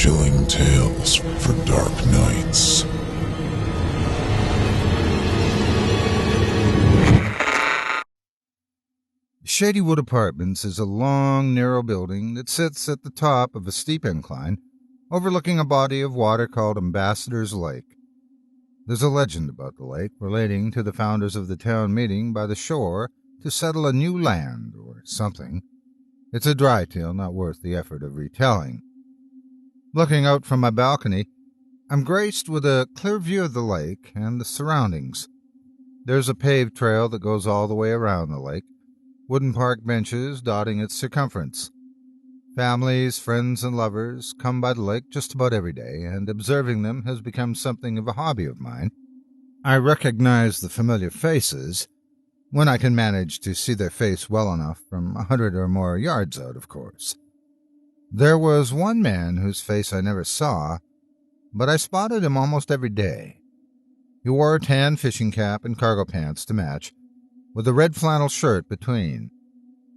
Chilling tales for dark nights. Shadywood Apartments is a long, narrow building that sits at the top of a steep incline overlooking a body of water called Ambassador's Lake. There's a legend about the lake relating to the founders of the town meeting by the shore to settle a new land or something. It's a dry tale not worth the effort of retelling. Looking out from my balcony, I'm graced with a clear view of the lake and the surroundings. There's a paved trail that goes all the way around the lake, wooden park benches dotting its circumference. Families, friends, and lovers come by the lake just about every day, and observing them has become something of a hobby of mine. I recognize the familiar faces, when I can manage to see their face well enough from 100 or more yards out, of course. There was one man whose face I never saw, but I spotted him almost every day. He wore a tan fishing cap and cargo pants to match, with a red flannel shirt between.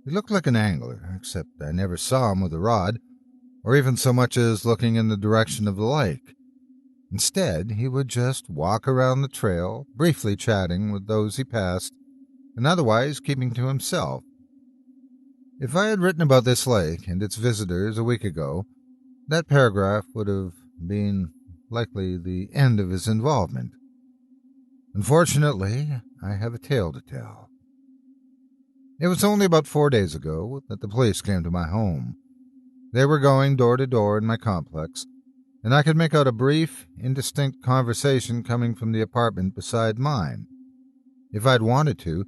He looked like an angler, except I never saw him with a rod, or even so much as looking in the direction of the lake. Instead, he would just walk around the trail, briefly chatting with those he passed, and otherwise keeping to himself. If I had written about this lake and its visitors a week ago, that paragraph would have been likely the end of his involvement. Unfortunately, I have a tale to tell. It was only about 4 days ago that the police came to my home. They were going door to door in my complex, and I could make out a brief, indistinct conversation coming from the apartment beside mine. If I'd wanted to,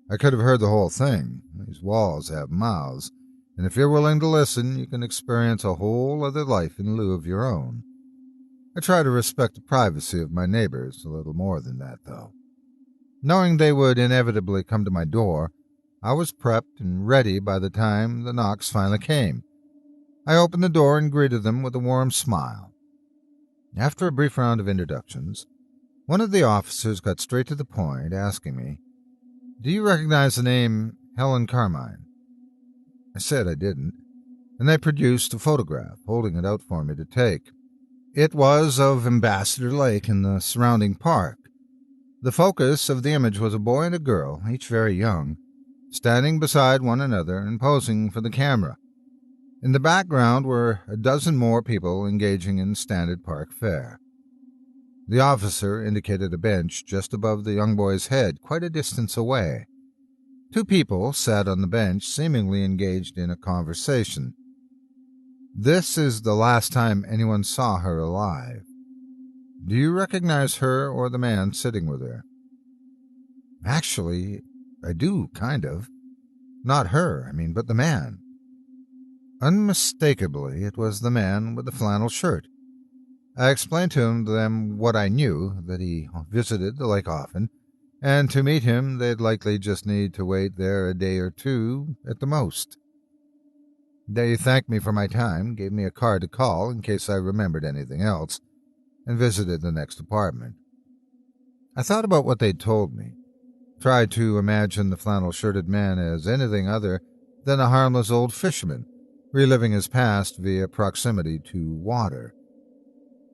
I could have heard the whole thing. These walls have mouths, and if you're willing to listen, you can experience a whole other life in lieu of your own. I try to respect the privacy of my neighbors a little more than that, though. Knowing they would inevitably come to my door, I was prepped and ready by the time the knocks finally came. I opened the door and greeted them with a warm smile. After a brief round of introductions, one of the officers got straight to the point, asking me, "Do you recognize the name Helen Carmine?" I said I didn't, and they produced a photograph, holding it out for me to take. It was of Ambassador Lake and the surrounding park. The focus of the image was a boy and a girl, each very young, standing beside one another and posing for the camera. In the background were a dozen more people engaging in standard park fare. The officer indicated a bench just above the young boy's head, quite a distance away. Two people sat on the bench, seemingly engaged in a conversation. This is the last time anyone saw her alive. Do you recognize her or the man sitting with her? Actually, I do, kind of. Not her, but the man. Unmistakably, it was the man with the flannel shirt. I explained to them what I knew, that he visited the lake often, and to meet him they'd likely just need to wait there a day or two at the most. They thanked me for my time, gave me a card to call in case I remembered anything else, and visited the next apartment. I thought about what they'd told me, tried to imagine the flannel-shirted man as anything other than a harmless old fisherman, reliving his past via proximity to water.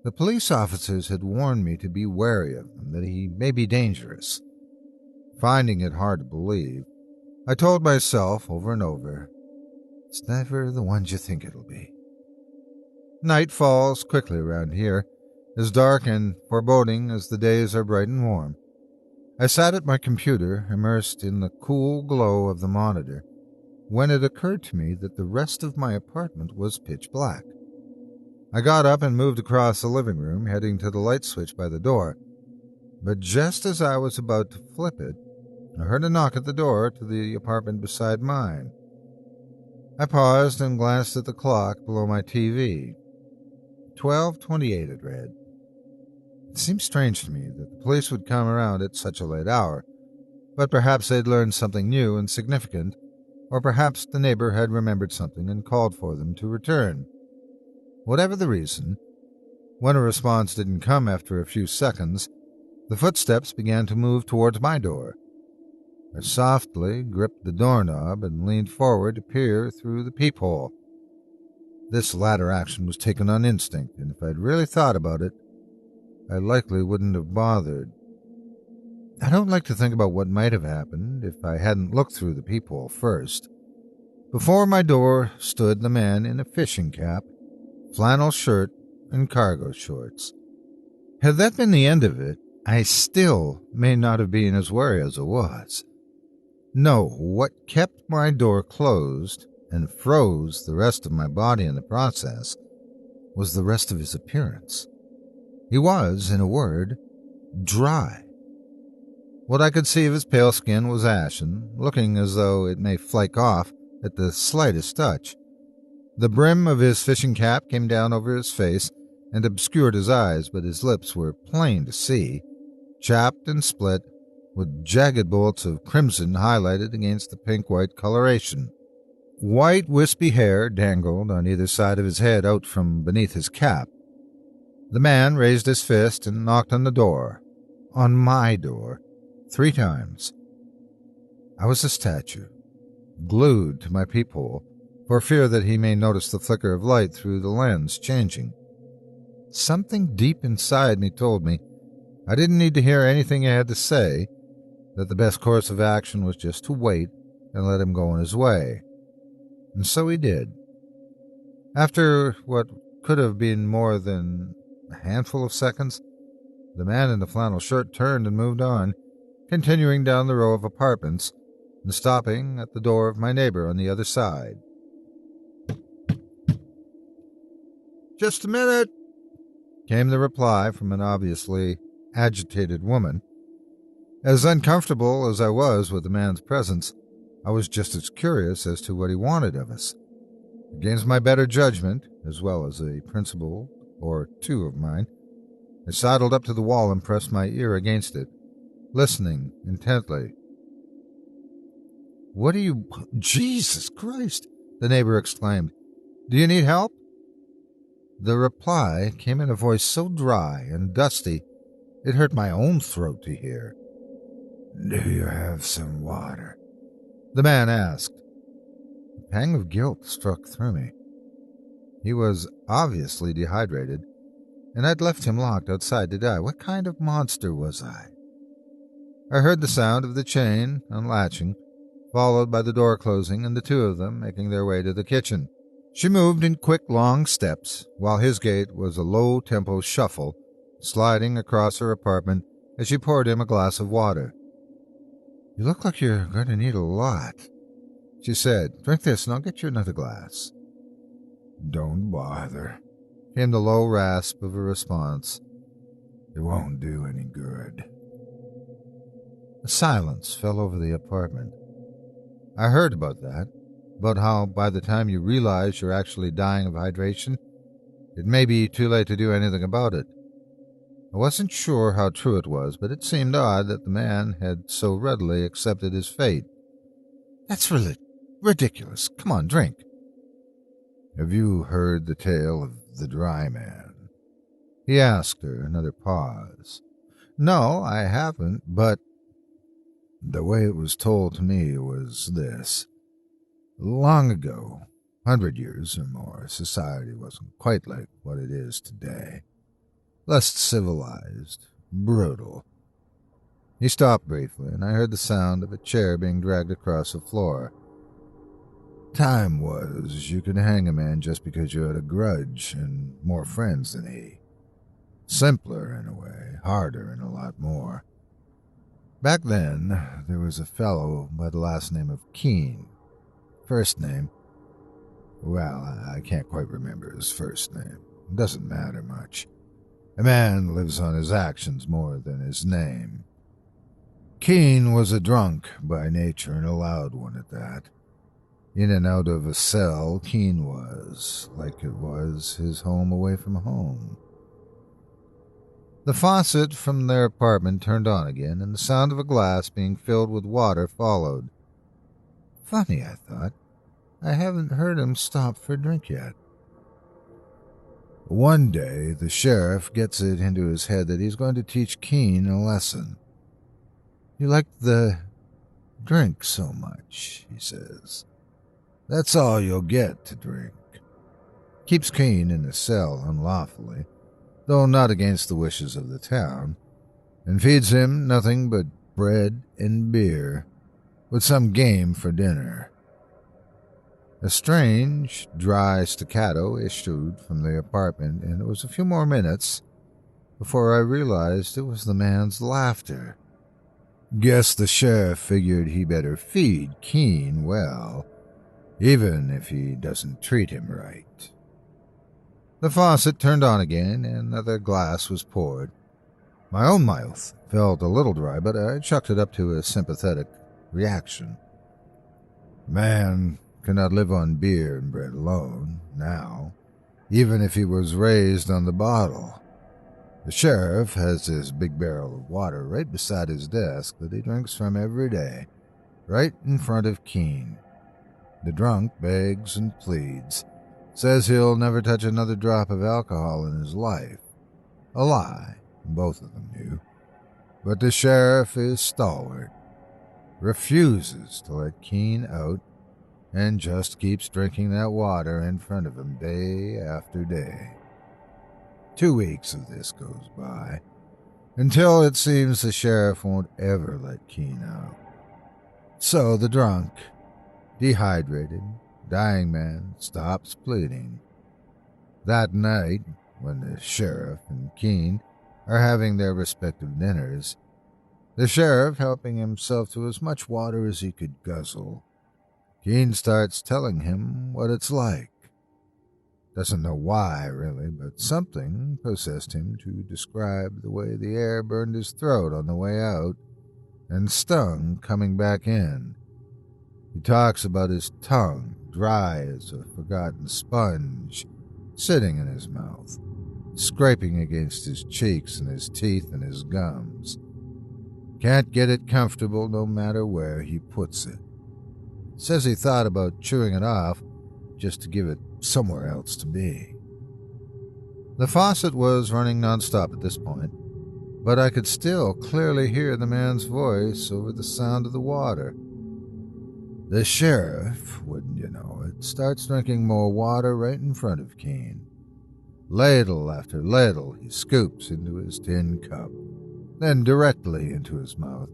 The police officers had warned me to be wary of him, that he may be dangerous. Finding it hard to believe, I told myself over and over, it's never the ones you think it'll be. Night falls quickly around here, as dark and foreboding as the days are bright and warm. I sat at my computer, immersed in the cool glow of the monitor, when it occurred to me that the rest of my apartment was pitch black. I got up and moved across the living room, heading to the light switch by the door. But just as I was about to flip it, I heard a knock at the door to the apartment beside mine. I paused and glanced at the clock below my TV. 12:28 it read. It seemed strange to me that the police would come around at such a late hour, but perhaps they'd learned something new and significant, or perhaps the neighbor had remembered something and called for them to return. Whatever the reason, when a response didn't come after a few seconds, the footsteps began to move towards my door. I softly gripped the doorknob and leaned forward to peer through the peephole. This latter action was taken on instinct, and if I'd really thought about it, I likely wouldn't have bothered. I don't like to think about what might have happened if I hadn't looked through the peephole first. Before my door stood the man in a fishing cap, flannel shirt, and cargo shorts. Had that been the end of it, I still may not have been as wary as I was. No, what kept my door closed and froze the rest of my body in the process was the rest of his appearance. He was, in a word, dry. What I could see of his pale skin was ashen, looking as though it may flake off at the slightest touch. The brim of his fishing cap came down over his face and obscured his eyes, but his lips were plain to see, chapped and split, with jagged bolts of crimson highlighted against the pink-white coloration. White, wispy hair dangled on either side of his head out from beneath his cap. The man raised his fist and knocked on the door. On my door. 3 times. I was a statue, glued to my peephole, for fear that he may notice the flicker of light through the lens changing. Something deep inside me told me I didn't need to hear anything he had to say, that the best course of action was just to wait and let him go on his way. And so he did. After what could have been more than a handful of seconds, the man in the flannel shirt turned and moved on, continuing down the row of apartments and stopping at the door of my neighbor on the other side. "Just a minute," came the reply from an obviously agitated woman. As uncomfortable as I was with the man's presence, I was just as curious as to what he wanted of us. Against my better judgment, as well as a principle or 2 of mine, I sidled up to the wall and pressed my ear against it, listening intently. "What do you... Jesus Christ!" the neighbor exclaimed. "Do you need help?" The reply came in a voice so dry and dusty it hurt my own throat to hear. "Do you have some water?" the man asked. A pang of guilt struck through me. He was obviously dehydrated, and I'd left him locked outside to die. What kind of monster was I? I heard the sound of the chain unlatching, followed by the door closing and the 2 of them making their way to the kitchen. She moved in quick, long steps, while his gait was a low-tempo shuffle, sliding across her apartment as she poured him a glass of water. "You look like you're going to need a lot," she said. "Drink this and I'll get you another glass." "Don't bother," came the low rasp of a response. "It won't do any good." A silence fell over the apartment. I heard about that, about how by the time you realize you're actually dying of hydration, it may be too late to do anything about it. I wasn't sure how true it was, but it seemed odd that the man had so readily accepted his fate. "That's ridiculous. Come on, drink." "Have you heard the tale of the dry man?" he asked her, another pause. "No, I haven't, but..." "The way it was told to me was this. Long ago, 100 years or more, society wasn't quite like what it is today. Less civilized, brutal." He stopped briefly, and I heard the sound of a chair being dragged across the floor. "Time was you could hang a man just because you had a grudge and more friends than he. Simpler in a way, harder in a lot more. Back then, there was a fellow by the last name of Keene. First name, well, I can't quite remember his first name. It doesn't matter much. A man lives on his actions more than his name. Keene was a drunk by nature and a loud one at that. In and out of a cell, Keene was, like it was his home away from home." The faucet from their apartment turned on again, and the sound of a glass being filled with water followed. Funny, I thought. I haven't heard him stop for a drink yet. "One day, the sheriff gets it into his head that he's going to teach Keene a lesson. You like the drink so much," he says. "That's all you'll get to drink. keeps Keene in a cell unlawfully, though not against the wishes of the town, and feeds him nothing but bread and beer, with some game for dinner. A strange, dry staccato issued from the apartment, and it was a few more minutes before I realized it was the man's laughter. Guess the sheriff figured he better feed Keene well, even if he doesn't treat him right. The faucet turned on again, and another glass was poured. My own mouth felt a little dry, but I chucked it up to a sympathetic reaction. Man cannot live on beer and bread alone, now, even if he was raised on the bottle. The sheriff has this big barrel of water right beside his desk that he drinks from every day, right in front of Keene. The drunk begs and pleads, says he'll never touch another drop of alcohol in his life. A lie, both of them knew. But the sheriff is stalwart, refuses to let Keene out, and just keeps drinking that water in front of him day after day. 2 weeks of this goes by, until it seems the sheriff won't ever let Keene out. So the drunk, dehydrated, dying man stops pleading. That night, when the sheriff and Keene are having their respective dinners, the sheriff helping himself to as much water as he could guzzle, Keene starts telling him what it's like. Doesn't know why, really, but something possessed him to describe the way the air burned his throat on the way out and stung coming back in. He talks about his tongue, dry as a forgotten sponge, sitting in his mouth, scraping against his cheeks and his teeth and his gums. Can't get it comfortable no matter where he puts it. Says he thought about chewing it off just to give it somewhere else to be. The faucet was running nonstop at this point, but I could still clearly hear the man's voice over the sound of the water. The sheriff, wouldn't you know it, starts drinking more water right in front of Keene. Ladle after ladle he scoops into his tin cup, then directly into his mouth,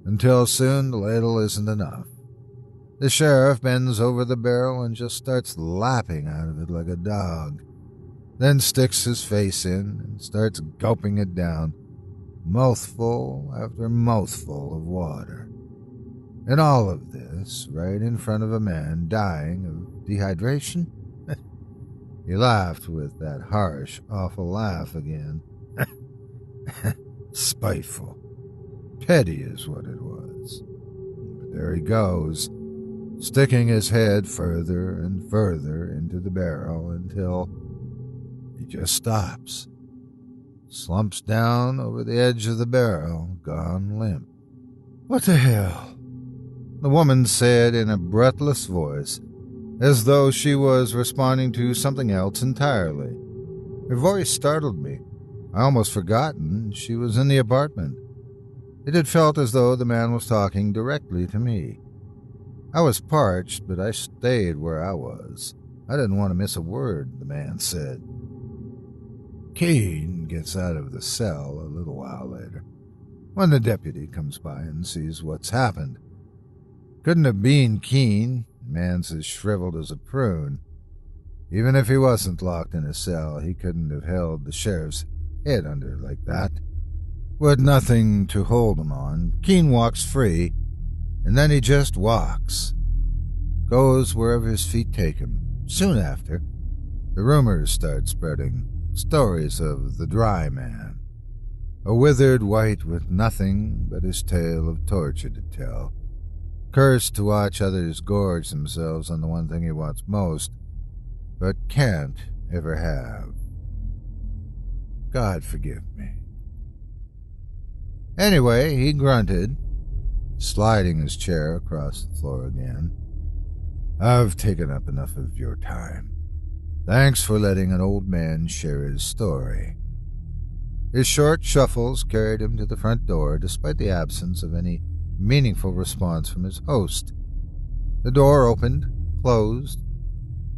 until soon the ladle isn't enough. The sheriff bends over the barrel and just starts lapping out of it like a dog, then sticks his face in and starts gulping it down, mouthful after mouthful of water. And all of this right in front of a man dying of dehydration? He laughed with that harsh, awful laugh again. Spiteful. Petty is what it was. But there he goes, sticking his head further and further into the barrel until he just stops, slumps down over the edge of the barrel, gone limp. "What the hell?" the woman said in a breathless voice, as though she was responding to something else entirely. Her voice startled me. I almost forgotten she was in the apartment. It had felt as though the man was talking directly to me. I was parched, but I stayed where I was. I didn't want to miss a word the man said. Keene gets out of the cell a little while later, when the deputy comes by and sees what's happened. Couldn't have been Keene. Man's as shriveled as a prune. Even if he wasn't locked in a cell, he couldn't have held the sheriff's head under like that. With nothing to hold him on, Keene walks free, and then he just walks. Goes wherever his feet take him. Soon after, the rumors start spreading. Stories of the dry man. A withered wight with nothing but his tale of torture to tell. Cursed to watch others gorge themselves on the one thing he wants most, but can't ever have. God forgive me. Anyway, he grunted, sliding his chair across the floor again. I've taken up enough of your time. Thanks for letting an old man share his story. His short shuffles carried him to the front door, despite the absence of any meaningful response from his host. The door opened, closed,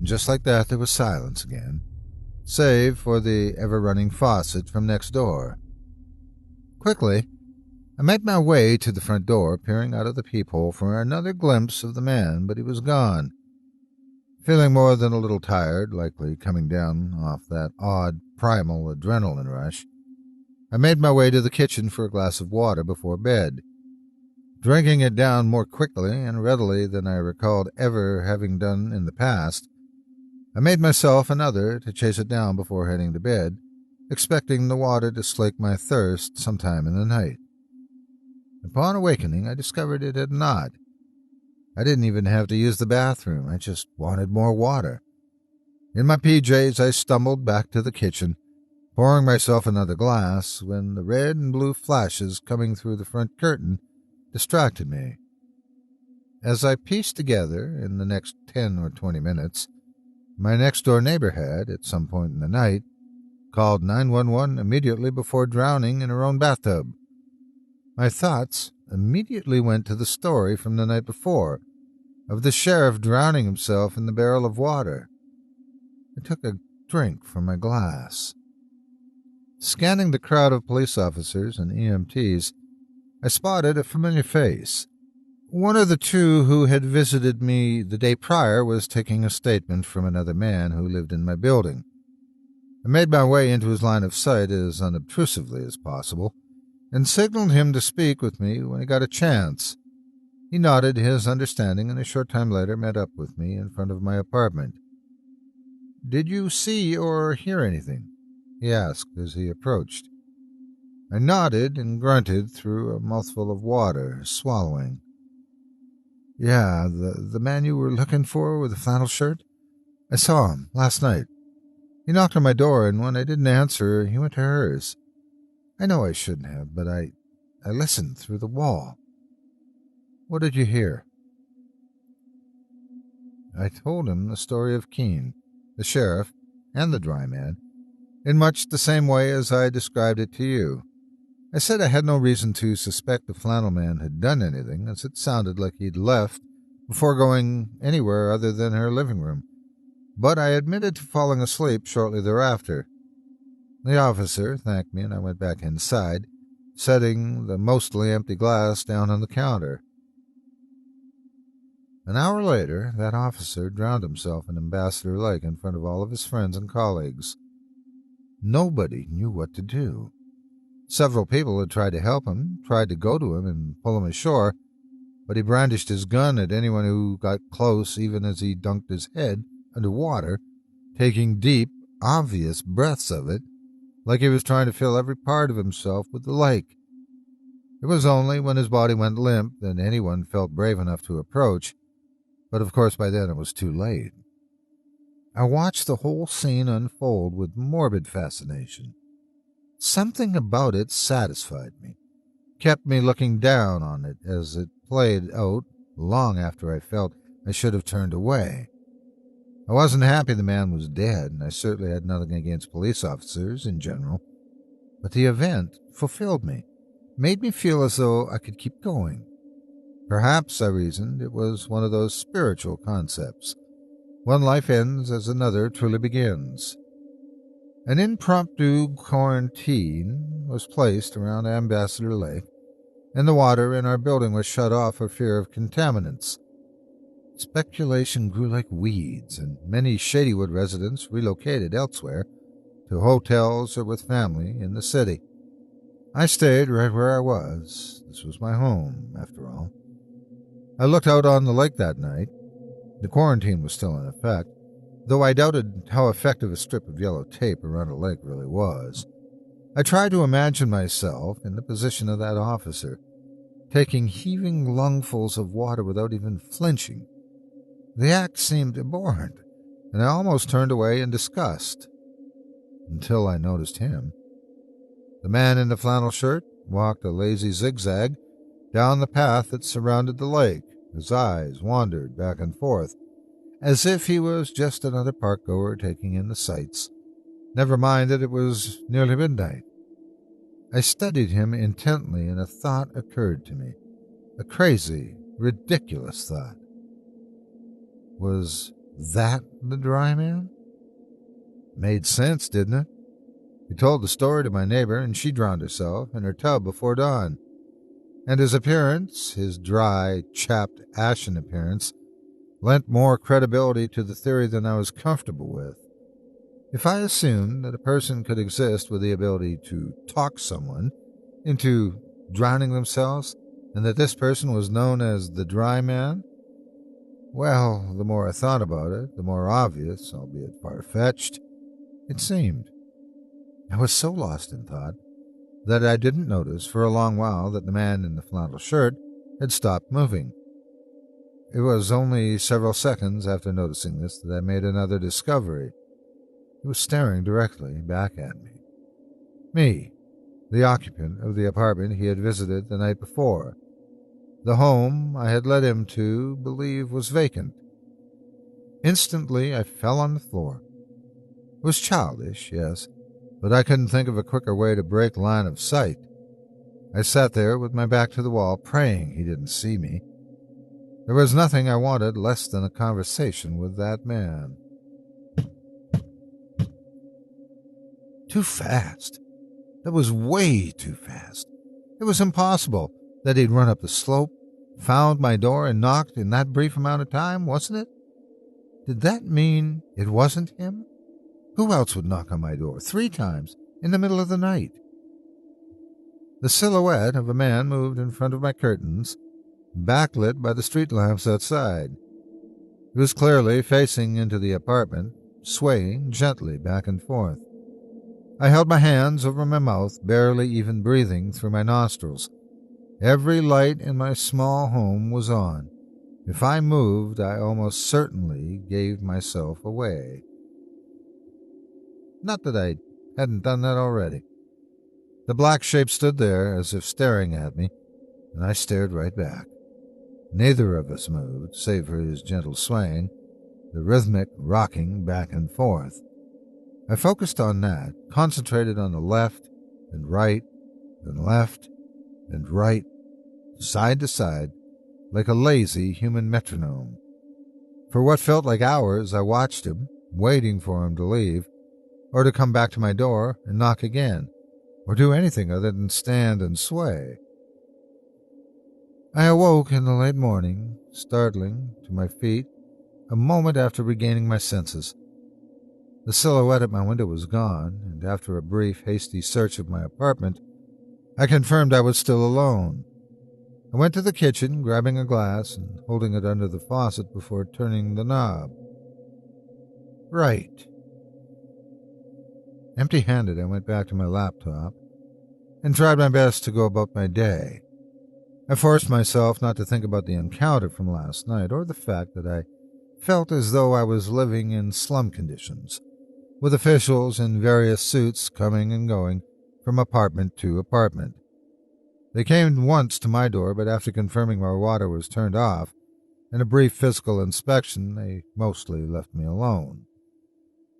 And just like that, there was silence again, save for the ever-running faucet from next door. Quickly, I made my way to the front door, peering out of the peephole for another glimpse of the man, but he was gone. Feeling more than a little tired, likely coming down off that odd primal adrenaline rush, I made my way to the kitchen for a glass of water before bed. Drinking it down more quickly and readily than I recalled ever having done in the past, I made myself another to chase it down before heading to bed, expecting the water to slake my thirst sometime in the night. Upon awakening, I discovered it had not. I didn't even have to use the bathroom. I just wanted more water. In my PJs, I stumbled back to the kitchen, pouring myself another glass, when the red and blue flashes coming through the front curtain distracted me. As I pieced together, in the next 10 or 20 minutes, my next-door neighbor had, at some point in the night, called 911 immediately before drowning in her own bathtub. My thoughts immediately went to the story from the night before, of the sheriff drowning himself in the barrel of water. I took a drink from my glass. Scanning the crowd of police officers and EMTs, I spotted a familiar face. One of the two who had visited me the day prior was taking a statement from another man who lived in my building. I made my way into his line of sight as unobtrusively as possible, and signaled him to speak with me when he got a chance. He nodded his understanding, and a short time later met up with me in front of my apartment. "Did you see or hear anything?" he asked as he approached. I nodded and grunted through a mouthful of water, swallowing. "Yeah, the man you were looking for with the flannel shirt? I saw him last night. He knocked on my door, and when I didn't answer, he went to hers. I know I shouldn't have, but I listened through the wall." "What did you hear?" I told him the story of Keene, the sheriff, and the dry man, in much the same way as I described it to you. I said I had no reason to suspect the flannel man had done anything, as it sounded like he'd left before going anywhere other than her living room, but I admitted to falling asleep shortly thereafter. The officer thanked me, and I went back inside, setting the mostly empty glass down on the counter. An hour later, that officer drowned himself in Ambassador Lake in front of all of his friends and colleagues. Nobody knew what to do. Several people had tried to help him, tried to go to him and pull him ashore, but he brandished his gun at anyone who got close, even as he dunked his head under water, taking deep, obvious breaths of it, like he was trying to fill every part of himself with the lake. It was only when his body went limp that anyone felt brave enough to approach, but of course by then it was too late. I watched the whole scene unfold with morbid fascination. Something about it satisfied me, kept me looking down on it as it played out long after I felt I should have turned away. I wasn't happy the man was dead, and I certainly had nothing against police officers in general, but the event fulfilled me, made me feel as though I could keep going. Perhaps, I reasoned, it was one of those spiritual concepts. One life ends as another truly begins. An impromptu quarantine was placed around Ambassador Lake, and the water in our building was shut off for fear of contaminants. Speculation grew like weeds, and many Shadywood residents relocated elsewhere, to hotels or with family in the city. I stayed right where I was. This was my home, after all. I looked out on the lake that night. The quarantine was still in effect, though I doubted how effective a strip of yellow tape around a lake really was. I tried to imagine myself in the position of that officer, taking heaving lungfuls of water without even flinching. The act seemed abhorrent, and I almost turned away in disgust, until I noticed him. The man in the flannel shirt walked a lazy zigzag down the path that surrounded the lake. His eyes wandered back and forth, as if he was just another park-goer taking in the sights. Never mind that it was nearly midnight. I studied him intently, and a thought occurred to me. A crazy, ridiculous thought. Was that the dry man? Made sense, didn't it? He told the story to my neighbor, and she drowned herself in her tub before dawn. And his appearance, his dry, chapped, ashen appearance, lent more credibility to the theory than I was comfortable with. If I assumed that a person could exist with the ability to talk someone into drowning themselves, and that this person was known as the Dry Man, well, the more I thought about it, the more obvious, albeit far-fetched, it seemed. I was so lost in thought that I didn't notice for a long while that the man in the flannel shirt had stopped moving. It was only several seconds after noticing this that I made another discovery. He was staring directly back at me. Me, the occupant of the apartment he had visited the night before. The home I had led him to believe was vacant. Instantly, I fell on the floor. It was childish, yes, but I couldn't think of a quicker way to break line of sight. I sat there with my back to the wall, praying he didn't see me. There was nothing I wanted less than a conversation with that man. Too fast. That was way too fast. It was impossible that he'd run up the slope, found my door, and knocked in that brief amount of time, wasn't it? Did that mean it wasn't him? Who else would knock on my door 3 times in the middle of the night? The silhouette of a man moved in front of my curtains, backlit by the street lamps outside. He was clearly facing into the apartment, swaying gently back and forth. I held my hands over my mouth, barely even breathing through my nostrils. Every light in my small home was on. If I moved, I almost certainly gave myself away. Not that I hadn't done that already. The black shape stood there as if staring at me, and I stared right back. Neither of us moved, save for his gentle swaying, the rhythmic rocking back and forth. I focused on that, concentrated on the left and right, then left and right, side to side, like a lazy human metronome. For what felt like hours, I watched him, waiting for him to leave, or to come back to my door and knock again, or do anything other than stand and sway. I awoke in the late morning, startling to my feet, a moment after regaining my senses. The silhouette at my window was gone, and after a brief, hasty search of my apartment, I confirmed I was still alone. I went to the kitchen, grabbing a glass and holding it under the faucet before turning the knob. Right. Empty-handed, I went back to my laptop and tried my best to go about my day. I forced myself not to think about the encounter from last night or the fact that I felt as though I was living in slum conditions, with officials in various suits coming and going from apartment to apartment. They came once to my door, but after confirming my water was turned off and a brief physical inspection, they mostly left me alone.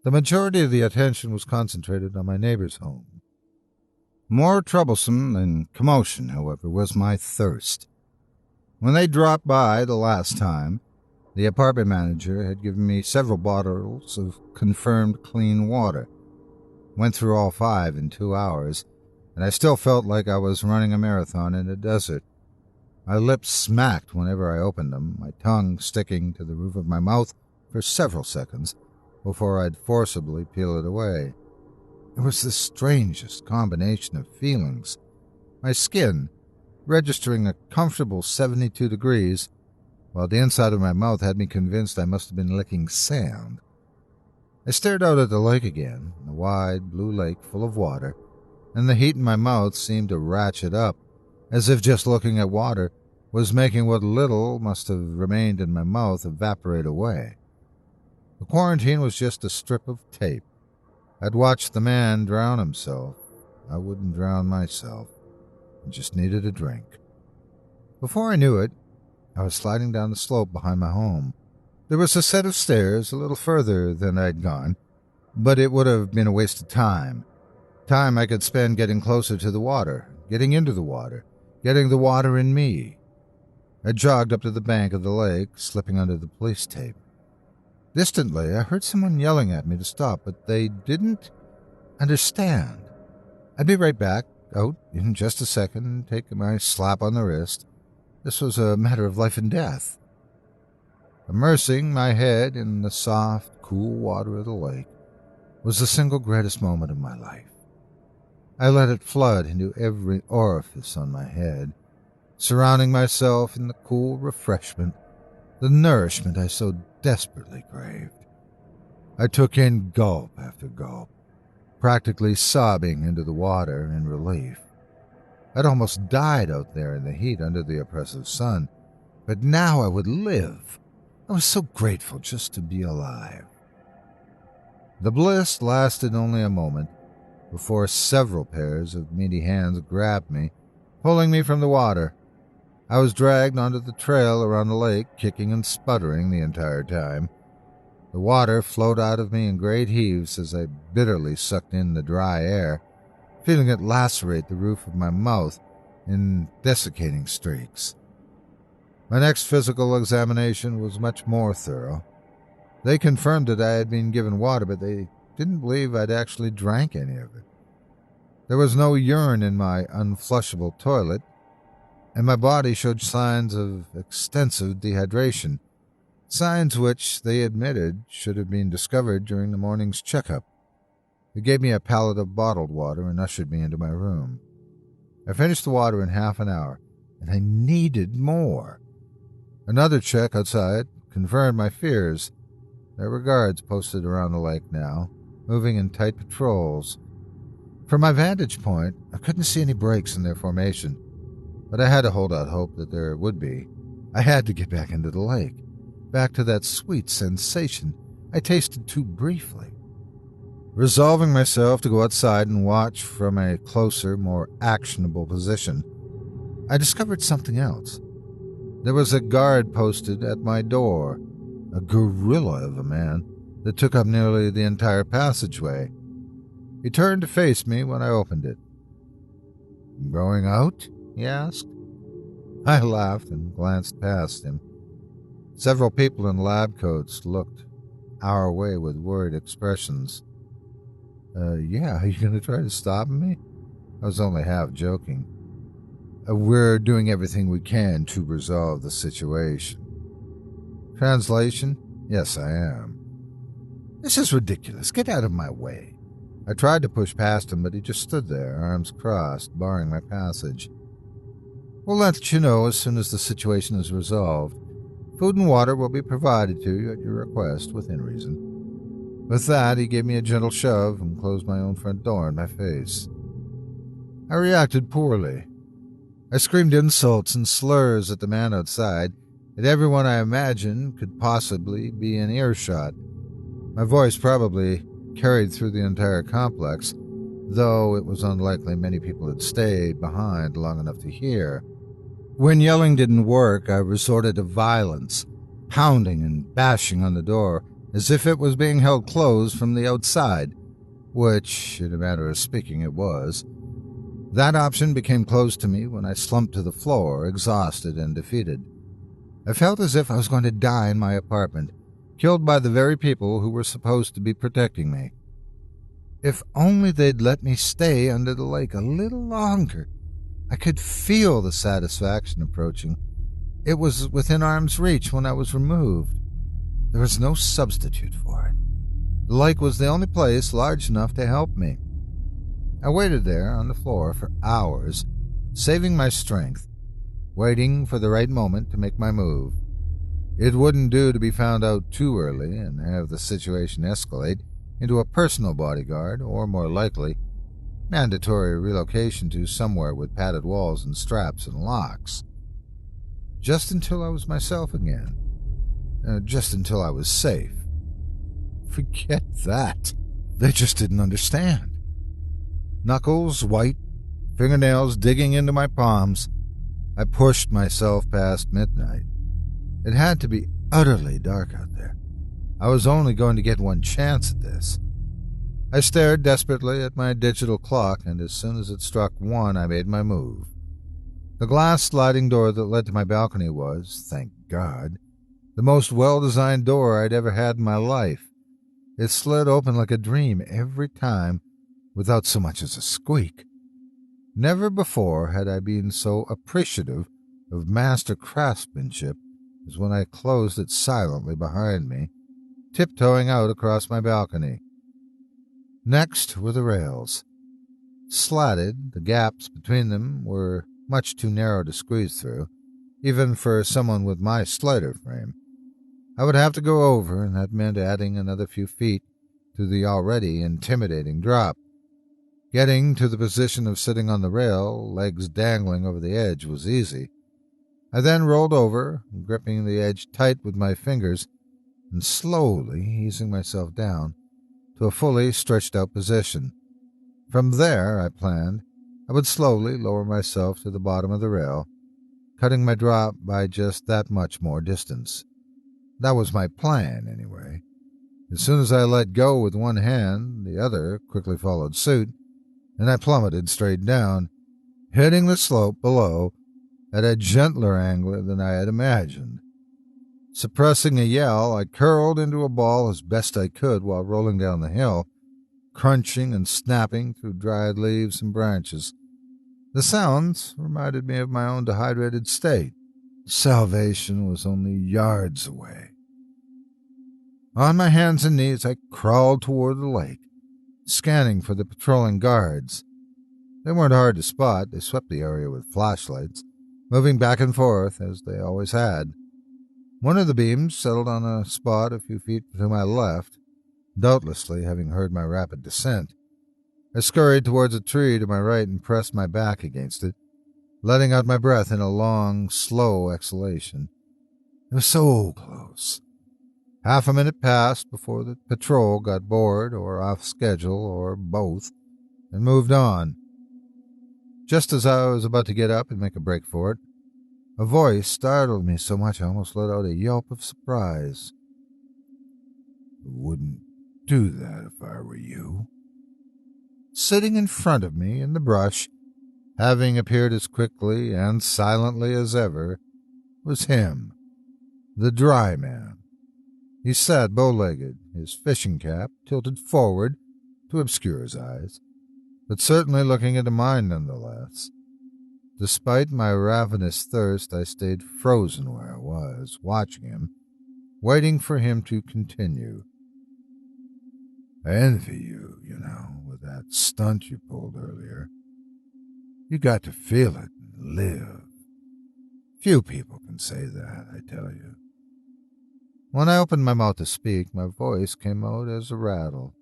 The majority of the attention was concentrated on my neighbor's home. More troublesome than commotion, however, was my thirst. When they dropped by the last time, the apartment manager had given me several bottles of confirmed clean water. Went through all 5 in 2 hours, and I still felt like I was running a marathon in a desert. My lips smacked whenever I opened them, my tongue sticking to the roof of my mouth for several seconds before I'd forcibly peel it away. It was the strangest combination of feelings. My skin registering a comfortable 72 degrees, while the inside of my mouth had me convinced I must have been licking sand. I stared out at the lake again, the wide blue lake full of water, and the heat in my mouth seemed to ratchet up, as if just looking at water was making what little must have remained in my mouth evaporate away. The quarantine was just a strip of tape. I'd watched the man drown himself. I wouldn't drown myself. I just needed a drink. Before I knew it, I was sliding down the slope behind my home. There was a set of stairs a little further than I'd gone, but it would have been a waste of time. Time I could spend getting closer to the water, getting into the water, getting the water in me. I jogged up to the bank of the lake, slipping under the police tape. Distantly, I heard someone yelling at me to stop, but they didn't understand. I'd be right back, out in just a second, taking my slap on the wrist. This was a matter of life and death. Immersing my head in the soft, cool water of the lake was the single greatest moment of my life. I let it flood into every orifice on my head, surrounding myself in the cool refreshment, the nourishment I so desperately craved. I took in gulp after gulp, practically sobbing into the water in relief. I'd almost died out there in the heat under the oppressive sun, but now I would live. I was so grateful just to be alive. The bliss lasted only a moment before several pairs of meaty hands grabbed me, pulling me from the water. I was dragged onto the trail around the lake, kicking and sputtering the entire time. The water flowed out of me in great heaves as I bitterly sucked in the dry air, feeling it lacerate the roof of my mouth in desiccating streaks. My next physical examination was much more thorough. They confirmed that I had been given water, but they didn't believe I'd actually drank any of it. There was no urine in my unflushable toilet, and my body showed signs of extensive dehydration, signs which they admitted should have been discovered during the morning's checkup. They gave me a pallet of bottled water and ushered me into my room. I finished the water in half an hour, and I needed more. Another check outside confirmed my fears. There were guards posted around the lake now, moving in tight patrols. From my vantage point, I couldn't see any breaks in their formation, but I had to hold out hope that there would be. I had to get back into the lake, back to that sweet sensation I tasted too briefly. Resolving myself to go outside and watch from a closer, more actionable position, I discovered something else. There was a guard posted at my door, a gorilla of a man that took up nearly the entire passageway. He turned to face me when I opened it. "Going out?" he asked. I laughed and glanced past him. Several people in lab coats looked our way with worried expressions. Yeah, are you going to try to stop me?" I was only half joking. "We're doing everything we can to resolve the situation." Translation? Yes, I am. "This is ridiculous. Get out of my way." I tried to push past him, but he just stood there, arms crossed, barring my passage. "We'll let you know as soon as the situation is resolved. Food and water will be provided to you at your request, within reason." With that, he gave me a gentle shove and closed my own front door in my face. I reacted poorly. I screamed insults and slurs at the man outside, at everyone I imagined could possibly be in earshot. My voice probably carried through the entire complex, though it was unlikely many people had stayed behind long enough to hear. When yelling didn't work, I resorted to violence, pounding and bashing on the door as if it was being held closed from the outside, which, in a matter of speaking, it was. That option became closed to me when I slumped to the floor, exhausted and defeated. I felt as if I was going to die in my apartment, killed by the very people who were supposed to be protecting me. If only they'd let me stay under the lake a little longer. I could feel the satisfaction approaching. It was within arm's reach when I was removed. There was no substitute for it. The lake was the only place large enough to help me. I waited there on the floor for hours, saving my strength, waiting for the right moment to make my move. It wouldn't do to be found out too early and have the situation escalate into a personal bodyguard, or more likely, mandatory relocation to somewhere with padded walls and straps and locks. Just until I was myself again. Just until I was safe. Forget that. They just didn't understand. Knuckles white, fingernails digging into my palms, I pushed myself past midnight. It had to be utterly dark out there. I was only going to get one chance at this. I stared desperately at my digital clock, and as soon as it struck 1, I made my move. The glass sliding door that led to my balcony was, thank God, The most well-designed door I'd ever had in my life. It slid open like a dream every time, without so much as a squeak. Never before had I been so appreciative of master craftsmanship as when I closed it silently behind me, tiptoeing out across my balcony. Next were the rails. Slatted, the gaps between them were much too narrow to squeeze through, even for someone with my slighter frame. I would have to go over, and that meant adding another few feet to the already intimidating drop. Getting to the position of sitting on the rail, legs dangling over the edge, was easy. I then rolled over, gripping the edge tight with my fingers, and slowly easing myself down to a fully stretched-out position. From there, I planned, I would slowly lower myself to the bottom of the rail, cutting my drop by just that much more distance. That was my plan, anyway. As soon as I let go with one hand, the other quickly followed suit, and I plummeted straight down, hitting the slope below at a gentler angle than I had imagined. Suppressing a yell, I curled into a ball as best I could while rolling down the hill, crunching and snapping through dried leaves and branches. The sounds reminded me of my own dehydrated state. Salvation was only yards away. On my hands and knees, I crawled toward the lake, scanning for the patrolling guards. They weren't hard to spot. They swept the area with flashlights, moving back and forth as they always had. One of the beams settled on a spot a few feet to my left, doubtlessly having heard my rapid descent. I scurried towards a tree to my right and pressed my back against it, letting out my breath in a long, slow exhalation. It was so close. Half a minute passed before the patrol got bored or off schedule or both and moved on. Just as I was about to get up and make a break for it, a voice startled me so much I almost let out a yelp of surprise. I wouldn't do that if I were you. Sitting in front of me in the brush, having appeared as quickly and silently as ever, was him, the dry man. He sat bow-legged, his fishing cap tilted forward to obscure his eyes, but certainly looking into mine nonetheless. Despite my ravenous thirst, I stayed frozen where I was, watching him, waiting for him to continue. I envy you, with that stunt you pulled earlier. You got to feel it and live. Few people can say that, I tell you. When I opened my mouth to speak, my voice came out as a rattle.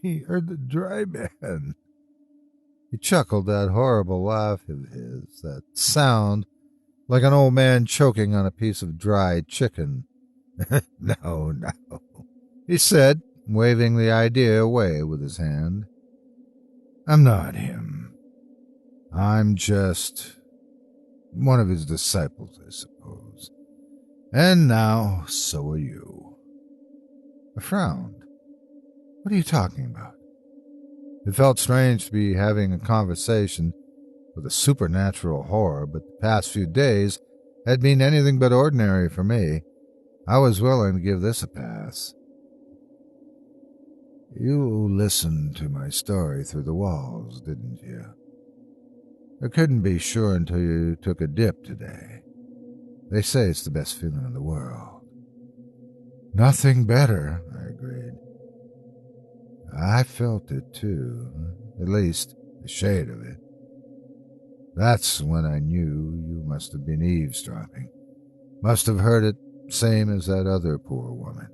You're the dry man. He chuckled that horrible laugh of his, that sound like an old man choking on a piece of dried chicken. No, he said, waving the idea away with his hand. I'm not him. I'm just one of his disciples, I suppose. And now, so are you. I frowned. What are you talking about? It felt strange to be having a conversation with a supernatural horror, but the past few days had been anything but ordinary for me. I was willing to give this a pass. You listened to my story through the walls, didn't you? I couldn't be sure until you took a dip today. They say it's the best feeling in the world. Nothing better, I agreed. I felt it too, at least a shade of it. That's when I knew you must have been eavesdropping. Must have heard it same as that other poor woman.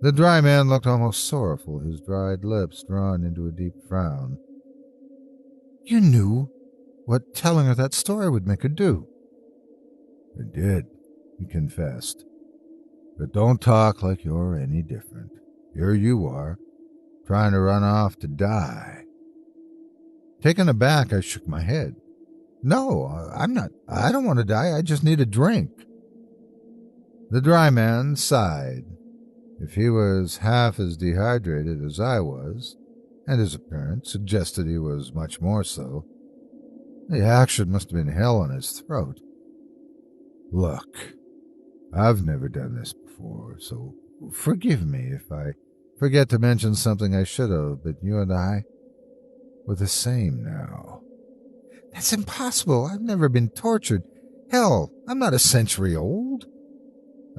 The dry man looked almost sorrowful, his dried lips drawn into a deep frown. You knew what telling her that story would make her do. I did, he confessed. But don't talk like you're any different. Here you are, trying to run off to die. Taken aback, I shook my head. No, I'm not. I don't want to die. I just need a drink. The dry man sighed. If he was half as dehydrated as I was, and his appearance suggested he was much more so, the action must have been hell in his throat. Look, I've never done this before, so forgive me if I forget to mention something I should have, but you and I were the same now. That's impossible. I've never been tortured. Hell, I'm not a century old.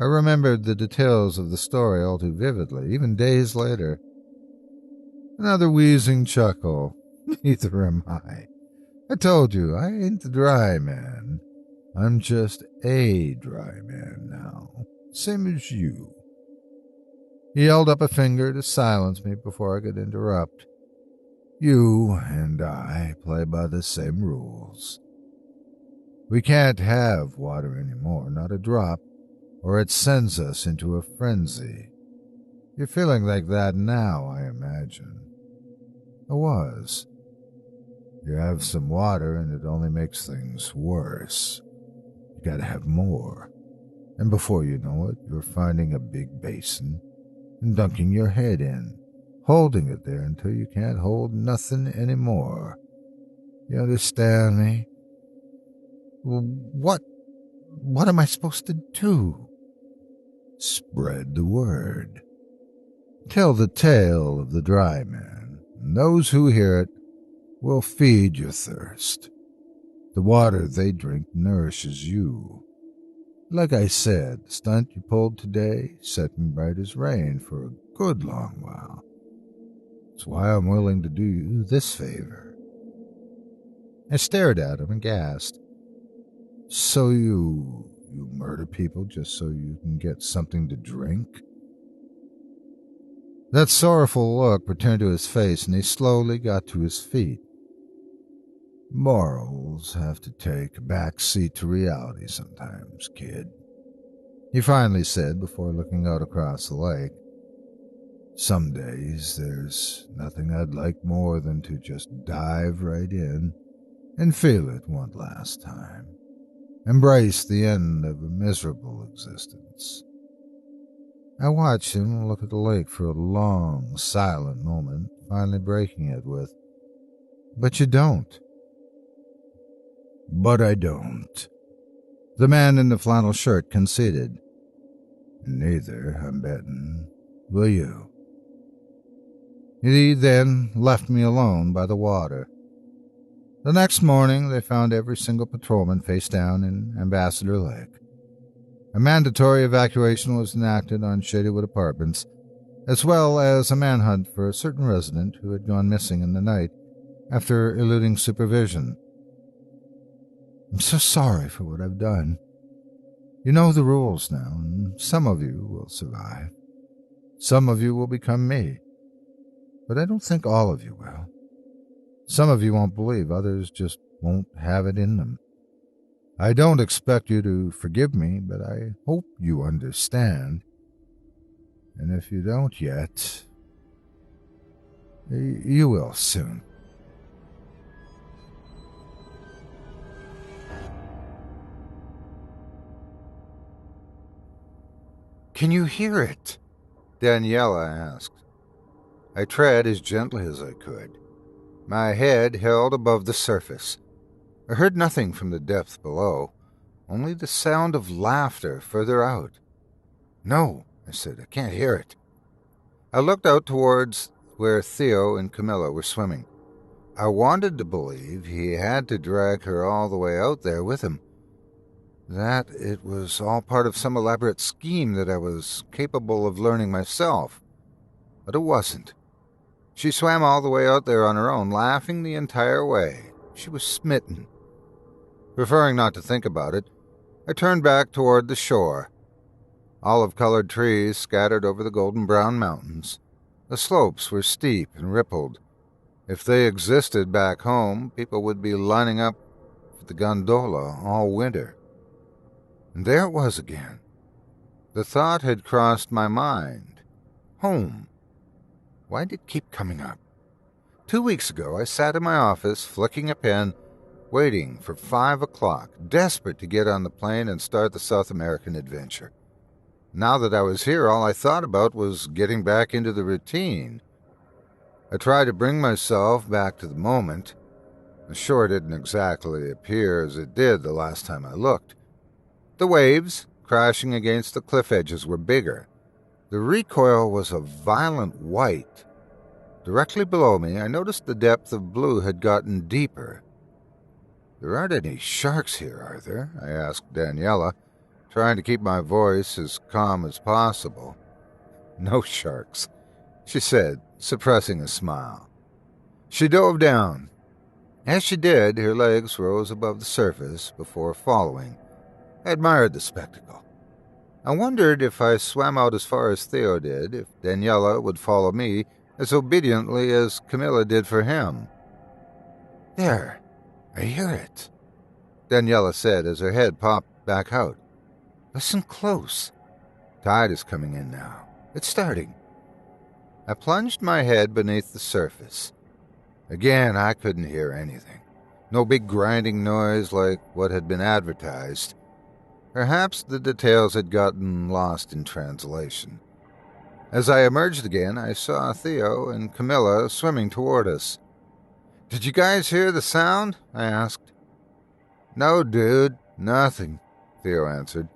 I remembered the details of the story all too vividly, even days later. Another wheezing chuckle. Neither am I. I told you, I ain't the dry man. I'm just a dry man now, same as you. He held up a finger to silence me before I could interrupt. You and I play by the same rules. We can't have water anymore, not a drop, or it sends us into a frenzy. You're feeling like that now, I imagine. I was. You have some water and it only makes things worse. You gotta have more. And before you know it, you're finding a big basin and dunking your head in, holding it there until you can't hold nothing anymore. You understand me? What am I supposed to do? Spread the word. Tell the tale of the dry man, and those who hear it will feed your thirst. The water they drink nourishes you. Like I said, the stunt you pulled today set me bright as rain for a good long while. That's why I'm willing to do you this favor. I stared at him aghast. So you murder people just so you can get something to drink? That sorrowful look returned to his face, and he slowly got to his feet. Morals have to take a back seat to reality sometimes, kid, he finally said before looking out across the lake. Some days there's nothing I'd like more than to just dive right in and feel it one last time. Embrace the end of a miserable existence. I watched him look at the lake for a long, silent moment, finally breaking it with, "But you don't." But I don't. The man in the flannel shirt conceded. Neither, I'm betting, will you. He then left me alone by the water. The next morning, they found every single patrolman face down in Ambassador Lake. A mandatory evacuation was enacted on Shadywood Apartments, as well as a manhunt for a certain resident who had gone missing in the night after eluding supervision. I'm so sorry for what I've done. You know the rules now, and some of you will survive. Some of you will become me. But I don't think all of you will. Some of you won't believe, others just won't have it in them. I don't expect you to forgive me, but I hope you understand. And if you don't yet, you will soon. Can you hear it? Daniela asked. I tread as gently as I could, my head held above the surface. I heard nothing from the depth below, only the sound of laughter further out. No, I said, I can't hear it. I looked out towards where Theo and Camilla were swimming. I wanted to believe he had to drag her all the way out there with him, that it was all part of some elaborate scheme that I was capable of learning myself. But it wasn't. She swam all the way out there on her own, laughing the entire way. She was smitten. Preferring not to think about it, I turned back toward the shore. Olive-colored trees scattered over the golden-brown mountains. The slopes were steep and rippled. If they existed back home, people would be lining up for the gondola all winter. And there it was again. The thought had crossed my mind. Home. Why did it keep coming up? 2 weeks ago, I sat in my office, flicking a pen, waiting for 5 o'clock, desperate to get on the plane and start the South American adventure. Now that I was here, all I thought about was getting back into the routine. I tried to bring myself back to the moment. The shore didn't exactly appear as it did the last time I looked. The waves, crashing against the cliff edges were bigger. The recoil was a violent white. Directly below me, I noticed the depth of blue had gotten deeper. "There aren't any sharks here, are there?" I asked Daniela, trying to keep my voice as calm as possible. "No sharks," she said, suppressing a smile. She dove down. As she did, her legs rose above the surface before following. I admired the spectacle. I wondered if I swam out as far as Theo did, if Daniela would follow me as obediently as Camilla did for him. "There, I hear it," Daniela said as her head popped back out. "Listen close. Tide is coming in now. It's starting." I plunged my head beneath the surface. Again, I couldn't hear anything. No big grinding noise like what had been advertised. Perhaps the details had gotten lost in translation. As I emerged again, I saw Theo and Camilla swimming toward us. "Did you guys hear the sound?" I asked. "No, dude, nothing," Theo answered.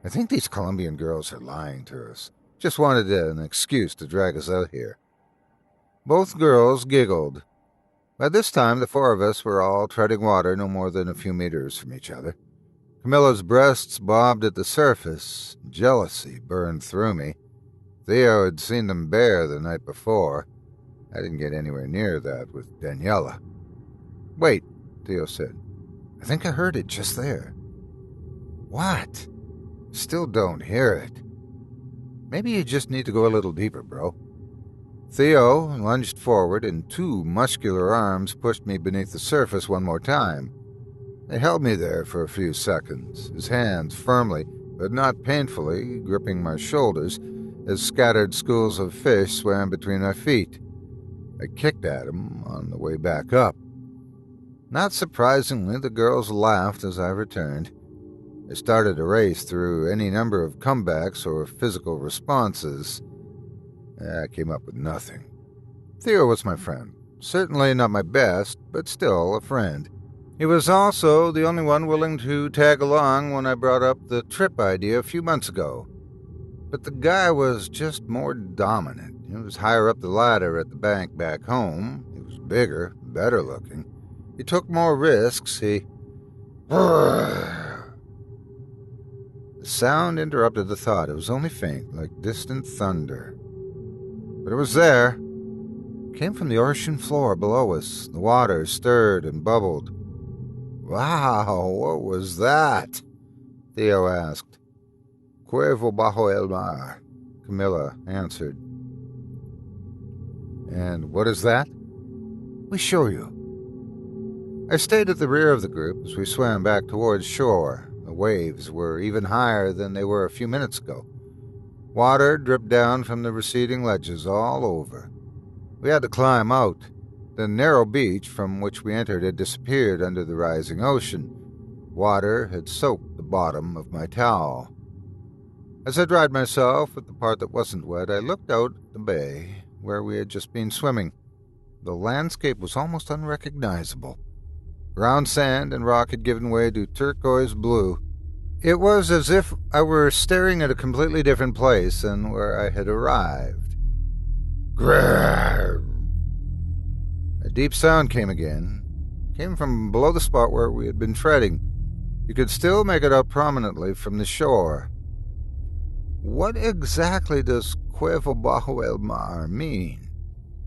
"I think these Colombian girls are lying to us. Just wanted an excuse to drag us out here." Both girls giggled. By this time, the four of us were all treading water no more than a few meters from each other. Camilla's breasts bobbed at the surface. Jealousy burned through me. Theo had seen them bare the night before. I didn't get anywhere near that with Daniela. "Wait," Theo said. "I think I heard it just there." "What?" "Still don't hear it." "Maybe you just need to go a little deeper, bro." Theo lunged forward, and two muscular arms pushed me beneath the surface one more time. They held me there for a few seconds, his hands firmly, but not painfully, gripping my shoulders as scattered schools of fish swam between my feet. I kicked at him on the way back up. Not surprisingly, the girls laughed as I returned. I started a race through any number of comebacks or physical responses. I came up with nothing. Theo was my friend. Certainly not my best, but still a friend. He was also the only one willing to tag along when I brought up the trip idea a few months ago. But the guy was just more dominant. He was higher up the ladder at the bank back home. He was bigger, better looking. He took more risks. The sound interrupted the thought. It was only faint, like distant thunder. But it was there. It came from the ocean floor below us. The water stirred and bubbled. "Wow, what was that?" Theo asked. "Cuervo bajo el mar," Camilla answered. "And what is that?" "We show you." I stayed at the rear of the group as we swam back towards shore. The waves were even higher than they were a few minutes ago. Water dripped down from the receding ledges all over. We had to climb out. The narrow beach from which we entered had disappeared under the rising ocean. Water had soaked the bottom of my towel. As I dried myself with the part that wasn't wet, I looked out at the bay where we had just been swimming. The landscape was almost unrecognizable. Brown sand and rock had given way to turquoise blue. It was as if I were staring at a completely different place than where I had arrived. Grrr! A deep sound came again. It came from below the spot where we had been treading. You could still make it out prominently from the shore. "What exactly does Cuervo bajo el mar mean?"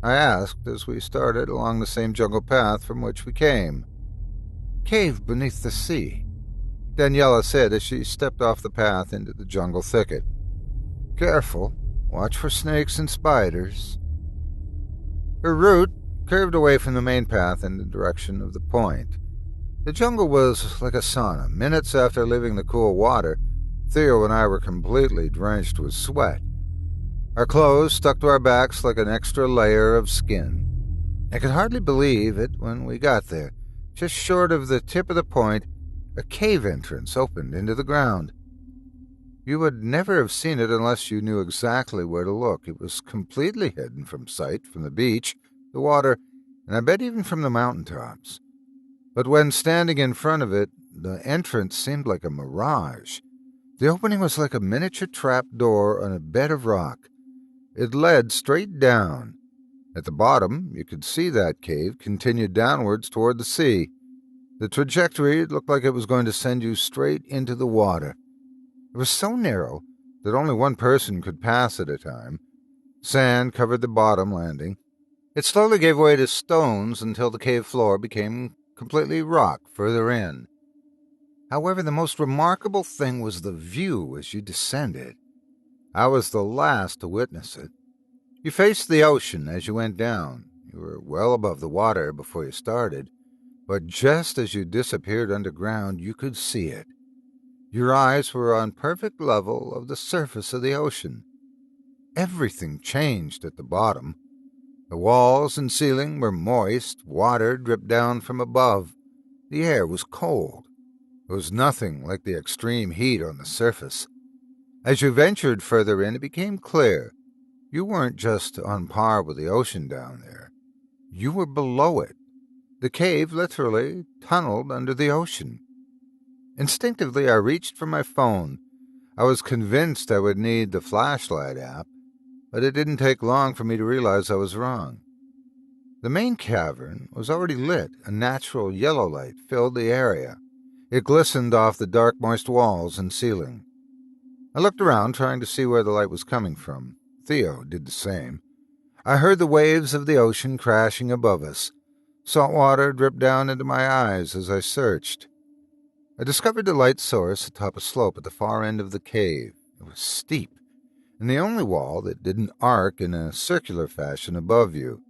I asked as we started along the same jungle path from which we came. "Cave beneath the sea," Daniela said as she stepped off the path into the jungle thicket. "Careful, watch for snakes and spiders." Her route curved away from the main path in the direction of the point. The jungle was like a sauna. Minutes after leaving the cool water, Theo and I were completely drenched with sweat. Our clothes stuck to our backs like an extra layer of skin. I could hardly believe it when we got there. Just short of the tip of the point, a cave entrance opened into the ground. You would never have seen it unless you knew exactly where to look. It was completely hidden from sight from the beach, the water, and I bet even from the mountaintops. But when standing in front of it, the entrance seemed like a mirage. The opening was like a miniature trap door on a bed of rock. It led straight down. At the bottom, you could see that cave continued downwards toward the sea. The trajectory looked like it was going to send you straight into the water. It was so narrow that only one person could pass at a time. Sand covered the bottom landing. It slowly gave way to stones until the cave floor became completely rock further in. However, the most remarkable thing was the view as you descended. I was the last to witness it. You faced the ocean as you went down. You were well above the water before you started, but just as you disappeared underground, you could see it. Your eyes were on perfect level of the surface of the ocean. Everything changed at the bottom. The walls and ceiling were moist, water dripped down from above. The air was cold. There was nothing like the extreme heat on the surface. As you ventured further in, it became clear. You weren't just on par with the ocean down there. You were below it. The cave literally tunneled under the ocean. Instinctively, I reached for my phone. I was convinced I would need the flashlight app, but it didn't take long for me to realize I was wrong. The main cavern was already lit. A natural yellow light filled the area. It glistened off the dark, moist walls and ceiling. I looked around, trying to see where the light was coming from. Theo did the same. I heard the waves of the ocean crashing above us. Salt water dripped down into my eyes as I searched. I discovered the light source atop a slope at the far end of the cave. It was steep, and the only wall that didn't arc in a circular fashion above you.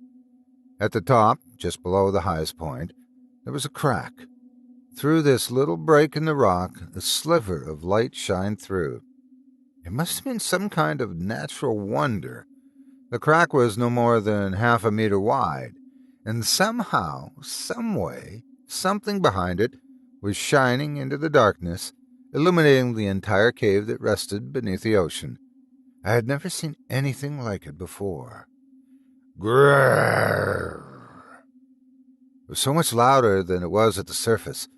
At the top, just below the highest point, there was a crack. Through this little break in the rock, a sliver of light shined through. It must have been some kind of natural wonder. The crack was no more than 1/2 meter wide, and somehow, someway, something behind it was shining into the darkness, illuminating the entire cave that rested beneath the ocean. I had never seen anything like it before. Grrrr! It was so much louder than it was at the surface.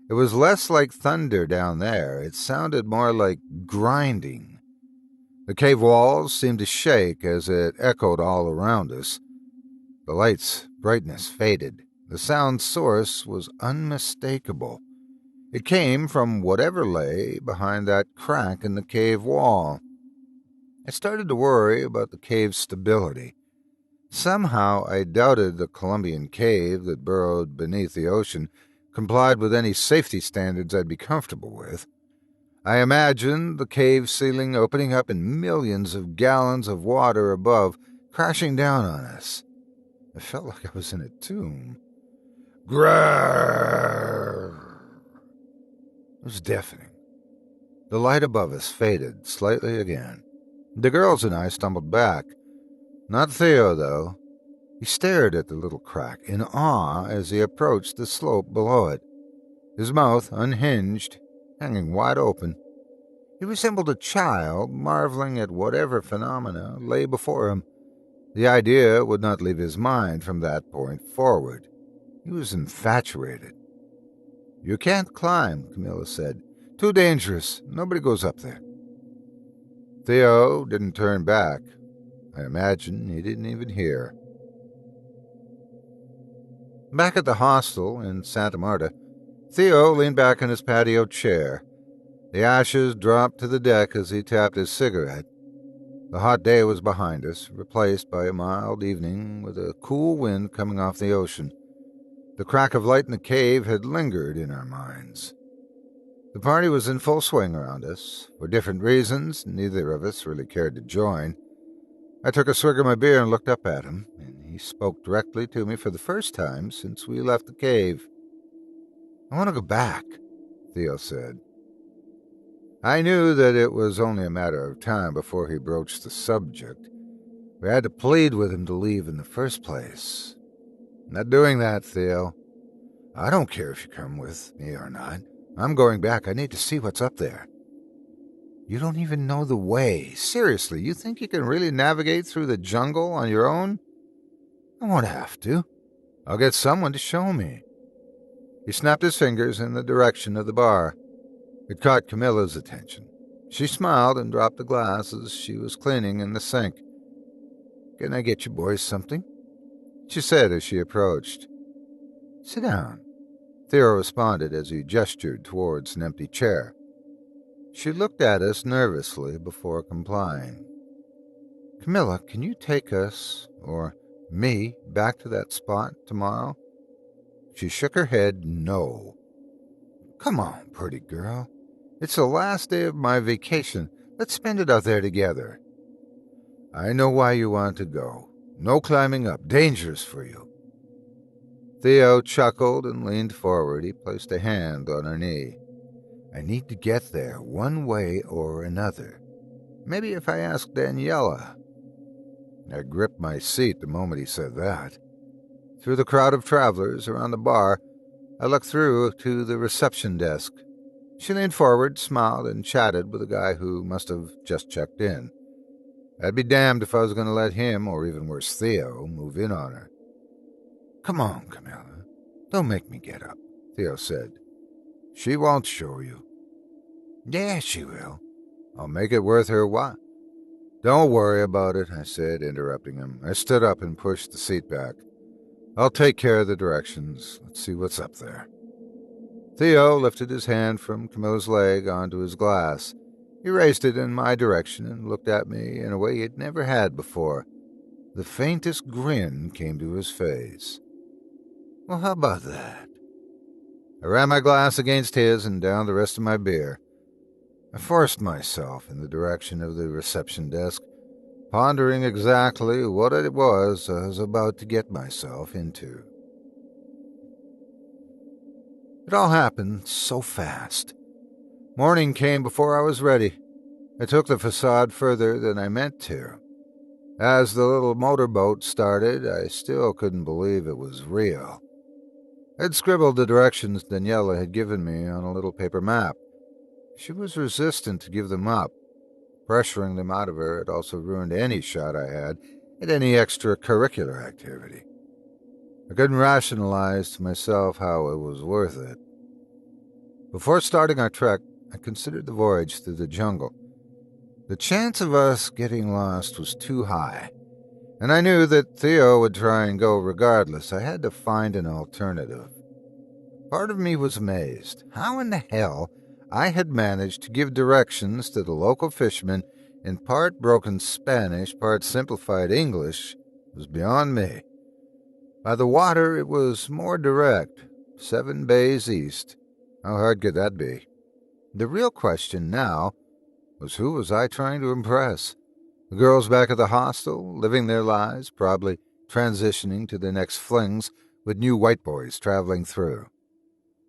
It was less like thunder down there. It sounded more like grinding. The cave walls seemed to shake as it echoed all around us. The light's brightness faded. The sound source was unmistakable. It came from whatever lay behind that crack in the cave wall. I started to worry about the cave's stability. Somehow I doubted the Colombian cave that burrowed beneath the ocean complied with any safety standards I'd be comfortable with. I imagined the cave ceiling opening up and millions of gallons of water above crashing down on us. I felt like I was in a tomb. Grrrr! It was deafening. The light above us faded slightly again. The girls and I stumbled back. Not Theo, though. He stared at the little crack in awe as he approached the slope below it, his mouth unhinged, hanging wide open. He resembled a child, marveling at whatever phenomena lay before him. The idea would not leave his mind from that point forward. He was infatuated. "You can't climb," Camilla said. "Too dangerous. Nobody goes up there." Theo didn't turn back. I imagine he didn't even hear. Back at the hostel in Santa Marta, Theo leaned back in his patio chair. The ashes dropped to the deck as he tapped his cigarette. The hot day was behind us, replaced by a mild evening with a cool wind coming off the ocean. The crack of light in the cave had lingered in our minds. The party was in full swing around us. For different reasons, neither of us really cared to join. I took a swig of my beer and looked up at him, and he spoke directly to me for the first time since we left the cave. "I want to go back," Theo said. I knew that it was only a matter of time before he broached the subject. We had to plead with him to leave in the first place. "Not doing that, Theo. I don't care if you come with me or not. I'm going back. I need to see what's up there." "You don't even know the way. Seriously, you think you can really navigate through the jungle on your own?" "I won't have to. I'll get someone to show me." He snapped his fingers in the direction of the bar. It caught Camilla's attention. She smiled and dropped the glasses she was cleaning in the sink. "Can I get you boys something?" she said as she approached. "Sit down," Theo responded as he gestured towards an empty chair. She looked at us nervously before complying. "Camilla, can you take us, or me, back to that spot tomorrow?" She shook her head no. "Come on, pretty girl. It's the last day of my vacation. Let's spend it out there together." "I know why you want to go. No climbing up. Dangerous for you." Theo chuckled and leaned forward. He placed a hand on her knee. "I need to get there one way or another. Maybe if I ask Daniela." I gripped my seat the moment he said that. Through the crowd of travelers around the bar, I looked through to the reception desk. She leaned forward, smiled, and chatted with a guy who must have just checked in. I'd be damned if I was going to let him, or even worse Theo, move in on her. "Come on, Camilla. Don't make me get up," Theo said. "She won't show you." "Yeah, she will. I'll make it worth her while." "Don't worry about it," I said, interrupting him. I stood up and pushed the seat back. "I'll take care of the directions. Let's see what's up there." Theo lifted his hand from Camilla's leg onto his glass. He raised it in my direction and looked at me in a way he'd never had before. The faintest grin came to his face. "Well, how about that?" I ran my glass against his and downed the rest of my beer. I forced myself in the direction of the reception desk, pondering exactly what it was I was about to get myself into. It all happened so fast. Morning came before I was ready. I took the facade further than I meant to. As the little motorboat started, I still couldn't believe it was real. I'd scribbled the directions Daniela had given me on a little paper map. She was resistant to give them up. Pressuring them out of her had also ruined any shot I had at any extracurricular activity. I couldn't rationalize to myself how it was worth it. Before starting our trek, I considered the voyage through the jungle. The chance of us getting lost was too high, and I knew that Theo would try and go regardless. I had to find an alternative. Part of me was amazed. How in the hell I had managed to give directions to the local fishermen in part broken Spanish, part simplified English was beyond me. By the water, it was more direct, 7 bays east. How hard could that be? The real question now was, who was I trying to impress? The girls back at the hostel, living their lives, probably transitioning to their next flings with new white boys traveling through.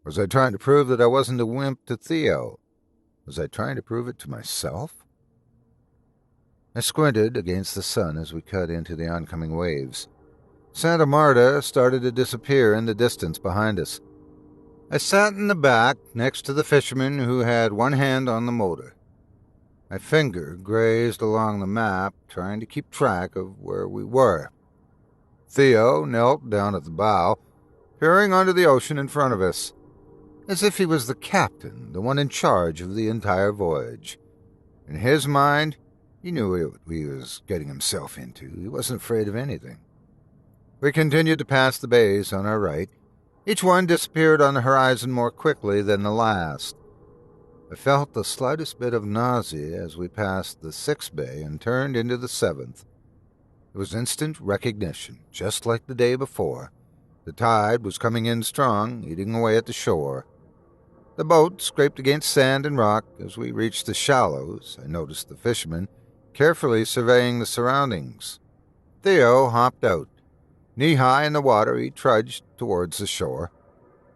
Was I trying to prove that I wasn't a wimp to Theo? Was I trying to prove it to myself? I squinted against the sun as we cut into the oncoming waves. Santa Marta started to disappear in the distance behind us. I sat in the back next to the fisherman who had one hand on the motor. My finger grazed along the map, trying to keep track of where we were. Theo knelt down at the bow, peering onto the ocean in front of us, as if he was the captain, the one in charge of the entire voyage. In his mind, he knew what he was getting himself into. He wasn't afraid of anything. We continued to pass the bays on our right. Each one disappeared on the horizon more quickly than the last. I felt the slightest bit of nausea as we passed the 6th bay and turned into the 7th. It was instant recognition, just like the day before. The tide was coming in strong, eating away at the shore. The boat scraped against sand and rock. As we reached the shallows, I noticed the fisherman carefully surveying the surroundings. Theo hopped out. Knee-high in the water, he trudged towards the shore.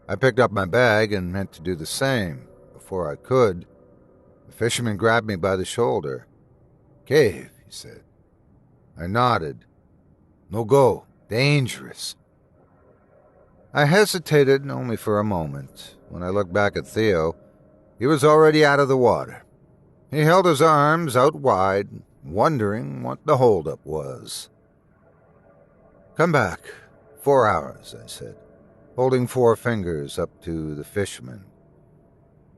I picked up my bag and meant to do the same. Before I could, the fisherman grabbed me by the shoulder. "Cave," he said. I nodded. "No go. Dangerous." I hesitated only for a moment. When I looked back at Theo, he was already out of the water. He held his arms out wide, wondering what the holdup was. "Come back. 4 hours," I said, holding 4 fingers up to the fisherman.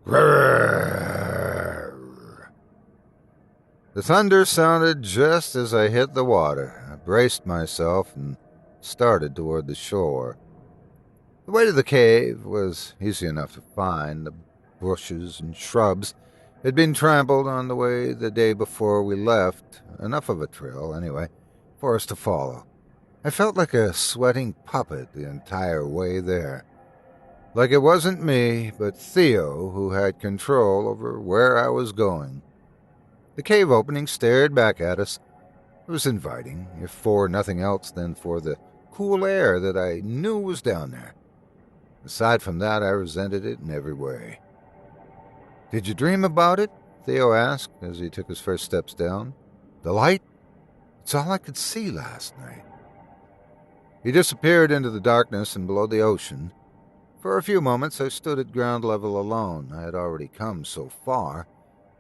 "Grrr." The thunder sounded just as I hit the water. I braced myself and started toward the shore. The way to the cave was easy enough to find. The bushes and shrubs had been trampled on the way the day before we left, enough of a trail, anyway, for us to follow. I felt like a sweating puppet the entire way there. Like it wasn't me, but Theo who had control over where I was going. The cave opening stared back at us. It was inviting, if for nothing else than for the cool air that I knew was down there. Aside from that, I resented it in every way. "Did you dream about it?" Theo asked as he took his first steps down. "The light? It's all I could see last night." He disappeared into the darkness and below the ocean. For a few moments I stood at ground level alone. I had already come so far.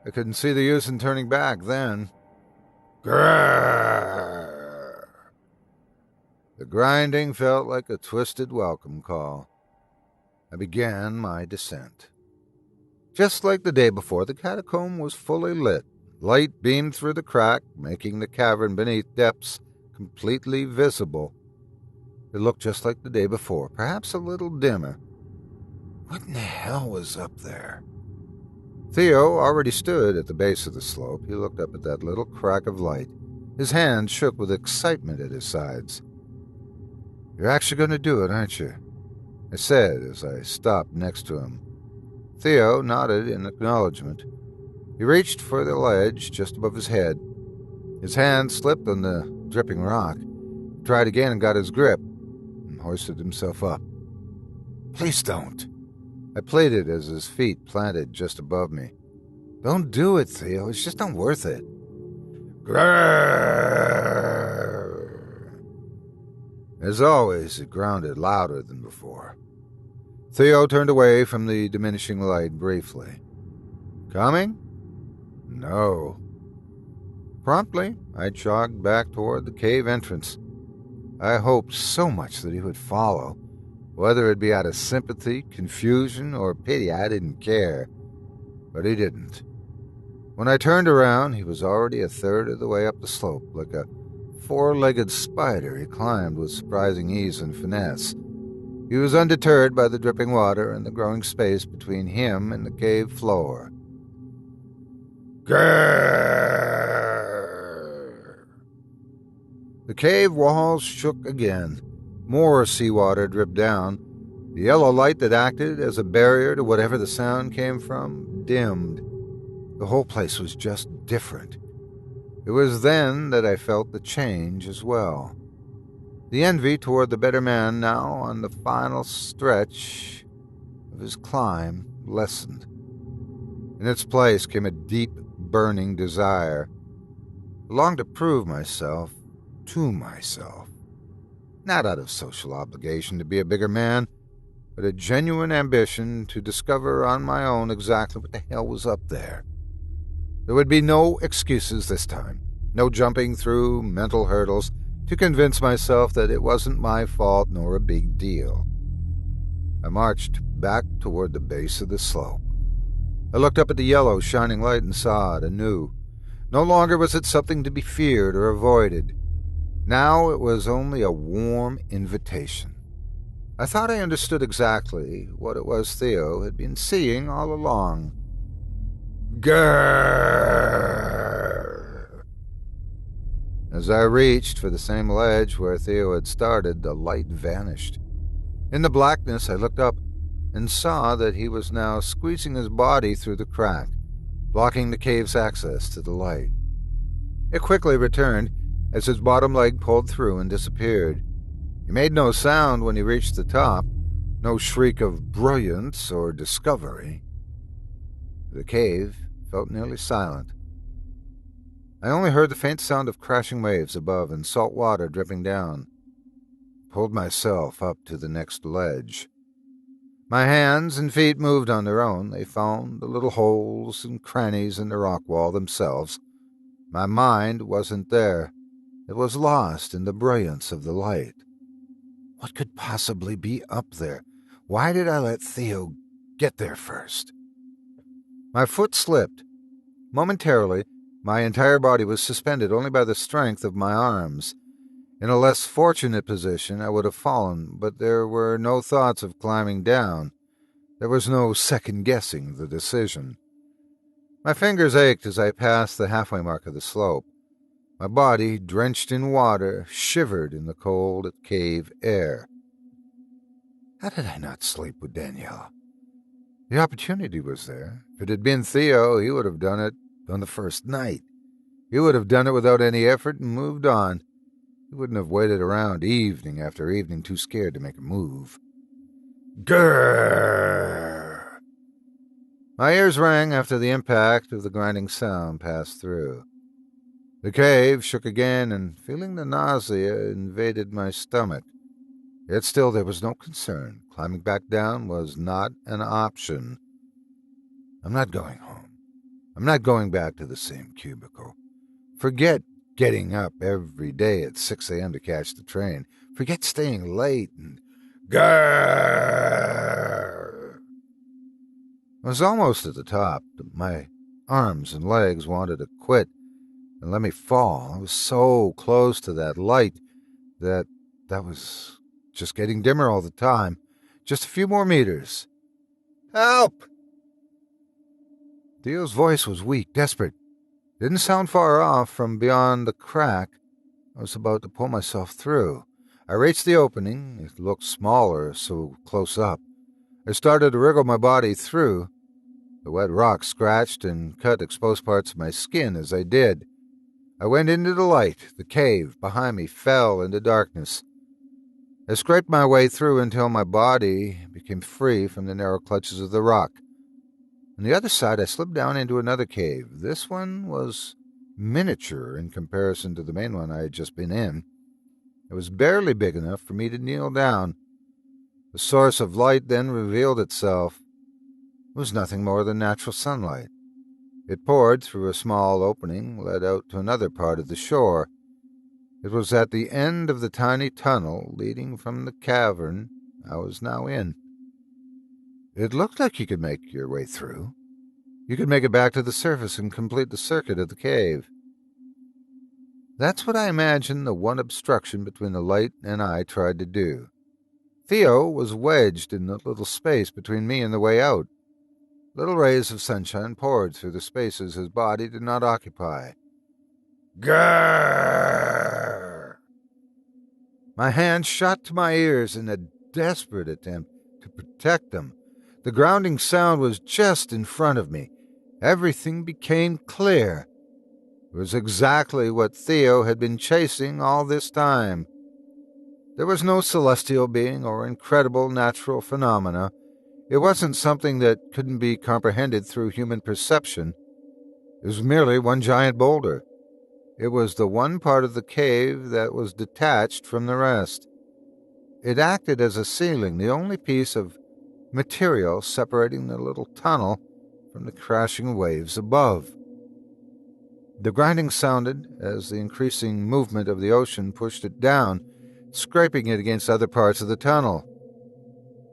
I couldn't see the use in turning back then. Grrr! The grinding felt like a twisted welcome call. I began my descent. Just like the day before, the catacomb was fully lit. Light beamed through the crack, making the cavern beneath depths completely visible. It looked just like the day before, perhaps a little dimmer. What in the hell was up there? Theo already stood at the base of the slope. He looked up at that little crack of light. His hands shook with excitement at his sides. "You're actually going to do it, aren't you?" I said as I stopped next to him. Theo nodded in acknowledgement. He reached for the ledge just above his head. His hand slipped on the dripping rock. He tried again and got his grip, and hoisted himself up. "Please don't," I pleaded as his feet planted just above me. "Don't do it, Theo. It's just not worth it." Grrr! As always, it grounded louder than before. Theo turned away from the diminishing light briefly. "Coming?" "No." Promptly, I jogged back toward the cave entrance. I hoped so much that he would follow. Whether it be out of sympathy, confusion, or pity, I didn't care. But he didn't. When I turned around, he was already a third of the way up the slope. Like a four-legged spider, he climbed with surprising ease and finesse. He was undeterred by the dripping water and the growing space between him and the cave floor. Grrr! The cave walls shook again. More seawater dripped down. The yellow light that acted as a barrier to whatever the sound came from dimmed. The whole place was just different. It was then that I felt the change as well. The envy toward the better man now on the final stretch of his climb lessened. In its place came a deep, burning desire. I longed to prove myself to myself. Not out of social obligation to be a bigger man, but a genuine ambition to discover on my own exactly what the hell was up there. There would be no excuses this time, no jumping through mental hurdles to convince myself that it wasn't my fault nor a big deal. I marched back toward the base of the slope. I looked up at the yellow, shining light and saw it anew. No longer was it something to be feared or avoided. Now it was only a warm invitation. I thought I understood exactly what it was Theo had been seeing all along. Grrr! As I reached for the same ledge where Theo had started, the light vanished. In the blackness, I looked up and saw that he was now squeezing his body through the crack, blocking the cave's access to the light. It quickly returned as his bottom leg pulled through and disappeared. He made no sound when he reached the top, no shriek of brilliance or discovery. The cave felt nearly silent. I only heard the faint sound of crashing waves above and salt water dripping down. Pulled myself up to the next ledge. My hands and feet moved on their own. They found the little holes and crannies in the rock wall themselves. My mind wasn't there. It was lost in the brilliance of the light. What could possibly be up there? Why did I let Theo get there first? My foot slipped. Momentarily, My entire body was suspended only by the strength of my arms. In a less fortunate position, I would have fallen, but there were no thoughts of climbing down. There was no second-guessing the decision. My fingers ached as I passed the halfway mark of the slope. My body, drenched in water, shivered in the cold cave air. How did I not sleep with Danielle? The opportunity was there. If it had been Theo, he would have done it on the first night. He would have done it without any effort and moved on. He wouldn't have waited around evening after evening too scared to make a move. Grrr! My ears rang after the impact of the grinding sound passed through. The cave shook again, and feeling the nausea invaded my stomach. Yet still there was no concern. Climbing back down was not an option. I'm not going home. I'm not going back to the same cubicle. Forget getting up every day at 6 a.m. to catch the train. Forget staying late and... Grrr! I was almost at the top. My arms and legs wanted to quit and let me fall. I was so close to that light that was just getting dimmer all the time. Just a few more meters. Help! Theo's voice was weak, desperate. Didn't sound far off from beyond the crack. I was about to pull myself through. I reached the opening. It looked smaller, so close up. I started to wriggle my body through. The wet rock scratched and cut exposed parts of my skin as I did. I went into the light. The cave behind me fell into darkness. I scraped my way through until my body became free from the narrow clutches of the rock. On the other side, I slipped down into another cave. This one was miniature in comparison to the main one I had just been in. It was barely big enough for me to kneel down. The source of light then revealed itself. It was nothing more than natural sunlight. It poured through a small opening, led out to another part of the shore. It was at the end of the tiny tunnel leading from the cavern I was now in. It looked like you could make your way through. You could make it back to the surface and complete the circuit of the cave. That's what I imagined the one obstruction between the light and I tried to do. Theo was wedged in the little space between me and the way out. Little rays of sunshine poured through the spaces his body did not occupy. Grrr! My hand shot to my ears in a desperate attempt to protect them. The grounding sound was just in front of me. Everything became clear. It was exactly what Theo had been chasing all this time. There was no celestial being or incredible natural phenomena. It wasn't something that couldn't be comprehended through human perception. It was merely one giant boulder. It was the one part of the cave that was detached from the rest. It acted as a ceiling, the only piece of material separating the little tunnel from the crashing waves above. The grinding sounded as the increasing movement of the ocean pushed it down, scraping it against other parts of the tunnel.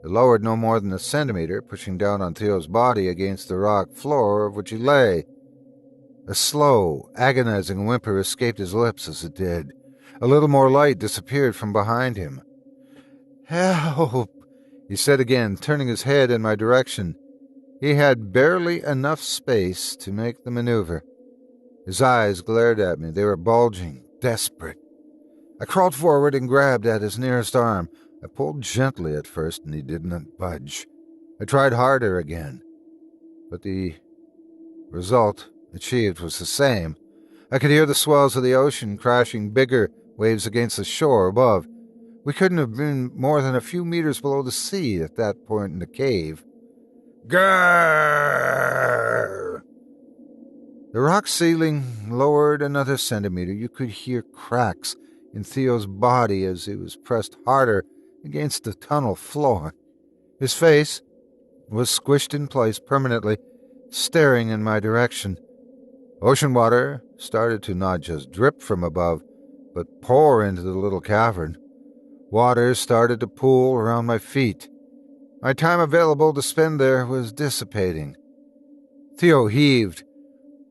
It lowered no more than a centimeter, pushing down on Theo's body against the rock floor of which he lay. A slow, agonizing whimper escaped his lips as it did. A little more light disappeared from behind him. "Help!" he said again, turning his head in my direction. He had barely enough space to make the maneuver. His eyes glared at me. They were bulging, desperate. I crawled forward and grabbed at his nearest arm. I pulled gently at first, and he did not budge. I tried harder again, but the result achieved was the same. I could hear the swells of the ocean crashing bigger waves against the shore above. We couldn't have been more than a few meters below the sea at that point in the cave. Grrr! The rock ceiling lowered another centimeter. You could hear cracks in Theo's body as he was pressed harder against the tunnel floor. His face was squished in place permanently, staring in my direction. Ocean water started to not just drip from above, but pour into the little cavern. Water started to pool around my feet. My time available to spend there was dissipating. Theo heaved.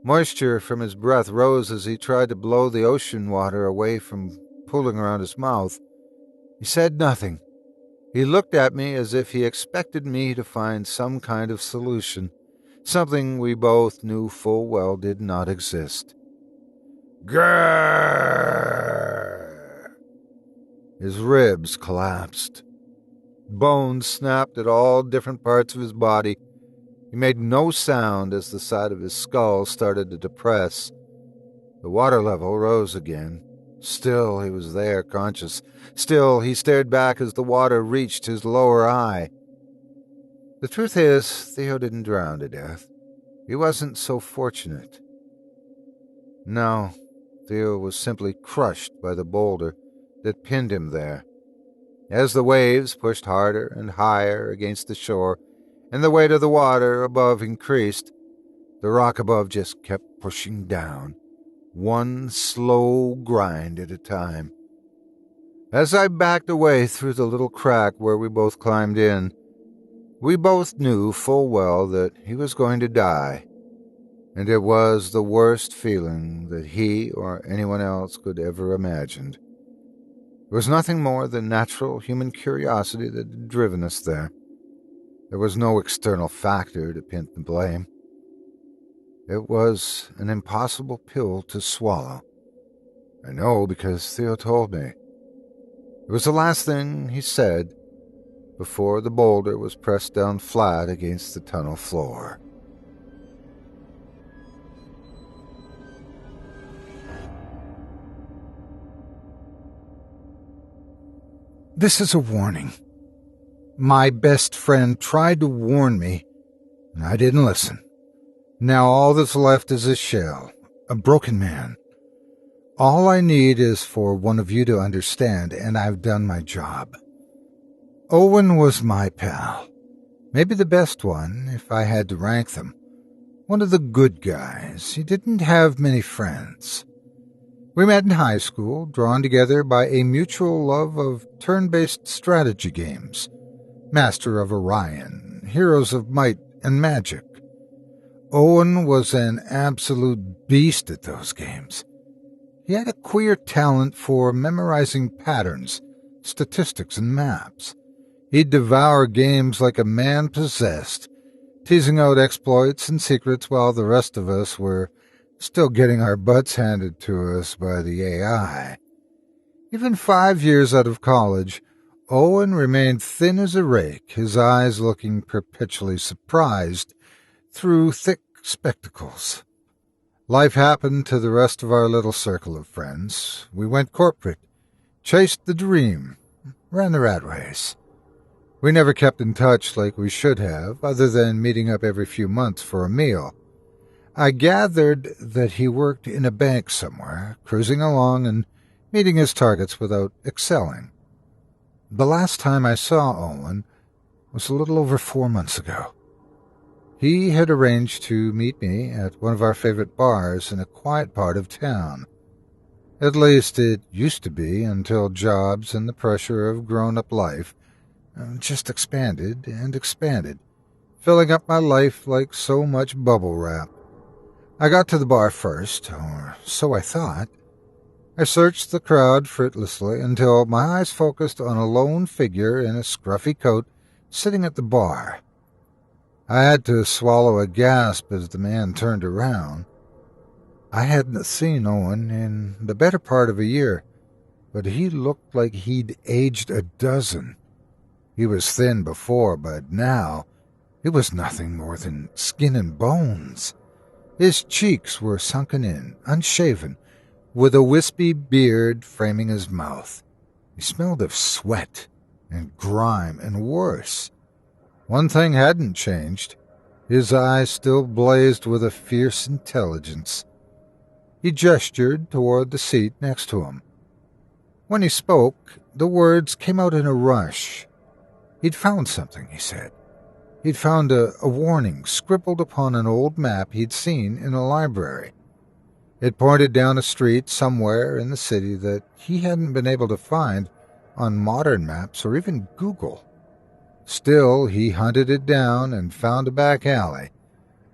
Moisture from his breath rose as he tried to blow the ocean water away from pooling around his mouth. He said nothing. He looked at me as if he expected me to find some kind of solution, something we both knew full well did not exist. Grrr! His ribs collapsed. Bones snapped at all different parts of his body. He made no sound as the side of his skull started to depress. The water level rose again. Still he was there, conscious. Still he stared back as the water reached his lower eye. The truth is, Theo didn't drown to death. He wasn't so fortunate. No, Theo was simply crushed by the boulder that pinned him there. As the waves pushed harder and higher against the shore, and the weight of the water above increased, the rock above just kept pushing down, one slow grind at a time. As I backed away through the little crack where we both climbed in, we both knew full well that he was going to die, and it was the worst feeling that he or anyone else could ever imagined. It was nothing more than natural human curiosity that had driven us there. There was no external factor to pin the blame. It was an impossible pill to swallow. I know because Theo told me. It was the last thing he said before the boulder was pressed down flat against the tunnel floor. This is a warning. My best friend tried to warn me, and I didn't listen. Now all that's left is a shell, a broken man. All I need is for one of you to understand, and I've done my job. Owen was my pal. Maybe the best one, if I had to rank them. One of the good guys. He didn't have many friends. We met in high school, drawn together by a mutual love of turn-based strategy games. Master of Orion, Heroes of Might and Magic. Owen was an absolute beast at those games. He had a queer talent for memorizing patterns, statistics, and maps. He'd devour games like a man possessed, teasing out exploits and secrets while the rest of us were still getting our butts handed to us by the AI. Even 5 years out of college, Owen remained thin as a rake, his eyes looking perpetually surprised through thick spectacles. Life happened to the rest of our little circle of friends. We went corporate, chased the dream, ran the rat race. We never kept in touch like we should have, other than meeting up every few months for a meal. I gathered that he worked in a bank somewhere, cruising along and meeting his targets without excelling. The last time I saw Owen was a little over 4 months ago. He had arranged to meet me at one of our favorite bars in a quiet part of town. At least it used to be until jobs and the pressure of grown-up life just expanded and expanded, filling up my life like so much bubble wrap. I got to the bar first, or so I thought. I searched the crowd fruitlessly until my eyes focused on a lone figure in a scruffy coat sitting at the bar. I had to swallow a gasp as the man turned around. I hadn't seen Owen in the better part of a year, but he looked like he'd aged a dozen. He was thin before, but now it was nothing more than skin and bones. His cheeks were sunken in, unshaven, with a wispy beard framing his mouth. He smelled of sweat and grime, and worse. One thing hadn't changed. His eyes still blazed with a fierce intelligence. He gestured toward the seat next to him. When he spoke, the words came out in a rush. He'd found something, he said. He'd found a warning scribbled upon an old map he'd seen in a library. It pointed down a street somewhere in the city that he hadn't been able to find on modern maps or even Google. Still, he hunted it down and found a back alley,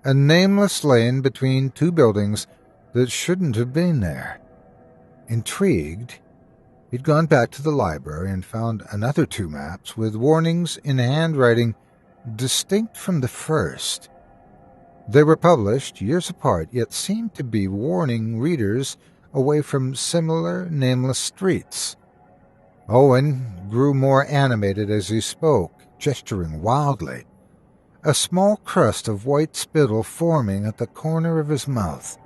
a nameless lane between two buildings that shouldn't have been there. Intrigued, he'd gone back to the library and found another 2 maps with warnings in handwriting distinct from the first. They were published years apart, yet seemed to be warning readers away from similar nameless streets. Owen grew more animated as he spoke, gesturing wildly, a small crust of white spittle forming at the corner of his mouth.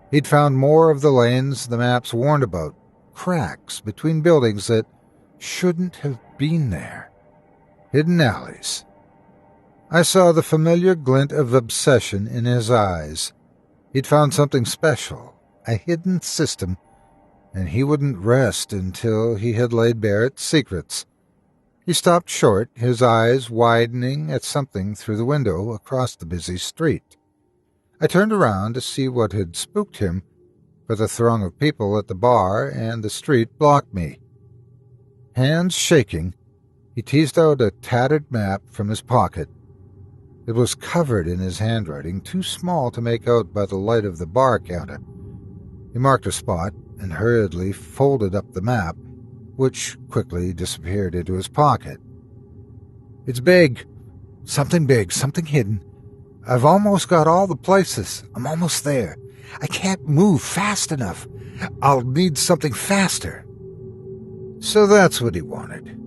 He'd found more of the lanes the maps warned about, cracks between buildings that shouldn't have been there, hidden alleys. I saw the familiar glint of obsession in his eyes. He'd found something special, a hidden system, and he wouldn't rest until he had laid bare its secrets. He stopped short, his eyes widening at something through the window across the busy street. I turned around to see what had spooked him, but the throng of people at the bar and the street blocked me. Hands shaking, he teased out a tattered map from his pocket. It was covered in his handwriting, too small to make out by the light of the bar counter. He marked a spot and hurriedly folded up the map, which quickly disappeared into his pocket. "It's big, something hidden. I've almost got all the places. I'm almost there. I can't move fast enough. I'll need something faster." So that's what he wanted.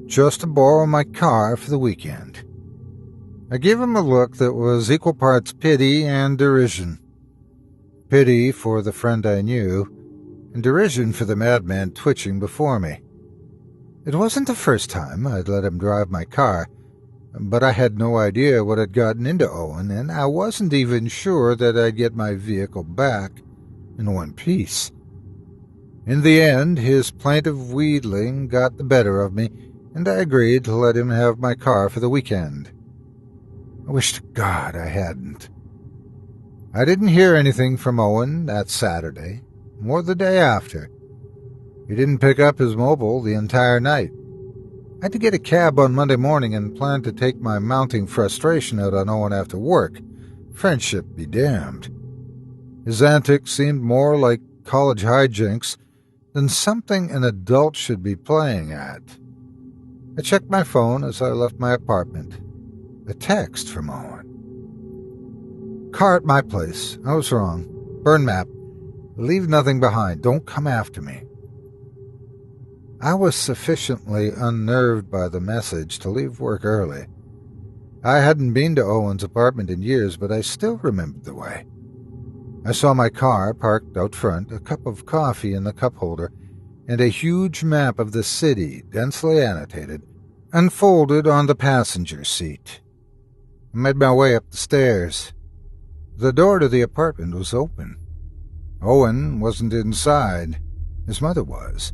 Just to borrow my car for the weekend. I gave him a look that was equal parts pity and derision. Pity for the friend I knew, and derision for the madman twitching before me. It wasn't the first time I'd let him drive my car, but I had no idea what had gotten into Owen, and I wasn't even sure that I'd get my vehicle back in one piece. In the end, his plaintive wheedling got the better of me, and I agreed to let him have my car for the weekend. I wish to God I hadn't. I didn't hear anything from Owen that Saturday, or the day after. He didn't pick up his mobile the entire night. I had to get a cab on Monday morning and planned to take my mounting frustration out on Owen after work. Friendship be damned. His antics seemed more like college hijinks than something an adult should be playing at. I checked my phone as I left my apartment. A text from Owen. "Car at my place. I was wrong. Burn map. Leave nothing behind. Don't come after me." I was sufficiently unnerved by the message to leave work early. I hadn't been to Owen's apartment in years, but I still remembered the way. I saw my car parked out front, a cup of coffee in the cup holder, and a huge map of the city, densely annotated, unfolded on the passenger seat. I made my way up the stairs. The door to the apartment was open. Owen wasn't inside. His mother was.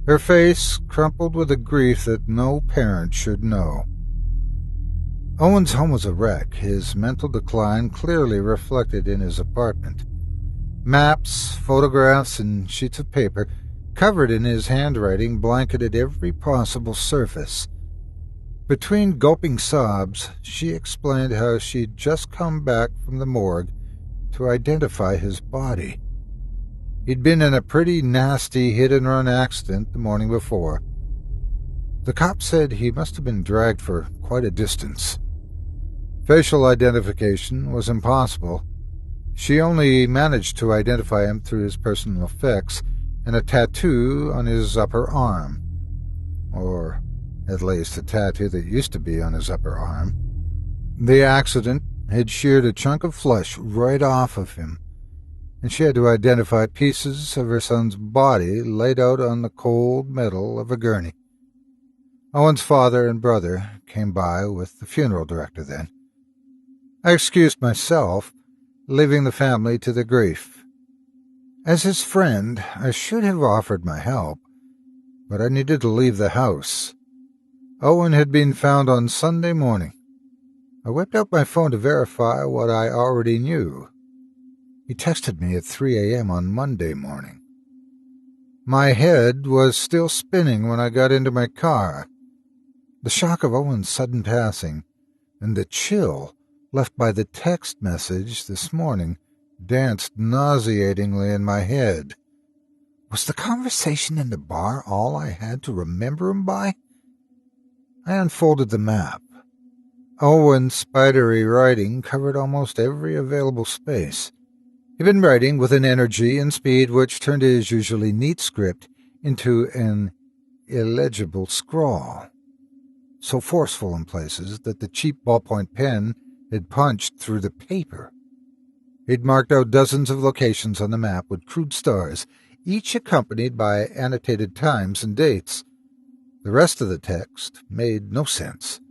Her face crumpled with a grief that no parent should know. Owen's home was a wreck, his mental decline clearly reflected in his apartment. Maps, photographs, and sheets of paper, covered in his handwriting, blanketed every possible surface. Between gulping sobs, she explained how she'd just come back from the morgue to identify his body. He'd been in a pretty nasty hit-and-run accident the morning before. The cop said he must have been dragged for quite a distance. Facial identification was impossible. She only managed to identify him through his personal effects and a tattoo on his upper arm. Or at least a tattoo that used to be on his upper arm. The accident had sheared a chunk of flesh right off of him, and she had to identify pieces of her son's body laid out on the cold metal of a gurney. Owen's father and brother came by with the funeral director then. I excused myself, leaving the family to their grief. As his friend, I should have offered my help, but I needed to leave the house. Owen had been found on Sunday morning. I whipped out my phone to verify what I already knew. He texted me at 3 a.m. on Monday morning. My head was still spinning when I got into my car. The shock of Owen's sudden passing, and the chill left by the text message this morning danced nauseatingly in my head. Was the conversation in the bar all I had to remember him by? I unfolded the map. Owen's spidery writing covered almost every available space. He'd been writing with an energy and speed which turned his usually neat script into an illegible scrawl, so forceful in places that the cheap ballpoint pen had punched through the paper. He'd marked out dozens of locations on the map with crude stars, each accompanied by annotated times and dates. The rest of the text made no sense.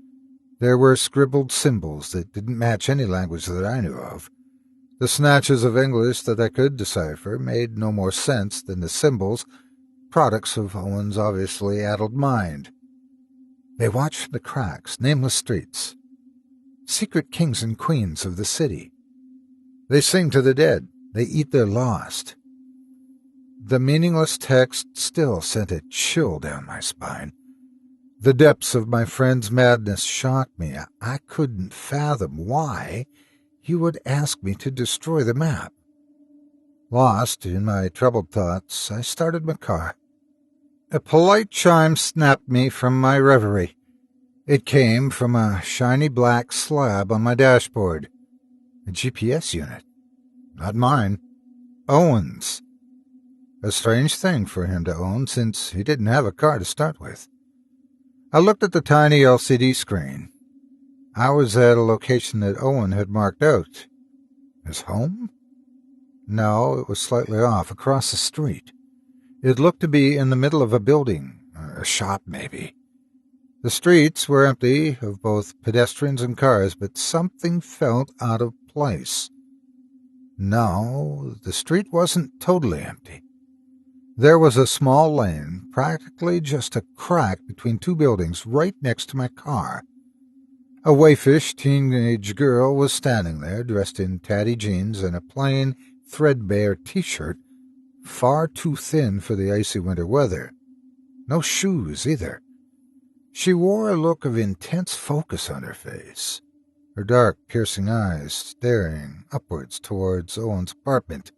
There were scribbled symbols that didn't match any language that I knew of. The snatches of English that I could decipher made no more sense than the symbols, products of Owen's obviously addled mind. They watch from the cracks, nameless streets, secret kings and queens of the city. They sing to the dead. They eat their lost. The meaningless text still sent a chill down my spine. The depths of my friend's madness shocked me. I couldn't fathom why he would ask me to destroy the map. Lost in my troubled thoughts, I started my car. A polite chime snapped me from my reverie. It came from a shiny black slab on my dashboard. A GPS unit. Not mine. Owen's. A strange thing for him to own, since he didn't have a car to start with. I looked at the tiny LCD screen. I was at a location that Owen had marked out. His home? No, it was slightly off, across the street. It looked to be in the middle of a building, a shop maybe. The streets were empty of both pedestrians and cars, but something felt out of place. No, the street wasn't totally empty. There was a small lane, practically just a crack between two buildings, right next to my car. A waifish teenage girl was standing there, dressed in tatty jeans and a plain, threadbare t-shirt, far too thin for the icy winter weather. No shoes, either. She wore a look of intense focus on her face, her dark, piercing eyes staring upwards towards Owen's apartment.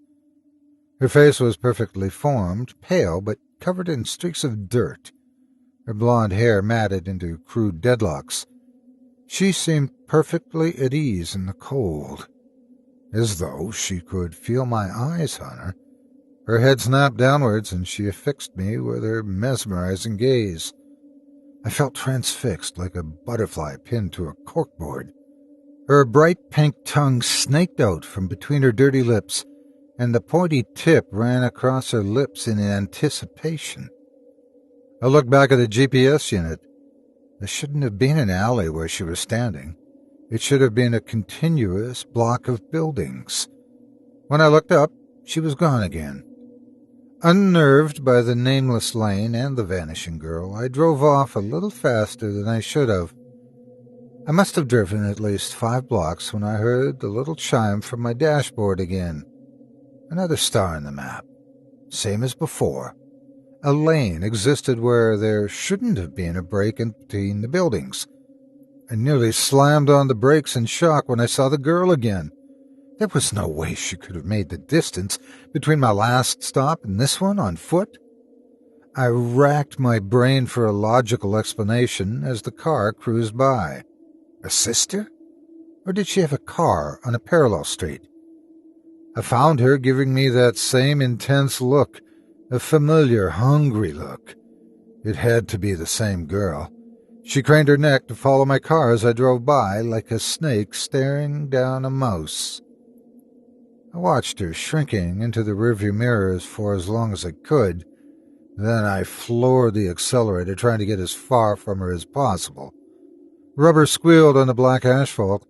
Her face was perfectly formed, pale, but covered in streaks of dirt, her blonde hair matted into crude deadlocks. She seemed perfectly at ease in the cold, as though she could feel my eyes on her. Her head snapped downwards, and she affixed me with her mesmerizing gaze. I felt transfixed like a butterfly pinned to a corkboard. Her bright pink tongue snaked out from between her dirty lips, and the pointy tip ran across her lips in anticipation. I looked back at the GPS unit. There shouldn't have been an alley where she was standing. It should have been a continuous block of buildings. When I looked up, she was gone again. Unnerved by the nameless lane and the vanishing girl, I drove off a little faster than I should have. I must have driven at least 5 blocks when I heard the little chime from my dashboard again. Another star in the map. Same as before. A lane existed where there shouldn't have been a break in between the buildings. I nearly slammed on the brakes in shock when I saw the girl again. There was no way she could have made the distance between my last stop and this one on foot. I racked my brain for a logical explanation as the car cruised by. A sister? Or did she have a car on a parallel street? I found her giving me that same intense look, a familiar, hungry look. It had to be the same girl. She craned her neck to follow my car as I drove by, like a snake staring down a mouse. I watched her shrinking into the rearview mirrors for as long as I could. Then I floored the accelerator, trying to get as far from her as possible. Rubber squealed on the black asphalt.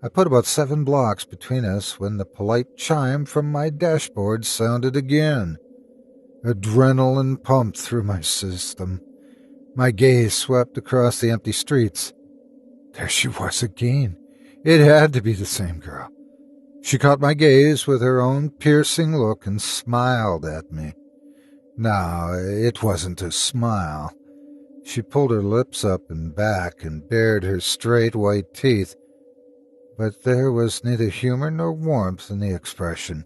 I put about 7 blocks between us when the polite chime from my dashboard sounded again. Adrenaline pumped through my system. My gaze swept across the empty streets. There she was again. It had to be the same girl. She caught my gaze with her own piercing look and smiled at me. No, it wasn't a smile. She pulled her lips up and back and bared her straight white teeth. but there was neither humor nor warmth in the expression.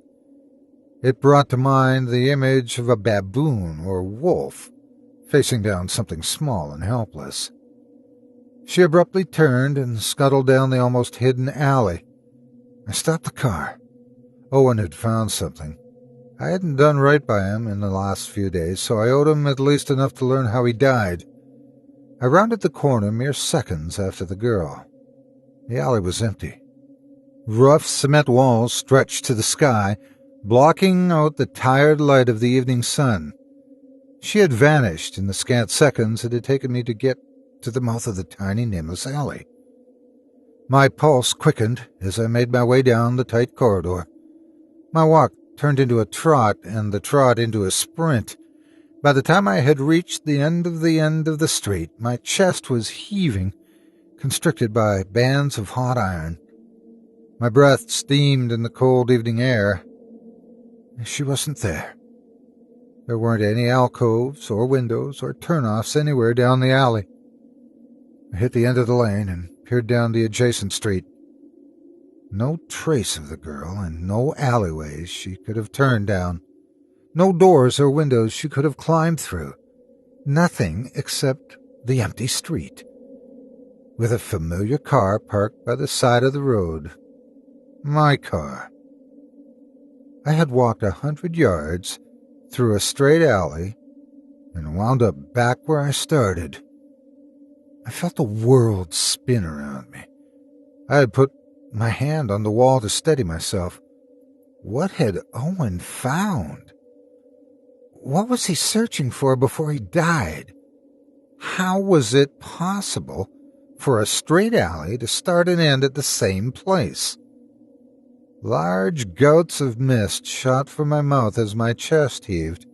It brought to mind the image of a baboon or wolf facing down something small and helpless. She abruptly turned and scuttled down the almost hidden alley. I stopped the car. Owen had found something. I hadn't done right by him in the last few days, so I owed him at least enough to learn how he died. I rounded the corner mere seconds after the girl. The alley was empty. Rough cement walls stretched to the sky, blocking out the tired light of the evening sun. She had vanished in the scant seconds it had taken me to get to the mouth of the tiny, nameless alley. My pulse quickened as I made my way down the tight corridor. My walk turned into a trot, and the trot into a sprint. By the time I had reached the end of the street, my chest was heaving, constricted by bands of hot iron. My breath steamed in the cold evening air. She wasn't there. There weren't any alcoves or windows or turnoffs anywhere down the alley. I hit the end of the lane and peered down the adjacent street. No trace of the girl, and no alleyways she could have turned down. No doors or windows she could have climbed through. Nothing except the empty street, with a familiar car parked by the side of the road. My car. I had walked 100 yards through a straight alley and wound up back where I started. I felt the world spin around me. I had put my hand on the wall to steady myself. What had Owen found? What was he searching for before he died? How was it possible for a straight alley to start and end at the same place? Large gouts of mist shot from my mouth as my chest heaved.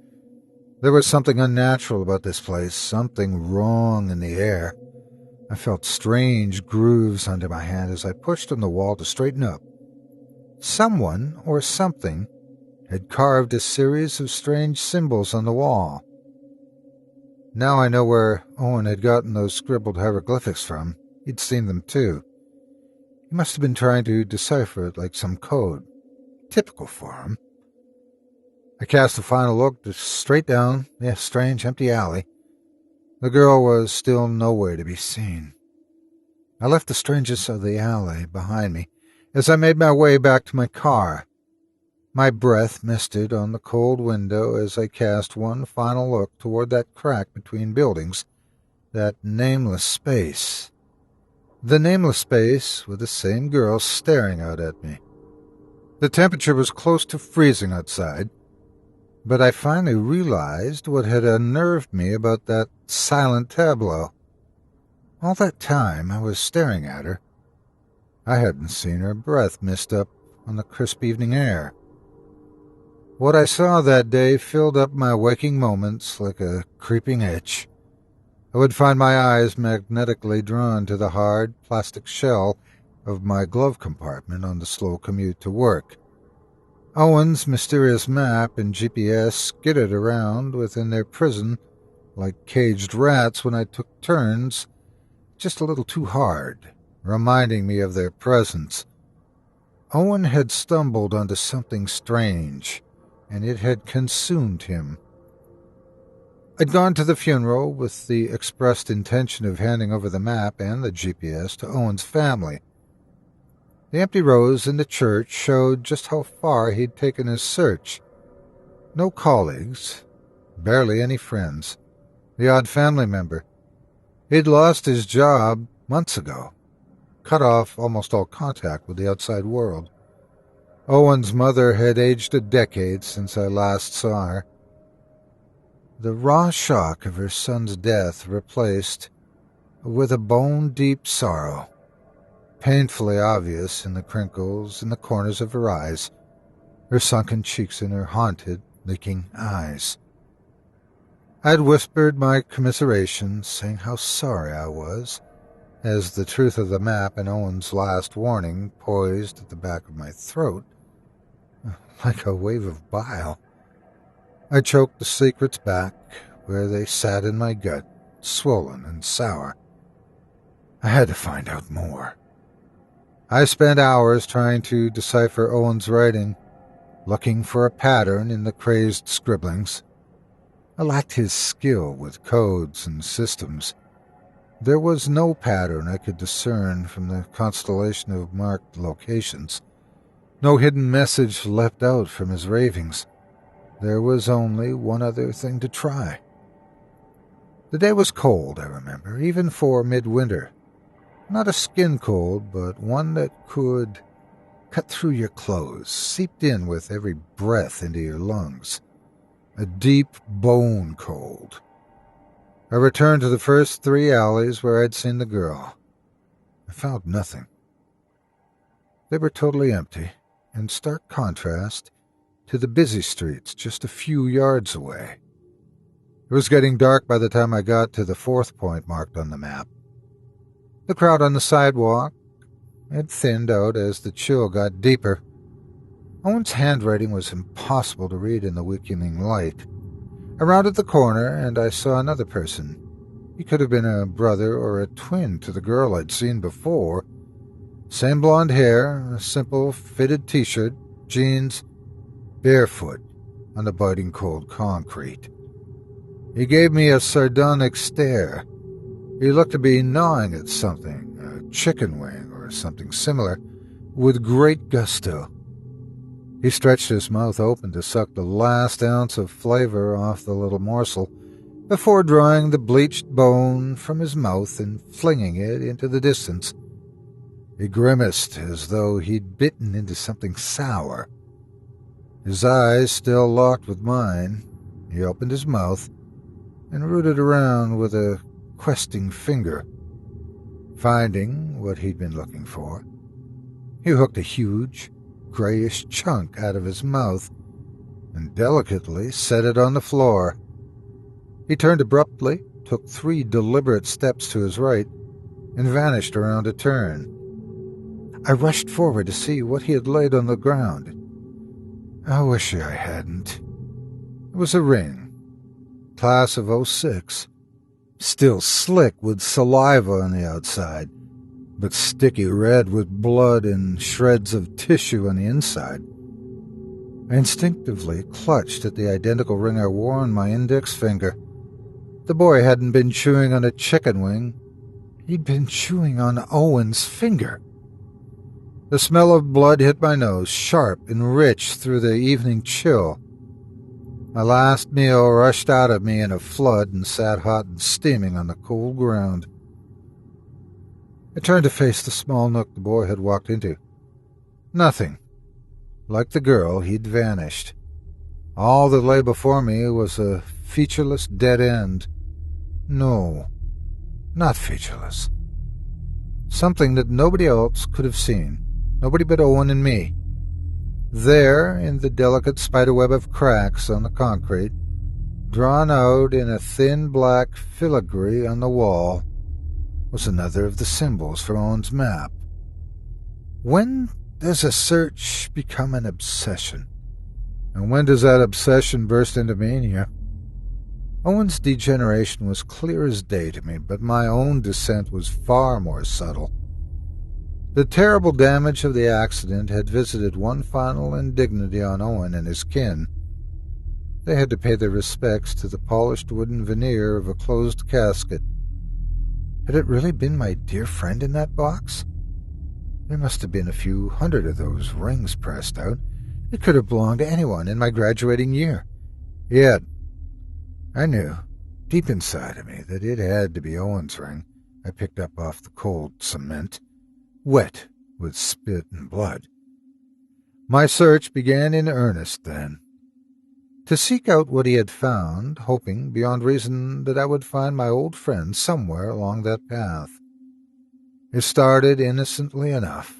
There was something unnatural about this place, something wrong in the air. I felt strange grooves under my hand as I pushed on the wall to straighten up. Someone or something had carved a series of strange symbols on the wall. Now I know where Owen had gotten those scribbled hieroglyphics from. He'd seen them too. He must have been trying to decipher it like some code. Typical for him. I cast a final look straight down the strange empty alley. The girl was still nowhere to be seen. I left the strangeness of the alley behind me as I made my way back to my car. My breath misted on the cold window as I cast one final look toward that crack between buildings, that nameless space. The nameless space with the same girl staring out at me. The temperature was close to freezing outside, but I finally realized what had unnerved me about that silent tableau. All that time I was staring at her. I hadn't seen her breath mist up on the crisp evening air. What I saw that day filled up my waking moments like a creeping itch. I would find my eyes magnetically drawn to the hard plastic shell of my glove compartment on the slow commute to work. Owen's mysterious map and GPS skidded around within their prison like caged rats when I took turns, just a little too hard, reminding me of their presence. Owen had stumbled onto something strange, and it had consumed him. I'd gone to the funeral with the expressed intention of handing over the map and the GPS to Owen's family. The empty rows in the church showed just how far he'd taken his search. No colleagues, barely any friends, the odd family member. He'd lost his job months ago, cut off almost all contact with the outside world. Owen's mother had aged a decade since I last saw her. The raw shock of her son's death replaced with a bone-deep sorrow, painfully obvious in the crinkles in the corners of her eyes, her sunken cheeks and her haunted, leaking eyes. I'd whispered my commiseration, saying how sorry I was, as the truth of the map and Owen's last warning poised at the back of my throat, like a wave of bile. I choked the secrets back where they sat in my gut, swollen and sour. I had to find out more. I spent hours trying to decipher Owen's writing, looking for a pattern in the crazed scribblings. I lacked his skill with codes and systems. There was no pattern I could discern from the constellation of marked locations. No hidden message leapt out from his ravings. There was only one other thing to try. The day was cold, I remember, even for midwinter. Not a skin cold, but one that could cut through your clothes, seeped in with every breath into your lungs. A deep bone cold. I returned to the first 3 alleys where I'd seen the girl. I found nothing. They were totally empty, in stark contrast to the busy streets just a few yards away. It was getting dark by the time I got to the 4th point marked on the map. The crowd on the sidewalk had thinned out as the chill got deeper. Owen's handwriting was impossible to read in the weakening light. I rounded the corner and I saw another person. He could have been a brother or a twin to the girl I'd seen before. Same blonde hair, a simple fitted t-shirt, jeans, barefoot on the biting cold concrete. He gave me a sardonic stare. He looked to be gnawing at something, a chicken wing or something similar, with great gusto. He stretched his mouth open to suck the last ounce of flavor off the little morsel, before drawing the bleached bone from his mouth and flinging it into the distance. He grimaced as though he'd bitten into something sour. His eyes still locked with mine, he opened his mouth and rooted around with a questing finger. Finding what he'd been looking for, he hooked a huge, grayish chunk out of his mouth and delicately set it on the floor. He turned abruptly, took 3 deliberate steps to his right, and vanished around a turn. I rushed forward to see what he had laid on the ground. I wish I hadn't. It was a ring, class of '06, still slick with saliva on the outside, but sticky red with blood and shreds of tissue on the inside. I instinctively clutched at the identical ring I wore on my index finger. The boy hadn't been chewing on a chicken wing. He'd been chewing on Owen's finger. The smell of blood hit my nose, sharp and rich through the evening chill. My last meal rushed out of me in a flood and sat hot and steaming on the cold ground. I turned to face the small nook the boy had walked into. Nothing. Like the girl, he'd vanished. All that lay before me was a featureless dead end. No, not featureless. Something that nobody else could have seen. Nobody but Owen and me. There, in the delicate spiderweb of cracks on the concrete, drawn out in a thin black filigree on the wall, was another of the symbols for Owen's map. When does a search become an obsession? And when does that obsession burst into mania? Owen's degeneration was clear as day to me, but my own descent was far more subtle. The terrible damage of the accident had visited one final indignity on Owen and his kin. They had to pay their respects to the polished wooden veneer of a closed casket. Had it really been my dear friend in that box? There must have been a few hundred of those rings pressed out. It could have belonged to anyone in my graduating year. Yet, I knew, deep inside of me, that it had to be Owen's ring I picked up off the cold cement, wet with spit and blood. My search began in earnest then. To seek out what he had found, hoping beyond reason that I would find my old friend somewhere along that path. It started innocently enough.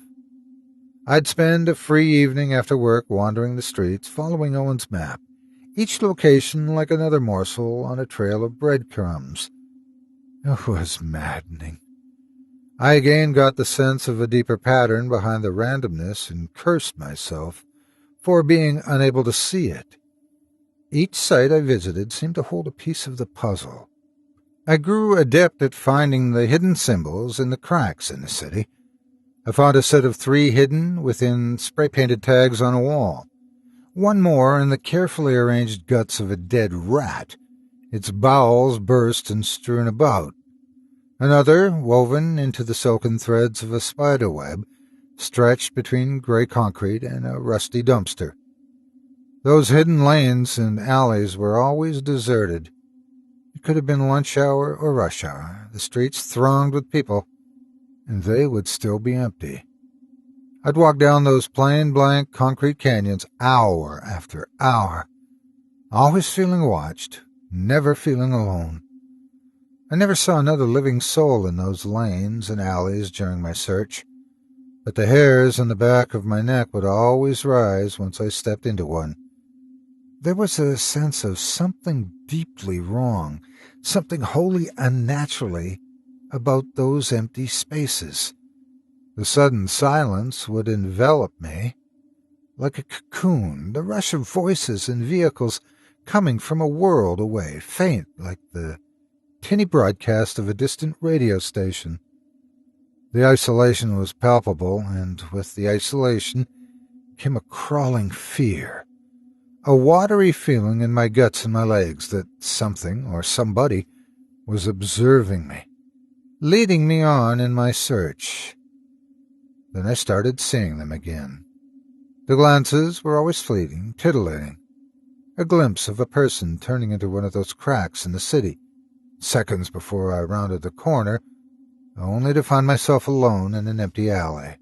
I'd spend a free evening after work wandering the streets, following Owen's map, each location like another morsel on a trail of breadcrumbs. It was maddening. I again got the sense of a deeper pattern behind the randomness and cursed myself for being unable to see it. Each site I visited seemed to hold a piece of the puzzle. I grew adept at finding the hidden symbols in the cracks in the city. I found a set of 3 hidden within spray-painted tags on a wall. One more in the carefully arranged guts of a dead rat, its bowels burst and strewn about. Another, woven into the silken threads of a spider web, stretched between gray concrete and a rusty dumpster. Those hidden lanes and alleys were always deserted. It could have been lunch hour or rush hour, the streets thronged with people, and they would still be empty. I'd walk down those plain, blank concrete canyons hour after hour, always feeling watched, never feeling alone. I never saw another living soul in those lanes and alleys during my search, but the hairs on the back of my neck would always rise once I stepped into one. There was a sense of something deeply wrong, something wholly unnaturally about those empty spaces. The sudden silence would envelop me like a cocoon, the rush of voices and vehicles coming from a world away, faint like the tinny broadcast of a distant radio station. The isolation was palpable, and with the isolation came a crawling fear, a watery feeling in my guts and my legs that something or somebody was observing me, leading me on in my search. Then I started seeing them again. The glances were always fleeting, titillating. A glimpse of a person turning into one of those cracks in the city, seconds before I rounded the corner, only to find myself alone in an empty alley.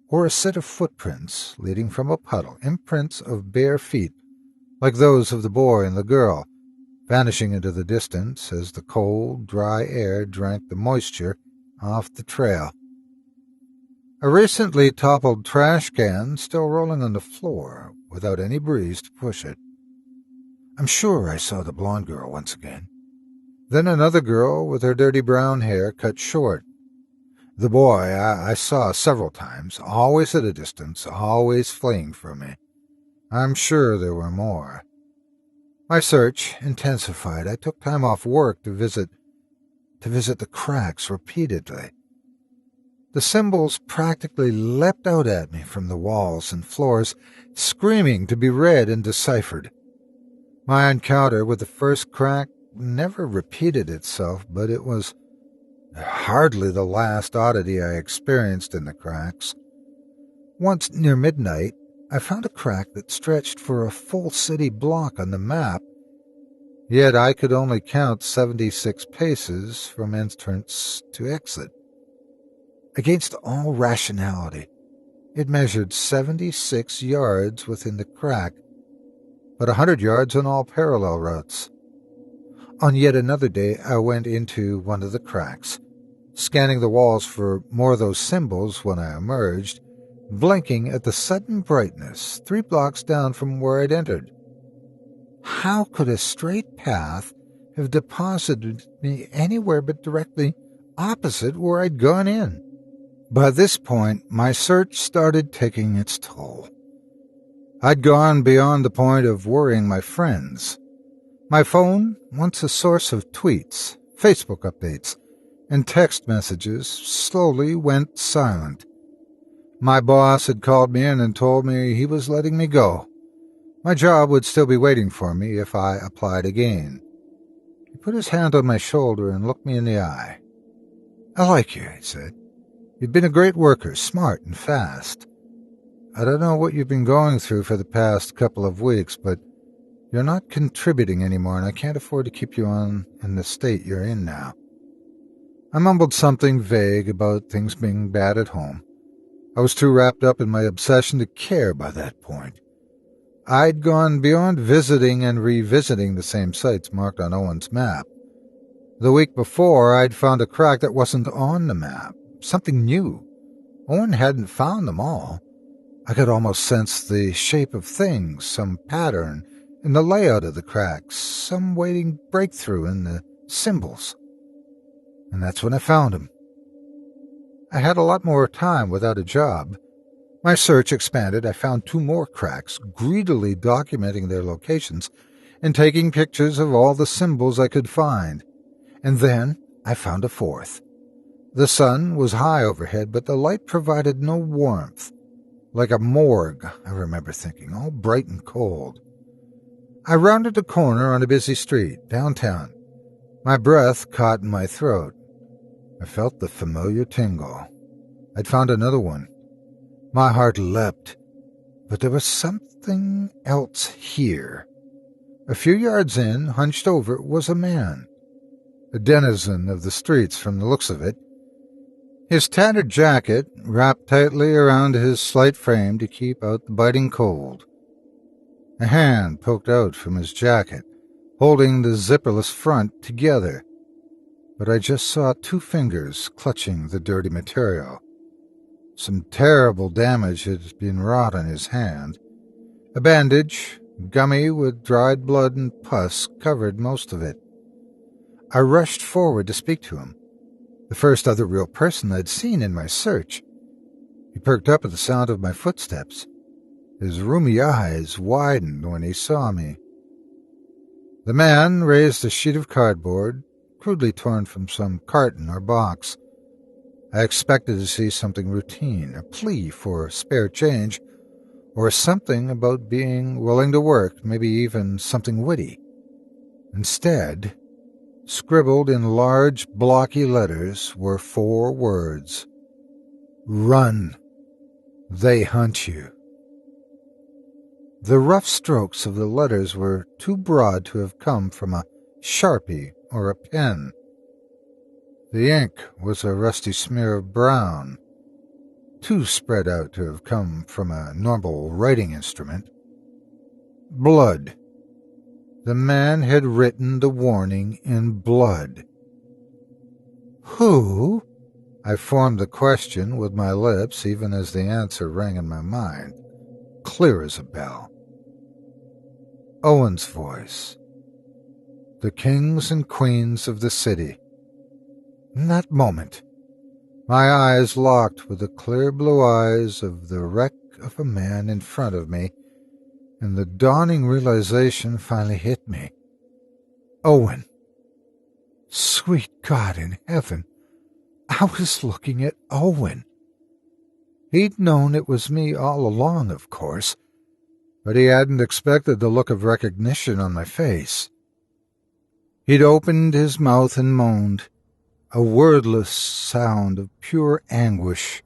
Or a set of footprints leading from a puddle, imprints of bare feet, like those of the boy and the girl, vanishing into the distance as the cold, dry air drank the moisture off the trail. A recently toppled trash can still rolling on the floor without any breeze to push it. I'm sure I saw the blonde girl once again. Then another girl with her dirty brown hair cut short. The boy I saw several times, always at a distance, always fleeing from me. I'm sure there were more. My search intensified. I took time off work to visit the cracks repeatedly. The symbols practically leapt out at me from the walls and floors, screaming to be read and deciphered. My encounter with the first crack never repeated itself, but it was hardly the last oddity I experienced in the cracks. Once near midnight, I found a crack that stretched for a full city block on the map, yet I could only count 76 paces from entrance to exit. Against all rationality, it measured 76 yards within the crack, but 100 yards on all parallel routes. On yet another day, I went into one of the cracks, scanning the walls for more of those symbols when I emerged, blinking at the sudden brightness 3 blocks down from where I'd entered. How could a straight path have deposited me anywhere but directly opposite where I'd gone in? By this point, my search started taking its toll. I'd gone beyond the point of worrying my friends. My phone, once a source of tweets, Facebook updates, and text messages, slowly went silent. My boss had called me in and told me he was letting me go. My job would still be waiting for me if I applied again. He put his hand on my shoulder and looked me in the eye. "I like you," he said. "You've been a great worker, smart and fast. I don't know what you've been going through for the past couple of weeks, but you're not contributing anymore, and I can't afford to keep you on in the state you're in now." I mumbled something vague about things being bad at home. I was too wrapped up in my obsession to care by that point. I'd gone beyond visiting and revisiting the same sites marked on Owen's map. The week before, I'd found a crack that wasn't on the map, something new. Owen hadn't found them all. I could almost sense the shape of things, some pattern in the layout of the cracks, some waiting breakthrough in the symbols. And that's when I found him. I had a lot more time without a job. My search expanded. I found 2 more cracks, greedily documenting their locations and taking pictures of all the symbols I could find. And then I found a 4th. The sun was high overhead, but the light provided no warmth. Like a morgue, I remember thinking, all bright and cold. I rounded a corner on a busy street, downtown. My breath caught in my throat. I felt the familiar tingle. I'd found another one. My heart leapt, but there was something else here. A few yards in, hunched over, was a man. A denizen of the streets from the looks of it. His tattered jacket wrapped tightly around his slight frame to keep out the biting cold. A hand poked out from his jacket, holding the zipperless front together, but I just saw 2 fingers clutching the dirty material. Some terrible damage had been wrought on his hand. A bandage, gummy with dried blood and pus, covered most of it. I rushed forward to speak to him, the first other real person I'd seen in my search. He perked up at the sound of my footsteps. His rheumy eyes widened when he saw me. The man raised a sheet of cardboard, crudely torn from some carton or box. I expected to see something routine, a plea for spare change, or something about being willing to work, maybe even something witty. Instead, scribbled in large, blocky letters, were 4 words. Run. They hunt you. The rough strokes of the letters were too broad to have come from a Sharpie or a pen. The ink was a rusty smear of brown, too spread out to have come from a normal writing instrument. Blood. The man had written the warning in blood. Who? I formed the question with my lips, even as the answer rang in my mind, clear as a bell. Owen's voice. The kings and queens of the city. In that moment, my eyes locked with the clear blue eyes of the wreck of a man in front of me, and the dawning realization finally hit me. Owen. Sweet God in heaven, I was looking at Owen. He'd known it was me all along, of course, but he hadn't expected the look of recognition on my face. He'd opened his mouth and moaned, a wordless sound of pure anguish.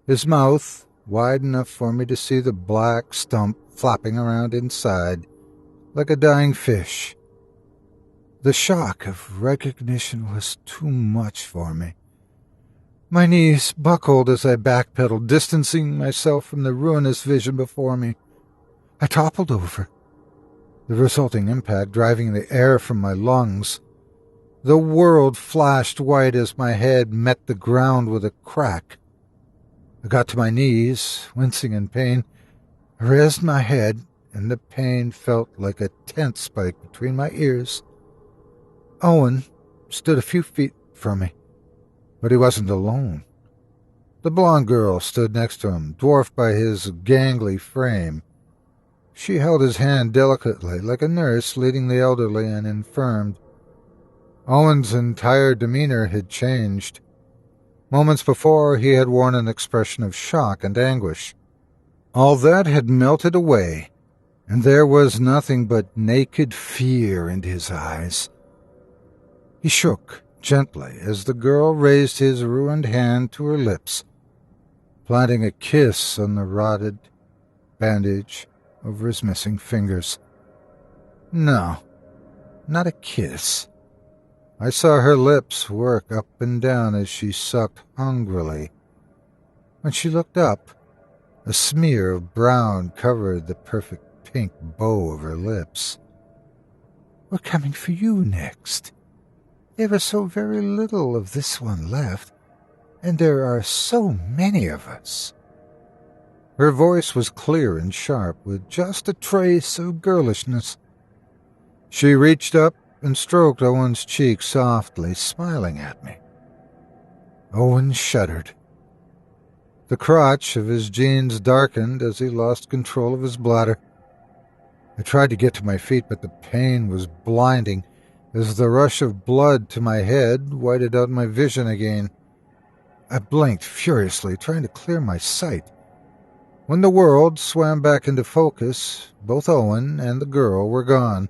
His mouth, wide enough for me to see the black stump flapping around inside, like a dying fish. The shock of recognition was too much for me. My knees buckled as I backpedaled, distancing myself from the ruinous vision before me. I toppled over, the resulting impact driving the air from my lungs. The world flashed white as my head met the ground with a crack. I got to my knees, wincing in pain. I raised my head, and the pain felt like a tent spike between my ears. Owen stood a few feet from me, but he wasn't alone. The blonde girl stood next to him, dwarfed by his gangly frame. She held his hand delicately, like a nurse leading the elderly and infirmed. Owen's entire demeanor had changed. Moments before, he had worn an expression of shock and anguish. All that had melted away, and there was nothing but naked fear in his eyes. He shook gently as the girl raised his ruined hand to her lips, planting a kiss on the rotted bandage over his missing fingers. No, not a kiss. I saw her lips work up and down as she sucked hungrily. When she looked up, a smear of brown covered the perfect pink bow of her lips. We're coming for you next. There is so very little of this one left, and there are so many of us. Her voice was clear and sharp, with just a trace of girlishness. She reached up and stroked Owen's cheek softly, smiling at me. Owen shuddered. The crotch of his jeans darkened as he lost control of his bladder. I tried to get to my feet, but the pain was blinding as the rush of blood to my head whited out my vision again. I blinked furiously, trying to clear my sight. When the world swam back into focus, both Owen and the girl were gone.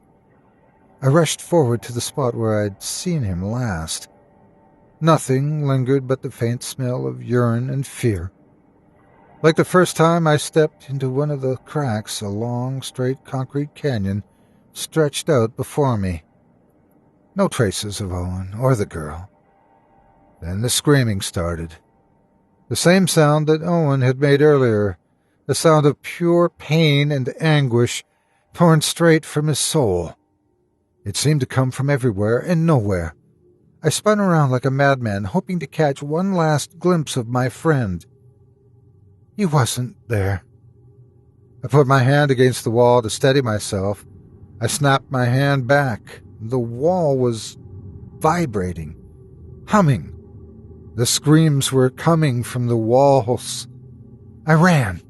I rushed forward to the spot where I'd seen him last. Nothing lingered but the faint smell of urine and fear. Like the first time I stepped into one of the cracks, a long, straight concrete canyon stretched out before me. No traces of Owen or the girl. Then the screaming started. The same sound that Owen had made earlier, a sound of pure pain and anguish torn straight from his soul. It seemed to come from everywhere and nowhere. I spun around like a madman, hoping to catch one last glimpse of my friend. He wasn't there. I put my hand against the wall to steady myself. I snapped my hand back. The wall was vibrating, humming. The screams were coming from the walls. I ran.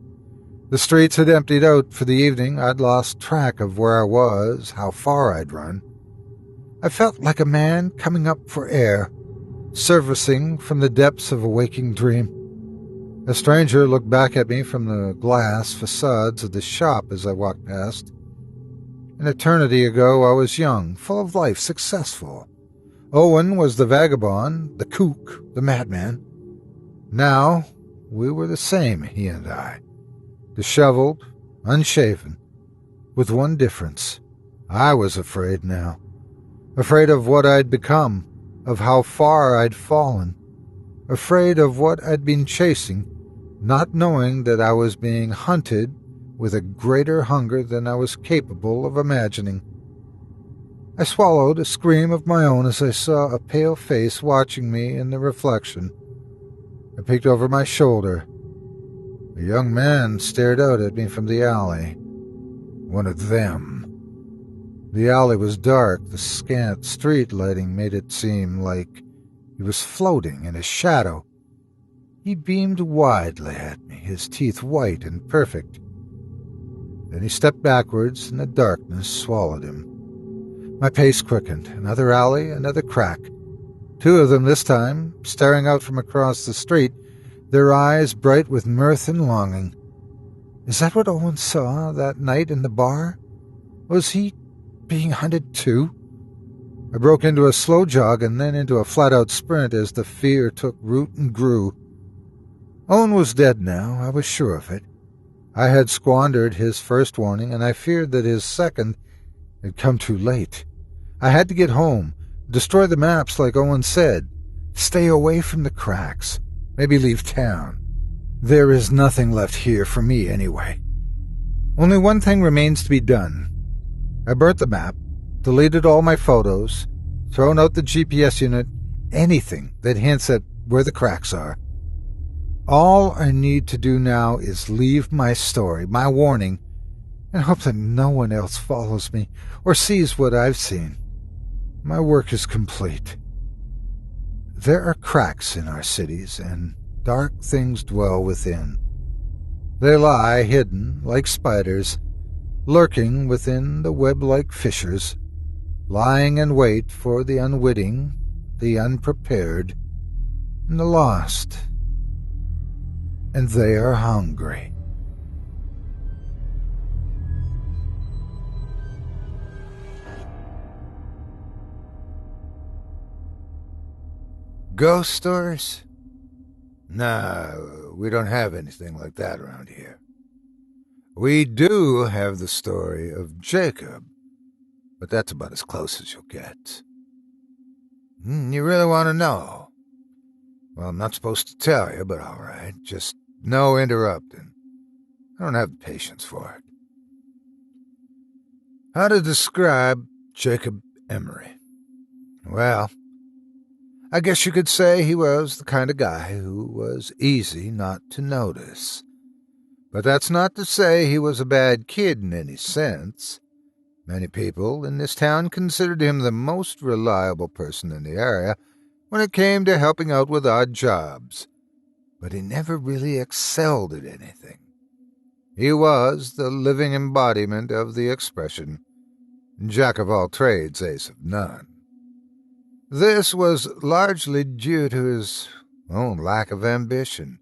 The streets had emptied out for the evening. I'd lost track of where I was, how far I'd run. I felt like a man coming up for air, surfacing from the depths of a waking dream. A stranger looked back at me from the glass facades of the shop as I walked past. An eternity ago I was young, full of life, successful. Owen was the vagabond, the kook, the madman. Now we were the same, he and I. Disheveled, unshaven, with one difference. I was afraid now. Afraid of what I'd become, of how far I'd fallen. Afraid of what I'd been chasing, not knowing that I was being hunted with a greater hunger than I was capable of imagining. I swallowed a scream of my own as I saw a pale face watching me in the reflection. I peeked over my shoulder. A young man stared out at me from the alley. One of them. The alley was dark. The scant street lighting made it seem like he was floating in a shadow. He beamed widely at me, his teeth white and perfect. Then he stepped backwards, and the darkness swallowed him. My pace quickened. Another alley, another crack. Two of them this time, staring out from across the street, their eyes bright with mirth and longing. Is that what Owen saw that night in the bar? Was he being hunted too? I broke into a slow jog and then into a flat-out sprint as the fear took root and grew. Owen was dead now, I was sure of it. I had squandered his first warning, and I feared that his second had come too late. I had to get home, destroy the maps like Owen said, stay away from the cracks, maybe leave town. There is nothing left here for me anyway. Only one thing remains to be done. I burnt the map, deleted all my photos, thrown out the GPS unit, anything that hints at where the cracks are. All I need to do now is leave my story, my warning, and hope that no one else follows me or sees what I've seen. My work is complete. There are cracks in our cities, and dark things dwell within. They lie hidden like spiders, lurking within the web-like fissures, lying in wait for the unwitting, the unprepared, and the lost. And they are hungry. Ghost stories? No, we don't have anything like that around here. We do have the story of Jacob, but that's about as close as you'll get. You really want to know? Well, I'm not supposed to tell you, but all right. Just no interrupting. I don't have the patience for it. How to describe Jacob Emory? Well, I guess you could say he was the kind of guy who was easy not to notice. But that's not to say he was a bad kid in any sense. Many people in this town considered him the most reliable person in the area when it came to helping out with odd jobs. But he never really excelled at anything. He was the living embodiment of the expression, Jack of all trades, ace of none. This was largely due to his Lack of ambition.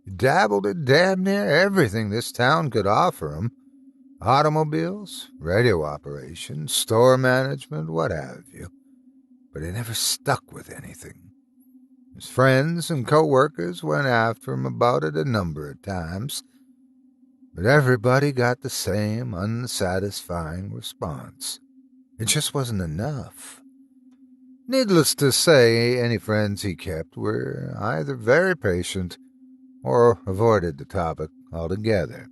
He dabbled in damn near everything this town could offer him. Automobiles, radio operations, store management, what have you. But he never stuck with anything. His friends and co-workers went after him about it a number of times, but everybody got the same unsatisfying response. It just wasn't enough. Needless to say, any friends he kept were either very patient or avoided the topic altogether.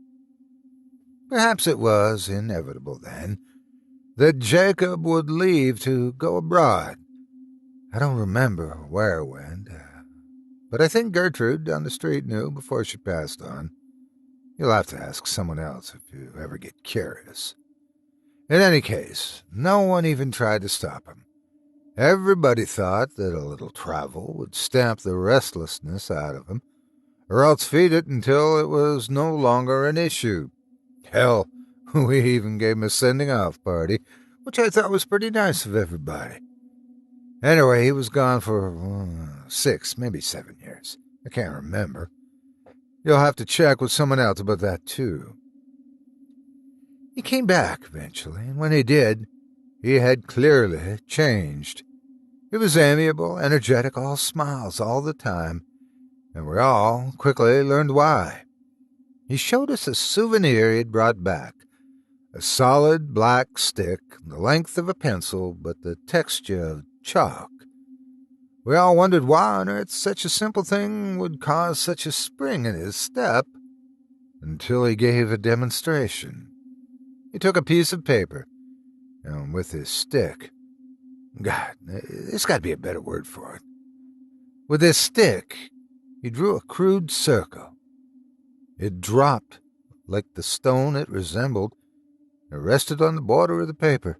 Perhaps it was inevitable, then, that Jacob would leave to go abroad. I don't remember where it went, but I think Gertrude down the street knew before she passed on. You'll have to ask someone else if you ever get curious. In any case, no one even tried to stop him. Everybody thought that a little travel would stamp the restlessness out of him, or else feed it until it was no longer an issue. Hell, we even gave him a sending-off party, which I thought was pretty nice of everybody. Anyway, he was gone for 6, maybe 7 years. I can't remember. You'll have to check with someone else about that, too. He came back eventually, and when he did, he had clearly changed. He was amiable, energetic, all smiles all the time, and we all quickly learned why. He showed us a souvenir he had brought back, a solid black stick, the length of a pencil, but the texture of chalk. We all wondered why on earth such a simple thing would cause such a spring in his step, until he gave a demonstration. He took a piece of paper, and with his stick— God, there's got to be a better word for it. With his stick, he drew a crude circle. It dropped like the stone it resembled, and rested on the border of the paper.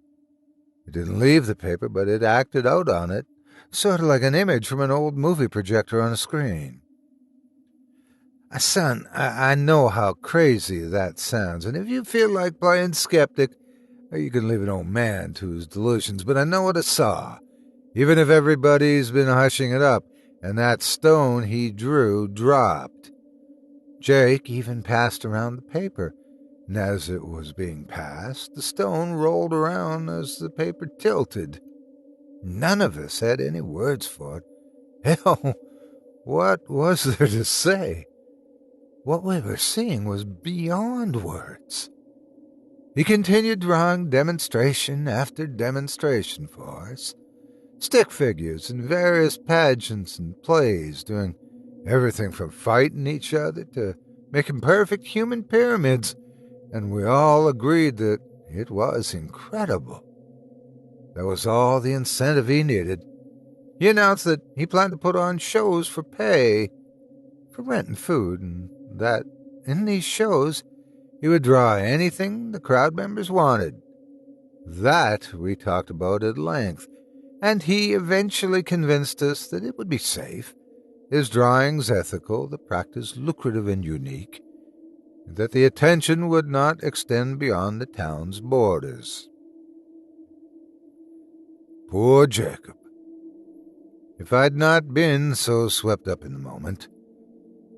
It didn't leave the paper, but it acted out on it, sort of like an image from an old movie projector on a screen. Son, I know how crazy that sounds, and if you feel like playing skeptic, you can leave an old man to his delusions, but I know what I saw, even if everybody's been hushing it up, and that stone he drew dropped. Jake even passed around the paper, and as it was being passed, the stone rolled around as the paper tilted. None of us had any words for it. Hell, what was there to say? What we were seeing was beyond words. He continued drawing demonstration after demonstration for us, stick figures in various pageants and plays, doing everything from fighting each other to making perfect human pyramids, and we all agreed that it was incredible. That was all the incentive he needed. He announced that he planned to put on shows for pay, for rent and food, and that in these shows he would draw anything the crowd members wanted. That we talked about at length, and he eventually convinced us that it would be safe, his drawings ethical, the practice lucrative and unique, and that the attention would not extend beyond the town's borders. Poor Jacob. If I'd not been so swept up in the moment,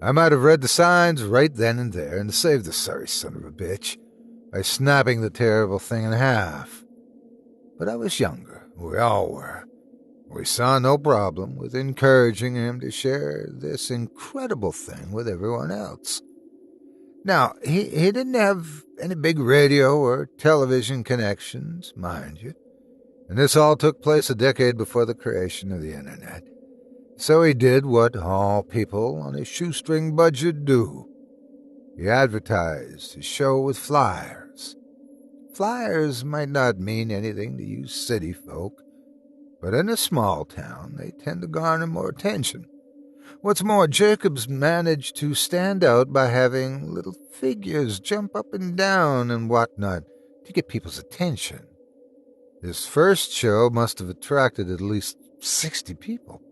I might have read the signs right then and there and saved the sorry son of a bitch by snapping the terrible thing in half. But I was younger, we all were. We saw no problem with encouraging him to share this incredible thing with everyone else. Now, he didn't have any big radio or television connections, mind you, and this all took place a decade before the creation of the internet. So he did what all people on a shoestring budget do. He advertised his show with flyers. Flyers might not mean anything to you city folk, but in a small town they tend to garner more attention. What's more, Jacobs managed to stand out by having little figures jump up and down and whatnot to get people's attention. His first show must have attracted at least 60 people.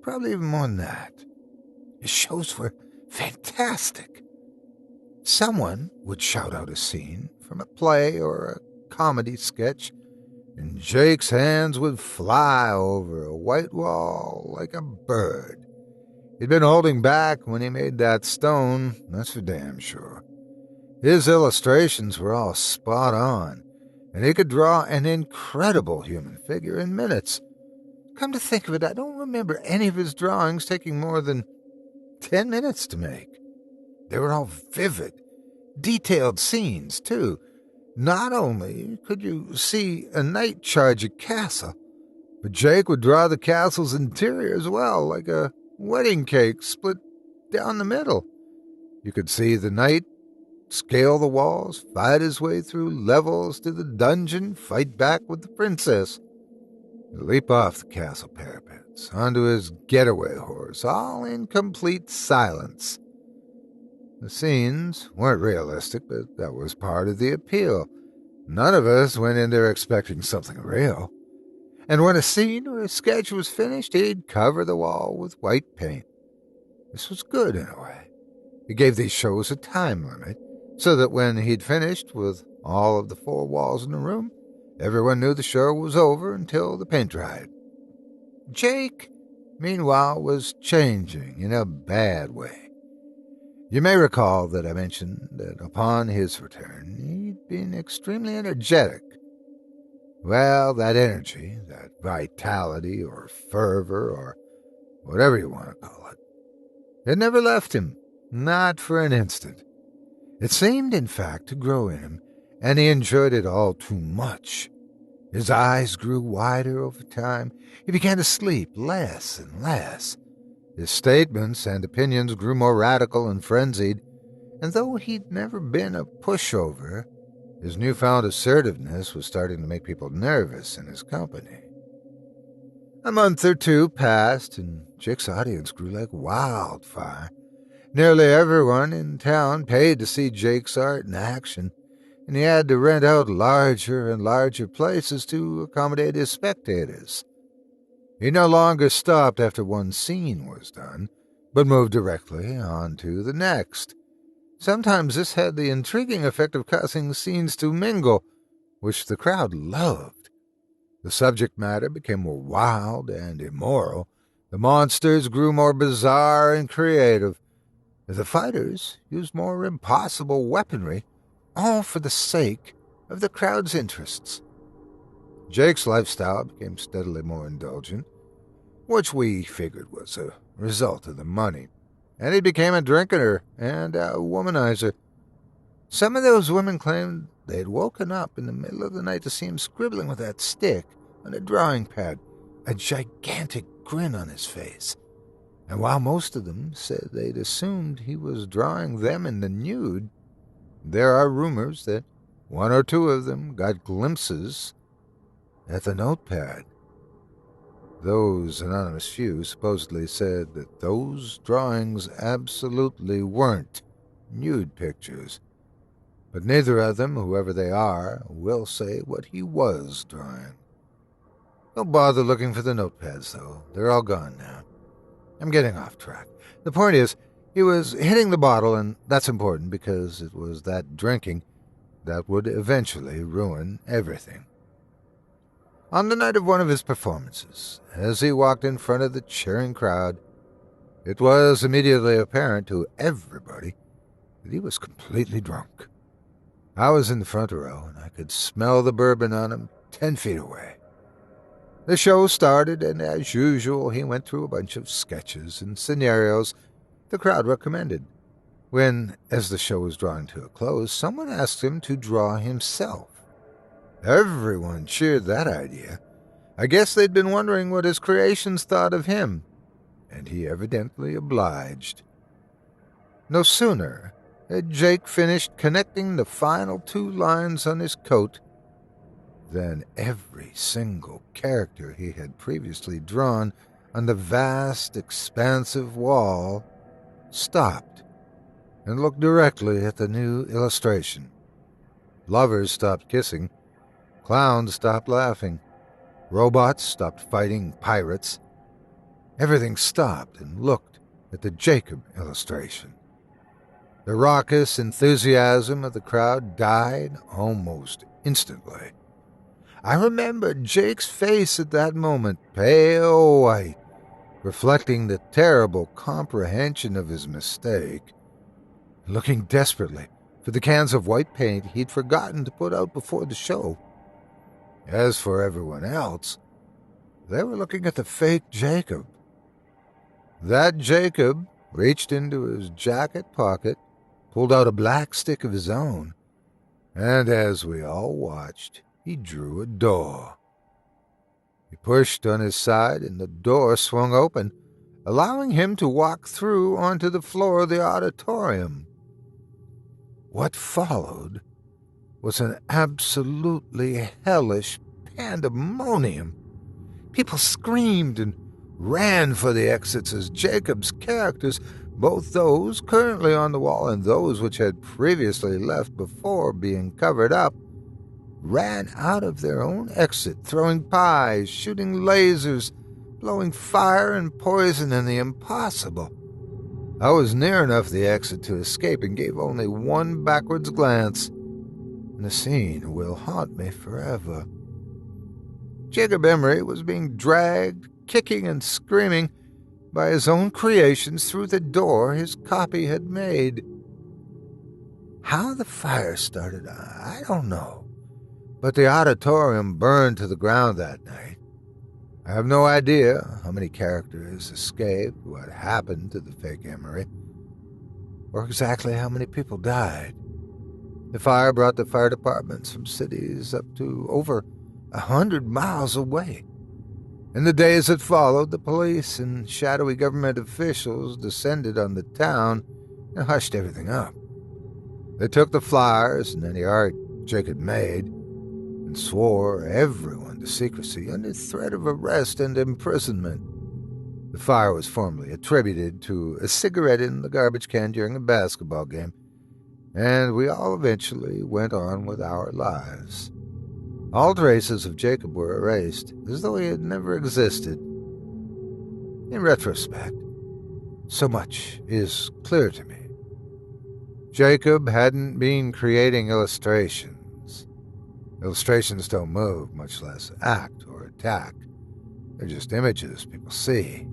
Probably even more than that. His shows were fantastic. Someone would shout out a scene from a play or a comedy sketch, and Jake's hands would fly over a white wall like a bird, He'd been holding back when he made that stone, that's for damn sure. His illustrations were all spot on, and he could draw an incredible human figure in minutes. Come to think of it, I don't remember any of his drawings taking more than 10 minutes to make. They were all vivid, detailed scenes, too. Not only could you see a knight charge a castle, but Jake would draw the castle's interior as well, like a wedding cake split down the middle. You could see the knight scale the walls, fight his way through levels to the dungeon, fight back with the princess, leap off the castle parapets onto his getaway horse, all in complete silence. The scenes weren't realistic, but that was part of the appeal. None of us went in there expecting something real. And when a scene or a sketch was finished, he'd cover the wall with white paint. This was good in a way. He gave these shows a time limit, so that when he'd finished with all of the 4 walls in the room, everyone knew the show was over until the paint dried. Jake, meanwhile, was changing in a bad way. You may recall that I mentioned that upon his return, he'd been extremely energetic. Well, that energy, that vitality or fervor or whatever you want to call it, it never left him, not for an instant. It seemed, in fact, to grow in him, and he enjoyed it all too much. His eyes grew wider over time. He began to sleep less and less. His statements and opinions grew more radical and frenzied, and though he'd never been a pushover, his newfound assertiveness was starting to make people nervous in his company. A month or 2 passed, and Jake's audience grew like wildfire. Nearly everyone in town paid to see Jake's art in action, and he had to rent out larger and larger places to accommodate his spectators. He no longer stopped after one scene was done, but moved directly on to the next. Sometimes this had the intriguing effect of causing the scenes to mingle, which the crowd loved. The subject matter became more wild and immoral. The monsters grew more bizarre and creative. The fighters used more impossible weaponry, all for the sake of the crowd's interests. Jake's lifestyle became steadily more indulgent, which we figured was a result of the money, and he became a drinker and a womanizer. Some of those women claimed they'd woken up in the middle of the night to see him scribbling with that stick on a drawing pad, a gigantic grin on his face. And while most of them said they'd assumed he was drawing them in the nude, there are rumors that 1 or 2 of them got glimpses at the notepad. Those anonymous few supposedly said that those drawings absolutely weren't nude pictures, but neither of them, whoever they are, will say what he was drawing. Don't bother looking for the notepads, though. They're all gone now. I'm getting off track. The point is, he was hitting the bottle, and that's important because it was that drinking that would eventually ruin everything. On the night of one of his performances, as he walked in front of the cheering crowd, it was immediately apparent to everybody that he was completely drunk. I was in the front row, and I could smell the bourbon on him 10 feet away. The show started, and as usual, he went through a bunch of sketches and scenarios the crowd recommended. When, as the show was drawing to a close, someone asked him to draw himself. Everyone cheered that idea. I guess they'd been wondering what his creations thought of him, and he evidently obliged. No sooner had Jake finished connecting the final 2 lines on his coat than every single character he had previously drawn on the vast, expansive wall stopped and looked directly at the new illustration. Lovers stopped kissing. Clowns stopped laughing. Robots stopped fighting pirates. Everything stopped and looked at the Jacob illustration. The raucous enthusiasm of the crowd died almost instantly. I remembered Jake's face at that moment, pale white, reflecting the terrible comprehension of his mistake, looking desperately for the cans of white paint he'd forgotten to put out before the show. As for everyone else, they were looking at the fake Jacob. That Jacob reached into his jacket pocket, pulled out a black stick of his own, and as we all watched, he drew a door. He pushed on his side, and the door swung open, allowing him to walk through onto the floor of the auditorium. What followed was an absolutely hellish pandemonium. People screamed and ran for the exits as Jacob's characters, both those currently on the wall and those which had previously left before being covered up, ran out of their own exit, throwing pies, shooting lasers, blowing fire and poison and the impossible. I was near enough the exit to escape and gave only one backwards glance, and the scene will haunt me forever. Jacob Emory was being dragged, kicking and screaming, by his own creations through the door his copy had made. How the fire started, I don't know, but the auditorium burned to the ground that night. I have no idea how many characters escaped, what happened to the fake Emory, or exactly how many people died. The fire brought the fire departments from cities up to over 100 miles away. In the days that followed, the police and shadowy government officials descended on the town and hushed everything up. They took the flyers and any art Jacob made and swore everyone to secrecy under threat of arrest and imprisonment. The fire was formally attributed to a cigarette in the garbage can during a basketball game, and we all eventually went on with our lives. All traces of Jacob were erased, as though he had never existed. In retrospect, so much is clear to me. Jacob hadn't been creating illustrations. Illustrations don't move, much less act or attack. They're just images people see.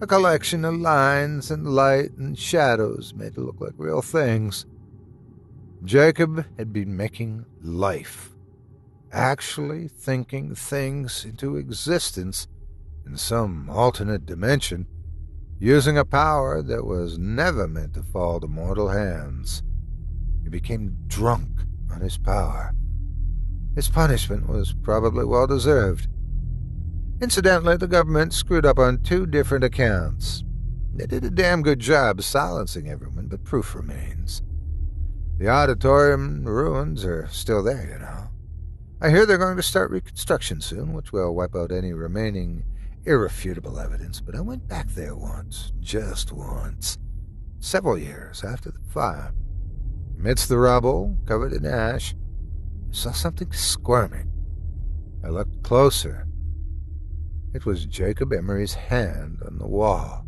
A collection of lines and light and shadows made to look like real things. Jacob had been making life, actually thinking things into existence in some alternate dimension, using a power that was never meant to fall to mortal hands. He became drunk on his power. His punishment was probably well-deserved. Incidentally, the government screwed up on 2 different accounts. They did a damn good job silencing everyone, but proof remains. The auditorium ruins are still there, you know. I hear they're going to start reconstruction soon, which will wipe out any remaining irrefutable evidence, but I went back there once, just once, several years after the fire. Amidst the rubble, covered in ash, I saw something squirming. I looked closer. It was Jacob Emory's hand on the wall.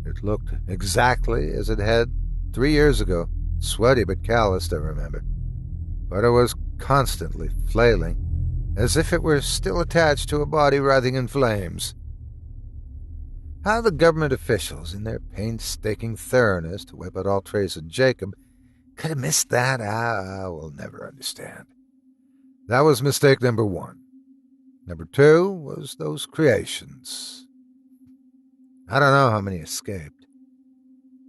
It looked exactly as it had 3 years ago, sweaty but calloused, I remember. But it was constantly flailing, as if it were still attached to a body writhing in flames. How the government officials, in their painstaking thoroughness to wipe out all trace of Jacob, could have missed that, I will never understand. That was mistake number 1. Number 2 was those creations. I don't know how many escaped,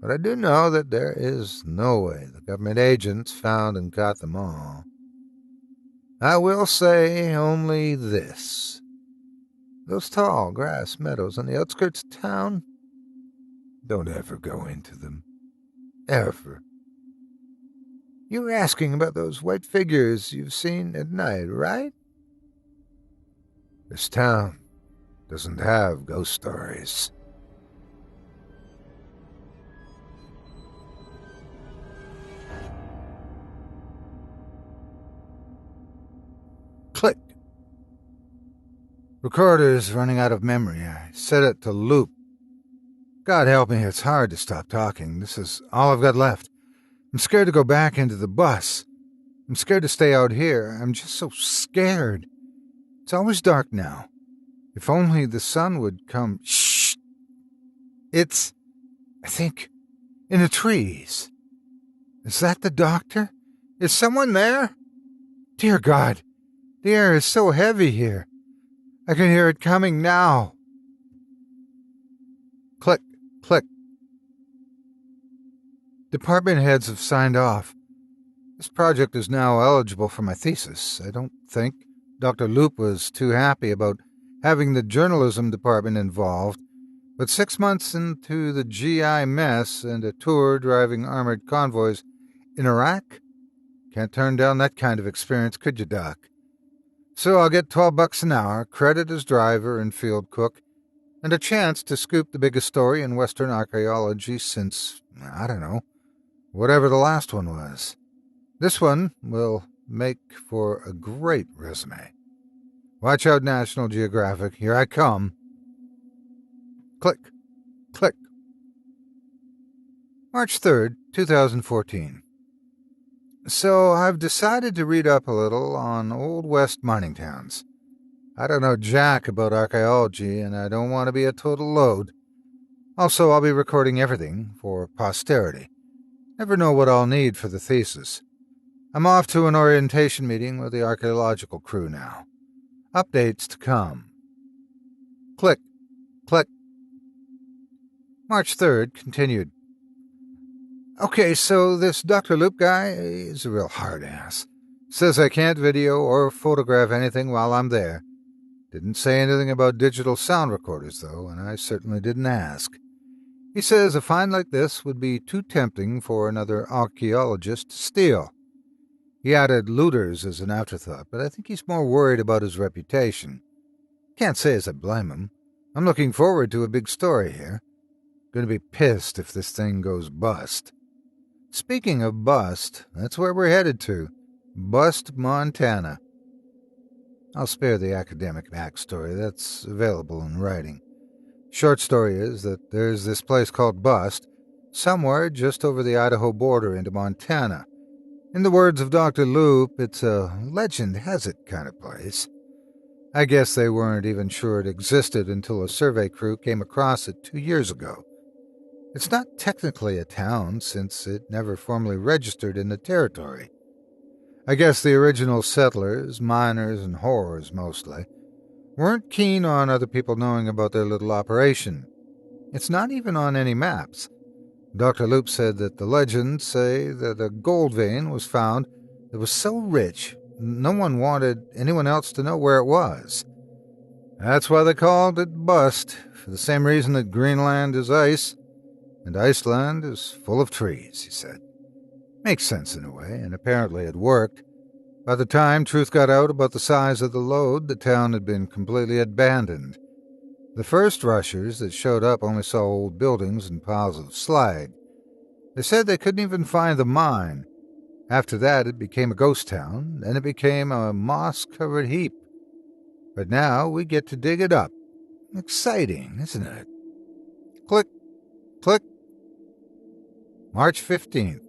but I do know that there is no way the government agents found and caught them all. I will say only this. Those tall grass meadows on the outskirts of town, don't ever go into them. Ever. You were asking about those white figures you've seen at night, right? This town doesn't have ghost stories. Click. Recorder's running out of memory. I set it to loop. God help me, it's hard to stop talking. This is all I've got left. I'm scared to go back into the bus. I'm scared to stay out here. I'm just so scared. It's always dark now. If only the sun would come. Shh! It's, I think, in the trees. Is that the doctor? Is someone there? Dear God, the air is so heavy here. I can hear it coming now. Click, click. Department heads have signed off. This project is now eligible for my thesis. I don't think Dr. Loop was too happy about having the journalism department involved, but 6 months into the GI mess and a tour driving armored convoys in Iraq? Can't turn down that kind of experience, could you, Doc? So I'll get $12 an hour, credit as driver and field cook, and a chance to scoop the biggest story in Western archaeology since, I don't know, whatever the last one was. This one will make for a great resume. Watch out, National Geographic. Here I come. Click. Click. March 3rd, 2014. So I've decided to read up a little on Old West mining towns. I don't know jack about archaeology, and I don't want to be a total load. Also, I'll be recording everything for posterity. Never know what I'll need for the thesis. I'm off to an orientation meeting with the archaeological crew now. Updates to come. Click. Click. March 3rd continued. Okay, so this Dr. Loop guy is a real hard-ass. Says I can't video or photograph anything while I'm there. Didn't say anything about digital sound recorders, though, and I certainly didn't ask. He says a find like this would be too tempting for another archaeologist to steal. He added looters as an afterthought, but I think he's more worried about his reputation. Can't say as I blame him. I'm looking forward to a big story here. Gonna be pissed if this thing goes bust. Speaking of bust, that's where we're headed to. Bust, Montana. I'll spare the academic backstory. That's available in writing. Short story is that there's this place called Bust, somewhere just over the Idaho border into Montana. In the words of Dr. Loop, it's a legend has it kind of place. I guess they weren't even sure it existed until a survey crew came across it 2 years ago. It's not technically a town since it never formally registered in the territory. I guess the original settlers, miners and whores mostly, weren't keen on other people knowing about their little operation. It's not even on any maps. Dr. Loop said that the legends say that a gold vein was found that was so rich no one wanted anyone else to know where it was. That's why they called it Bust, for the same reason that Greenland is ice and Iceland is full of trees, he said. Makes sense in a way, and apparently it worked. By the time truth got out about the size of the load, the town had been completely abandoned. The first rushers that showed up only saw old buildings and piles of slag. They said they couldn't even find the mine. After that, it became a ghost town, then it became a moss-covered heap. But now we get to dig it up. Exciting, isn't it? Click, click. March 15th.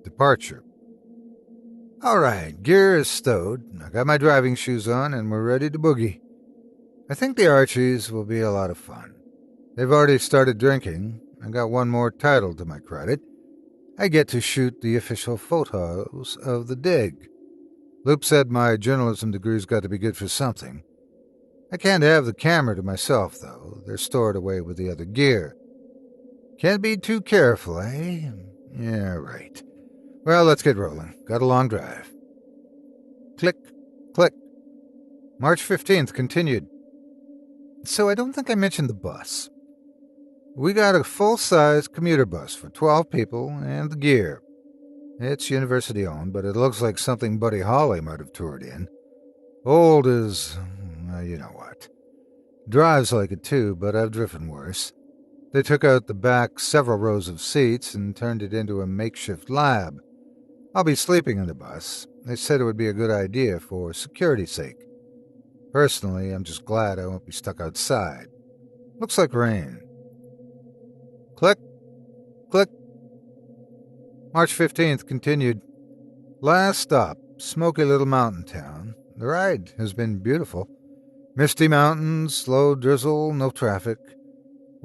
Departure. All right, gear is stowed. I got my driving shoes on, and we're ready to boogie. I think the Archies will be a lot of fun. They've already started drinking. I got one more title to my credit. I get to shoot the official photos of the dig. Loop said my journalism degree's got to be good for something. I can't have the camera to myself, though. They're stored away with the other gear. Can't be too careful, eh? Yeah, right. Well, let's get rolling. Got a long drive. Click, click. March 15th continued. So I don't think I mentioned the bus. We got a full-size commuter bus for 12 people and the gear. It's university-owned, but it looks like something Buddy Holly might have toured in. Old as, you know what. Drives like it too, but I've driven worse. They took out the back several rows of seats and turned it into a makeshift lab. I'll be sleeping in the bus. They said it would be a good idea for security's sake. Personally, I'm just glad I won't be stuck outside. Looks like rain. Click, click. March 15th continued. Last stop, smoky little mountain town. The ride has been beautiful. Misty mountains, slow drizzle, no traffic.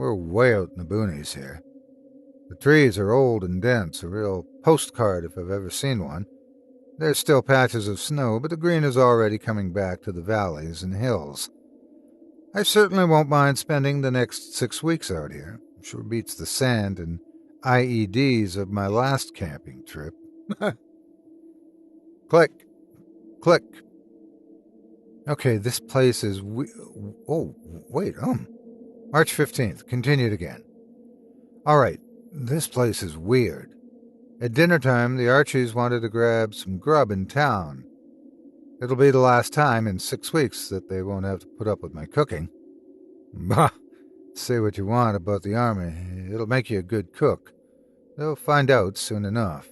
We're way out in the boonies here. The trees are old and dense, a real postcard if I've ever seen one. There's still patches of snow, but the green is already coming back to the valleys and hills. I certainly won't mind spending the next 6 weeks out here. Sure beats the sand and IEDs of my last camping trip. Click. Click. Okay, this place is March 15th. Continued again. Alright, this place is weird. At dinner time, the Archies wanted to grab some grub in town. It'll be the last time in 6 weeks that they won't have to put up with my cooking. Bah! Say what you want about the army. It'll make you a good cook. They'll find out soon enough.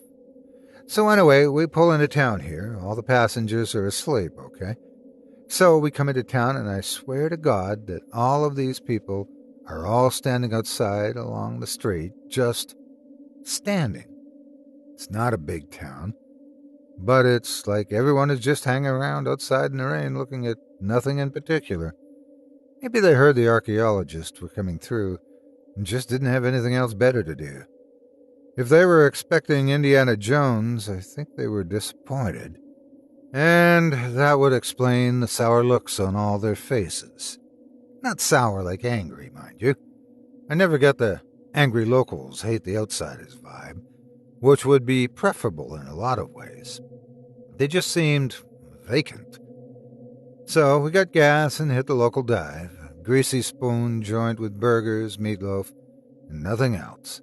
So anyway, we pull into town here. All the passengers are asleep, okay? So we come into town, and I swear to God that all of these people are all standing outside along the street, just standing. It's not a big town, but it's like everyone is just hanging around outside in the rain looking at nothing in particular. Maybe they heard the archaeologists were coming through and just didn't have anything else better to do. If they were expecting Indiana Jones, I think they were disappointed. And that would explain the sour looks on all their faces. Not sour like angry, mind you. I never get the angry locals hate the outsiders vibe, which would be preferable in a lot of ways. They just seemed vacant. So we got gas and hit the local dive, a greasy spoon joint with burgers, meatloaf, and nothing else.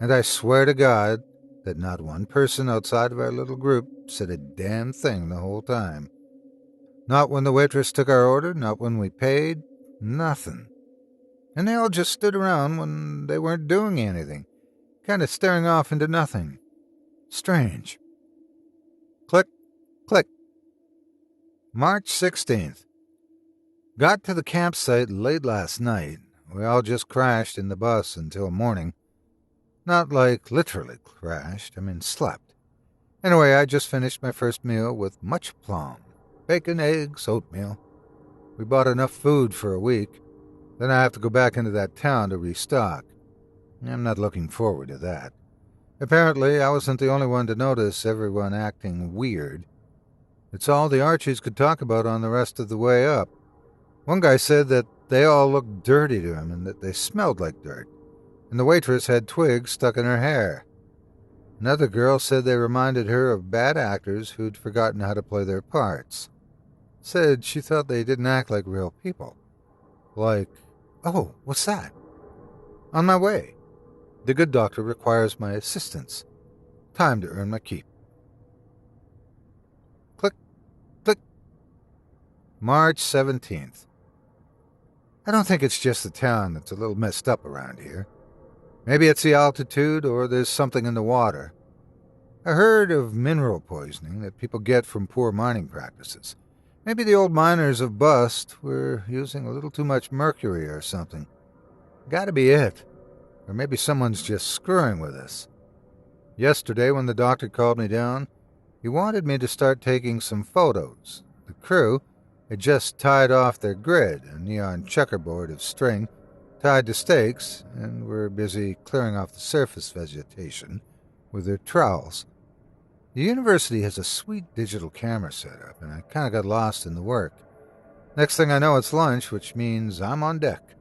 And I swear to God that not one person outside of our little group said a damn thing the whole time. Not when the waitress took our order, not when we paid, nothing. And they all just stood around when they weren't doing anything, kind of staring off into nothing. Strange. Click, click. March 16th. Got to the campsite late last night. We all just crashed in the bus until morning. Not like literally crashed, slept. Anyway, I just finished my first meal with much plum. Bacon, eggs, oatmeal. We bought enough food for a week. Then I have to go back into that town to restock. I'm not looking forward to that. Apparently, I wasn't the only one to notice everyone acting weird. It's all the Archies could talk about on the rest of the way up. One guy said that they all looked dirty to him and that they smelled like dirt, and the waitress had twigs stuck in her hair. Another girl said they reminded her of bad actors who'd forgotten how to play their parts. Said she thought they didn't act like real people. Like, oh, what's that? On my way. The good doctor requires my assistance. Time to earn my keep. Click, click. March 17th. I don't think it's just the town that's a little messed up around here. Maybe it's the altitude or there's something in the water. I heard of mineral poisoning that people get from poor mining practices. Maybe the old miners of Bust were using a little too much mercury or something. Gotta be it. Or maybe someone's just screwing with us. Yesterday, when the doctor called me down, he wanted me to start taking some photos. The crew had just tied off their grid, a neon checkerboard of string tied to stakes, and were busy clearing off the surface vegetation with their trowels. The university has a sweet digital camera setup, and I kind of got lost in the work. Next thing I know, it's lunch, which means I'm on deck.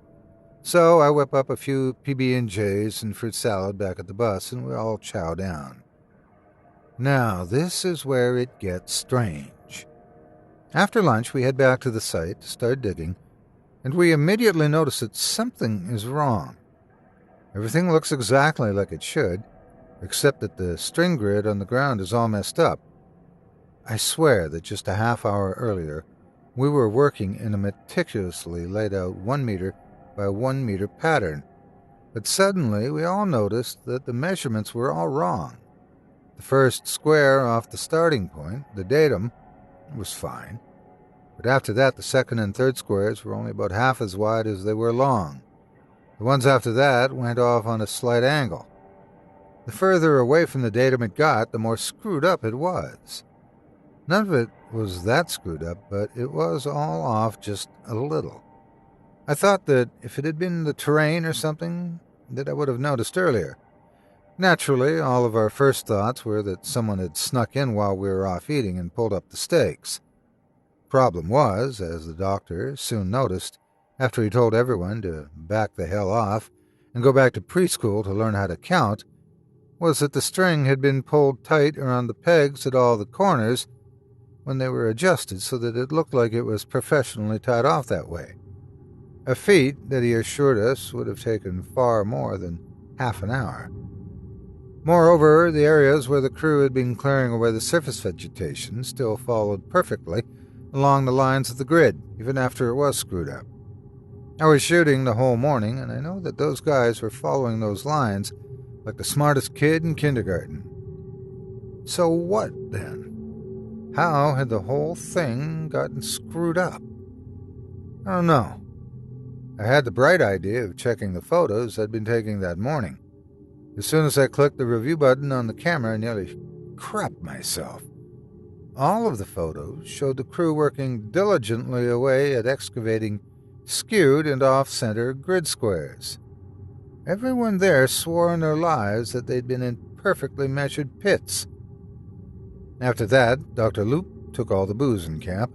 So I whip up a few PB&Js and fruit salad back at the bus, and we all chow down. Now, this is where it gets strange. After lunch, we head back to the site to start digging, and we immediately notice that something is wrong. Everything looks exactly like it should, except that the string grid on the ground is all messed up. I swear that just a half hour earlier, we were working in a meticulously laid out 1 meter by 1 meter pattern, but suddenly we all noticed that the measurements were all wrong. The first square off the starting point, the datum, was fine, but after that the second and third squares were only about half as wide as they were long. The ones after that went off on a slight angle. The further away from the datum it got, the more screwed up it was. None of it was that screwed up, but it was all off just a little. I thought that if it had been the terrain or something, that I would have noticed earlier. Naturally, all of our first thoughts were that someone had snuck in while we were off eating and pulled up the stakes. Problem was, as the doctor soon noticed, after he told everyone to back the hell off and go back to preschool to learn how to count, was that the string had been pulled tight around the pegs at all the corners when they were adjusted so that it looked like it was professionally tied off that way. A feat that he assured us would have taken far more than half an hour. Moreover, the areas where the crew had been clearing away the surface vegetation still followed perfectly along the lines of the grid, even after it was screwed up. I was shooting the whole morning, and I know that those guys were following those lines like the smartest kid in kindergarten. So what, then? How had the whole thing gotten screwed up? I don't know. I had the bright idea of checking the photos I'd been taking that morning. As soon as I clicked the review button on the camera, I nearly crapped myself. All of the photos showed the crew working diligently away at excavating skewed and off-center grid squares. Everyone there swore on their lives that they'd been in perfectly measured pits. After that, Dr. Loop took all the booze in camp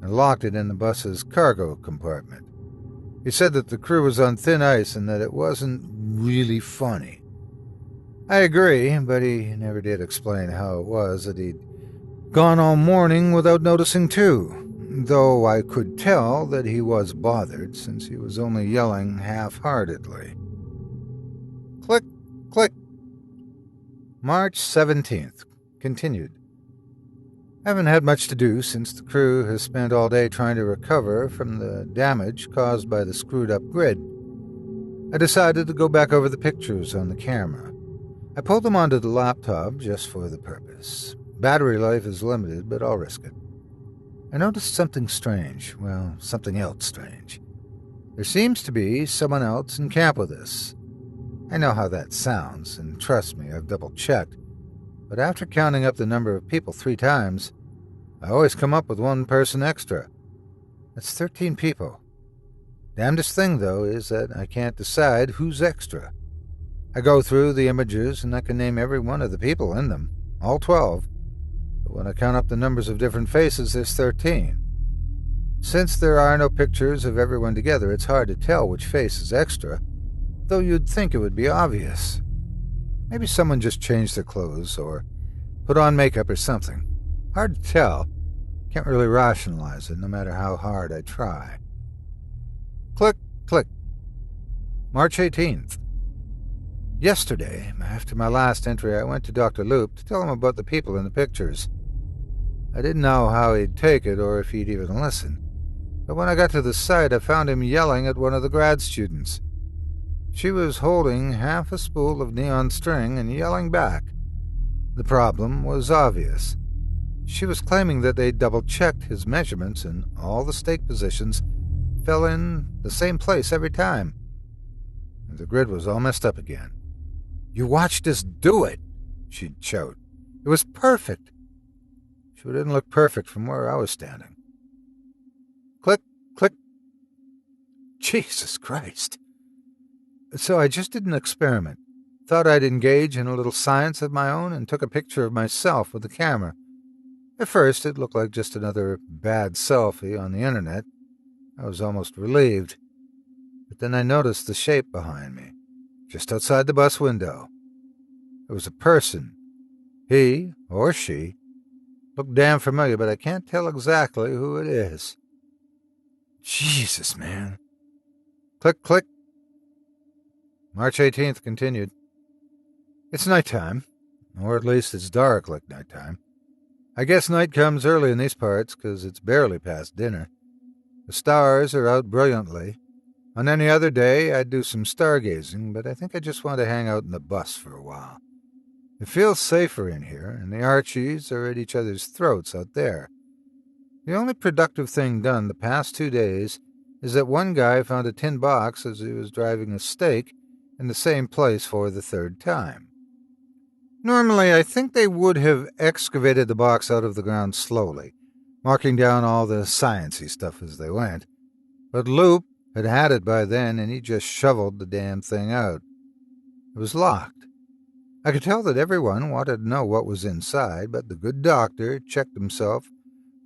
and locked it in the bus's cargo compartment. He said that the crew was on thin ice and that it wasn't really funny. I agree, but he never did explain how it was that he'd gone all morning without noticing too, though I could tell that he was bothered since he was only yelling half-heartedly. Click, click. March 17th. Continued. Haven't had much to do since the crew has spent all day trying to recover from the damage caused by the screwed-up grid. I decided to go back over the pictures on the camera. I pulled them onto the laptop just for the purpose. Battery life is limited, but I'll risk it. I noticed something strange. Well, something else strange. There seems to be someone else in camp with us. I know how that sounds, and trust me, I've double-checked. But after counting up the number of people 3 times, I always come up with 1 person extra. That's 13 people. Damnedest thing, though, is that I can't decide who's extra. I go through the images and I can name every one of the people in them, all 12. But when I count up the numbers of different faces, there's 13. Since there are no pictures of everyone together, it's hard to tell which face is extra, though you'd think it would be obvious. Maybe someone just changed their clothes or put on makeup or something. Hard to tell. Can't really rationalize it, no matter how hard I try. Click, click. March 18th. Yesterday, after my last entry, I went to Dr. Loop to tell him about the people in the pictures. I didn't know how he'd take it or if he'd even listen, but when I got to the site, I found him yelling at one of the grad students. She was holding half a spool of neon string and yelling back. The problem was obvious. She was claiming that they'd double-checked his measurements and all the stake positions fell in the same place every time. And the grid was all messed up again. "You watched us do it," she'd shout. "It was perfect." She didn't look perfect from where I was standing. Click, click. Jesus Christ. So I just did an experiment. Thought I'd engage in a little science of my own and took a picture of myself with the camera. At first, it looked like just another bad selfie on the internet. I was almost relieved. But then I noticed the shape behind me, just outside the bus window. It was a person. He, or she, looked damn familiar, but I can't tell exactly who it is. Jesus, man. Click, click. March 18th continued. It's nighttime, or at least it's dark like nighttime. I guess night comes early in these parts, 'cause it's barely past dinner. The stars are out brilliantly. On any other day, I'd do some stargazing, but I think I just want to hang out in the bus for a while. It feels safer in here, and the Archies are at each other's throats out there. The only productive thing done the past 2 days is that one guy found a tin box as he was driving a stake in the same place for the 3rd time. Normally, I think they would have excavated the box out of the ground slowly, marking down all the sciencey stuff as they went. But Loop had had it by then, and he just shoveled the damn thing out. It was locked. I could tell that everyone wanted to know what was inside, but the good doctor checked himself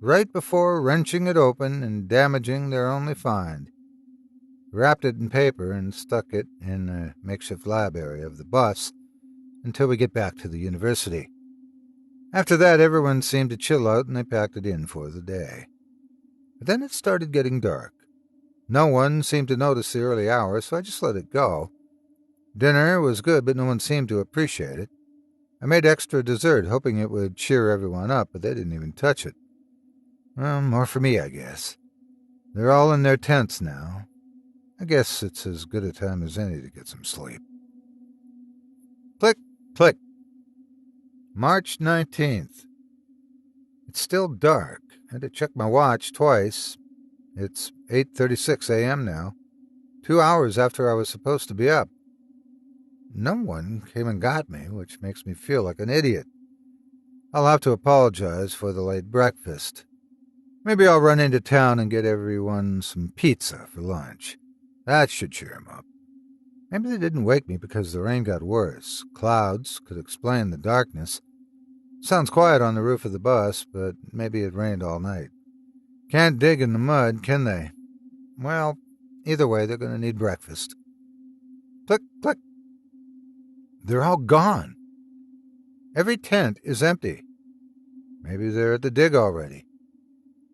right before wrenching it open and damaging their only find. He wrapped it in paper and stuck it in a makeshift lab area of the bus until we get back to the university. After that, everyone seemed to chill out and they packed it in for the day. But then it started getting dark. No one seemed to notice the early hours, so I just let it go. Dinner was good, but no one seemed to appreciate it. I made extra dessert, hoping it would cheer everyone up, but they didn't even touch it. Well, more for me, I guess. They're all in their tents now. I guess it's as good a time as any to get some sleep. Click, click. March 19th. It's still dark. I had to check my watch twice. It's 8:36 a.m. now, 2 hours after I was supposed to be up. No one came and got me, which makes me feel like an idiot. I'll have to apologize for the late breakfast. Maybe I'll run into town and get everyone some pizza for lunch. That should cheer them up. Maybe they didn't wake me because the rain got worse. Clouds could explain the darkness. Sounds quiet on the roof of the bus, but maybe it rained all night. Can't dig in the mud, can they? Well, either way, they're going to need breakfast. Click, click. They're all gone. Every tent is empty. Maybe they're at the dig already.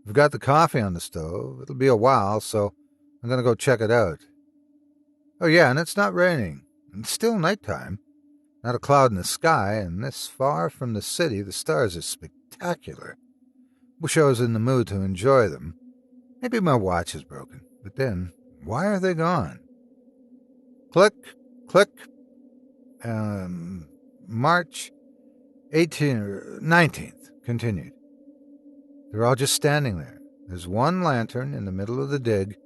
We've got the coffee on the stove. It'll be a while, so I'm going to go check it out. Oh yeah, and it's not raining. It's still nighttime. Not a cloud in the sky, and this far from the city, the stars are spectacular. Wish I was in the mood to enjoy them. Maybe my watch is broken, but then, why are they gone? Click, click. March 19th, continued. They're all just standing there. There's one lantern in the middle of the dig,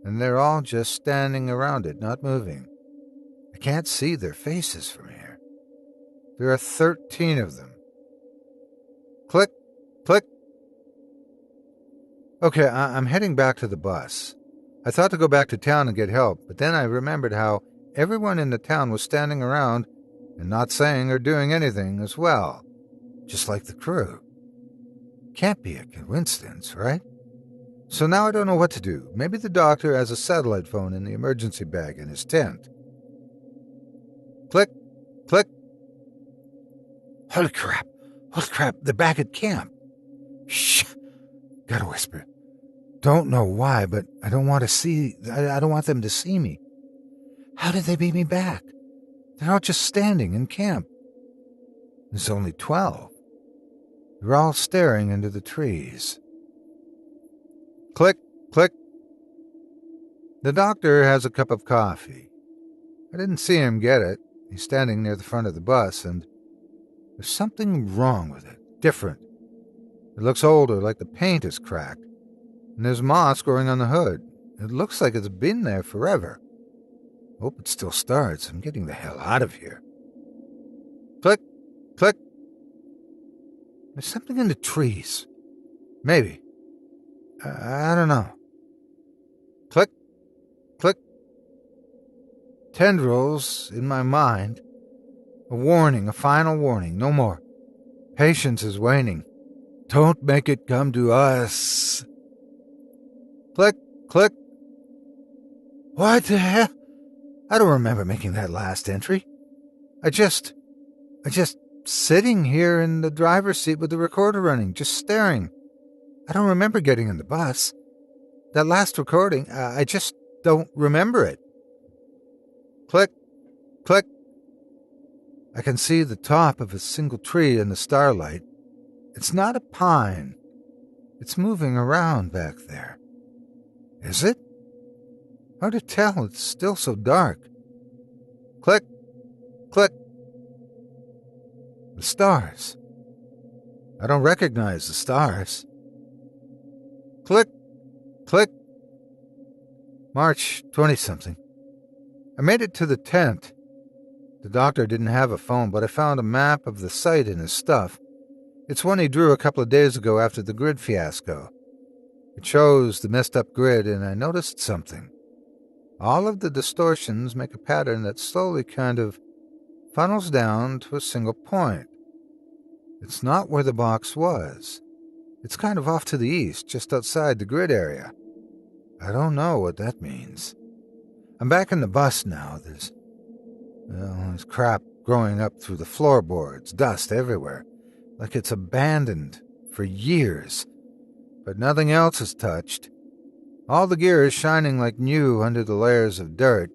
and they're all just standing around it, not moving. I can't see their faces from here. There are 13 of them. Click, click. Okay, I'm heading back to the bus. I thought to go back to town and get help, but then I remembered how everyone in the town was standing around and not saying or doing anything as well, just like the crew. Can't be a coincidence, right? So now I don't know what to do. Maybe the doctor has a satellite phone in the emergency bag in his tent. Click, click. Holy crap, they're back at camp. Shh, gotta whisper. Don't know why, but I don't want them to see me. How did they beat me back? They're all just standing in camp. There's only 12. They're all staring into the trees. Click, click. The doctor has a cup of coffee. I didn't see him get it. He's standing near the front of the bus, and there's something wrong with it. Different. It looks older, like the paint is cracked. And there's moss growing on the hood. It looks like it's been there forever. Hope it still starts. I'm getting the hell out of here. Click, click. There's something in the trees. Maybe. I don't know. Click, click. Tendrils in my mind. A warning, a final warning. No more. Patience is waning. Don't make it come to us. Click, click. What the hell? I don't remember making that last entry. I just sitting here in the driver's seat with the recorder running, just staring. I don't remember getting in the bus. That last recording, I just don't remember it. Click, click. I can see the top of a single tree in the starlight. It's not a pine. It's moving around back there. Is it? Hard to tell, it's still so dark. Click, click. The stars. I don't recognize the stars. Click, click. March 20-something. I made it to the tent. The doctor didn't have a phone, but I found a map of the site in his stuff. It's one he drew a couple of days ago after the grid fiasco. It shows the messed up grid, and I noticed something. All of the distortions make a pattern that slowly kind of funnels down to a single point. It's not where the box was. It's kind of off to the east, just outside the grid area. I don't know what that means. I'm back in the bus now. There's crap growing up through the floorboards, dust everywhere, like it's abandoned for years. But nothing else is touched. All the gear is shining like new under the layers of dirt.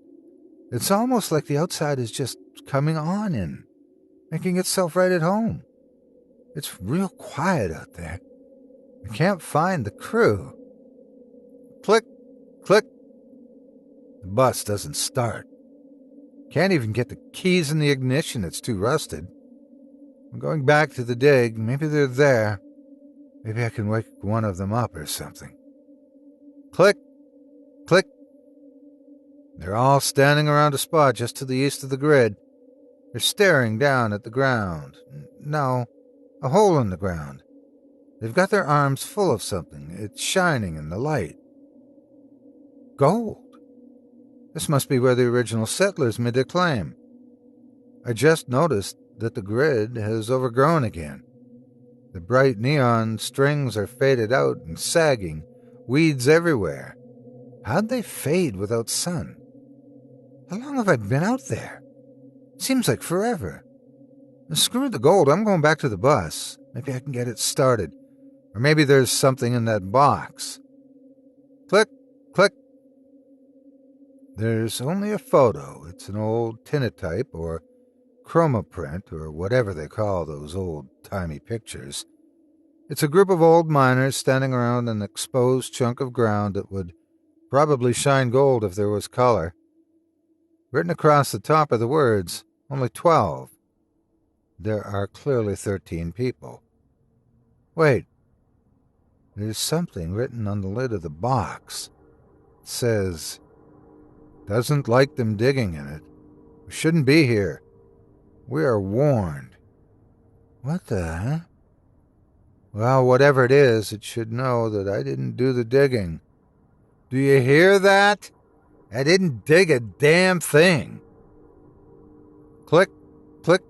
It's almost like the outside is just coming on in, making itself right at home. It's real quiet out there. I can't find the crew. Click, click. The bus doesn't start. Can't even get the keys in the ignition, it's too rusted. I'm going back to the dig. Maybe they're there. Maybe I can wake one of them up or something. Click, click. They're all standing around a spot just to the east of the grid. They're staring down at the ground. No, a hole in the ground. They've got their arms full of something. It's shining in the light. Gold. This must be where the original settlers made their claim. I just noticed that the grid has overgrown again. The bright neon strings are faded out and sagging, weeds everywhere. How'd they fade without sun? How long have I been out there? Seems like forever. Screw the gold, I'm going back to the bus. Maybe I can get it started. Or maybe there's something in that box. Click, click. There's only a photo. It's an old tintype or chromoprint or whatever they call those old-timey pictures. It's a group of old miners standing around an exposed chunk of ground that would probably shine gold if there was color. Written across the top are the words, only 12. There are clearly 13 people. Wait. There's something written on the lid of the box. It says, "Doesn't like them digging in it. We shouldn't be here. We are warned." What the heck? Well, whatever it is, it should know that I didn't do the digging. Do you hear that? I didn't dig a damn thing. Click, click.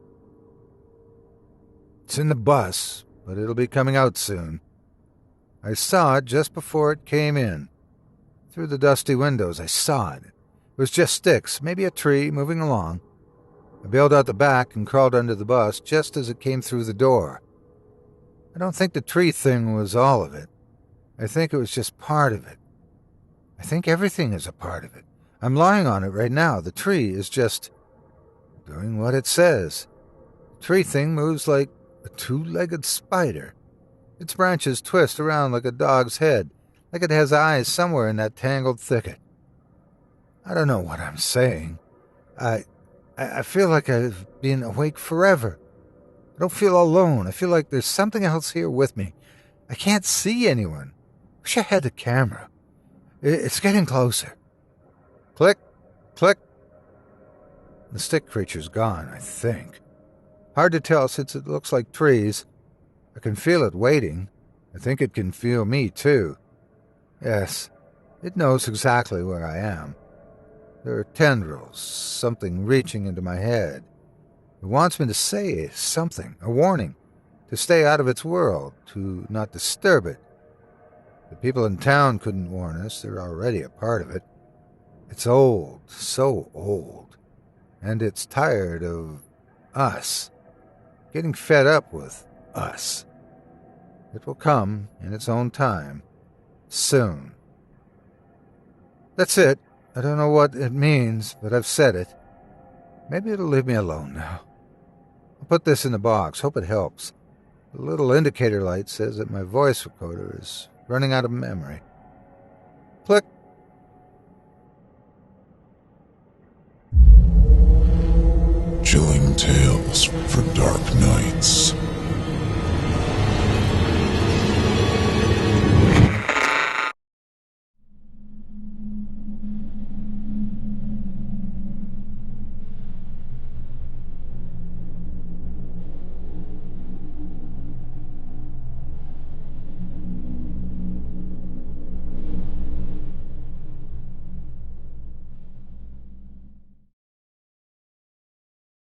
It's in the bus, but it'll be coming out soon. I saw it just before it came in. Through the dusty windows, I saw it. It was just sticks, maybe a tree, moving along. I bailed out the back and crawled under the bus just as it came through the door. I don't think the tree thing was all of it. I think it was just part of it. I think everything is a part of it. I'm lying on it right now. The tree is just doing what it says. The tree thing moves like a two-legged spider. Its branches twist around like a dog's head, like it has eyes somewhere in that tangled thicket. I don't know what I'm saying. I feel like I've been awake forever. I don't feel alone. I feel like there's something else here with me. I can't see anyone. Wish I had a camera. It's getting closer. Click, click. The stick creature's gone, I think. Hard to tell since it looks like trees. I can feel it waiting. I think it can feel me, too. Yes, it knows exactly where I am. There are tendrils, something reaching into my head. It wants me to say something, a warning, to stay out of its world, to not disturb it. The people in town couldn't warn us. They're already a part of it. It's old, so old. And it's tired of us. Getting fed up with us. It will come in its own time. Soon. That's it. I don't know what it means, but I've said it. Maybe it'll leave me alone now. I'll put this in the box. Hope it helps. The little indicator light says that my voice recorder is running out of memory. Click. Chilling tales for dark nights.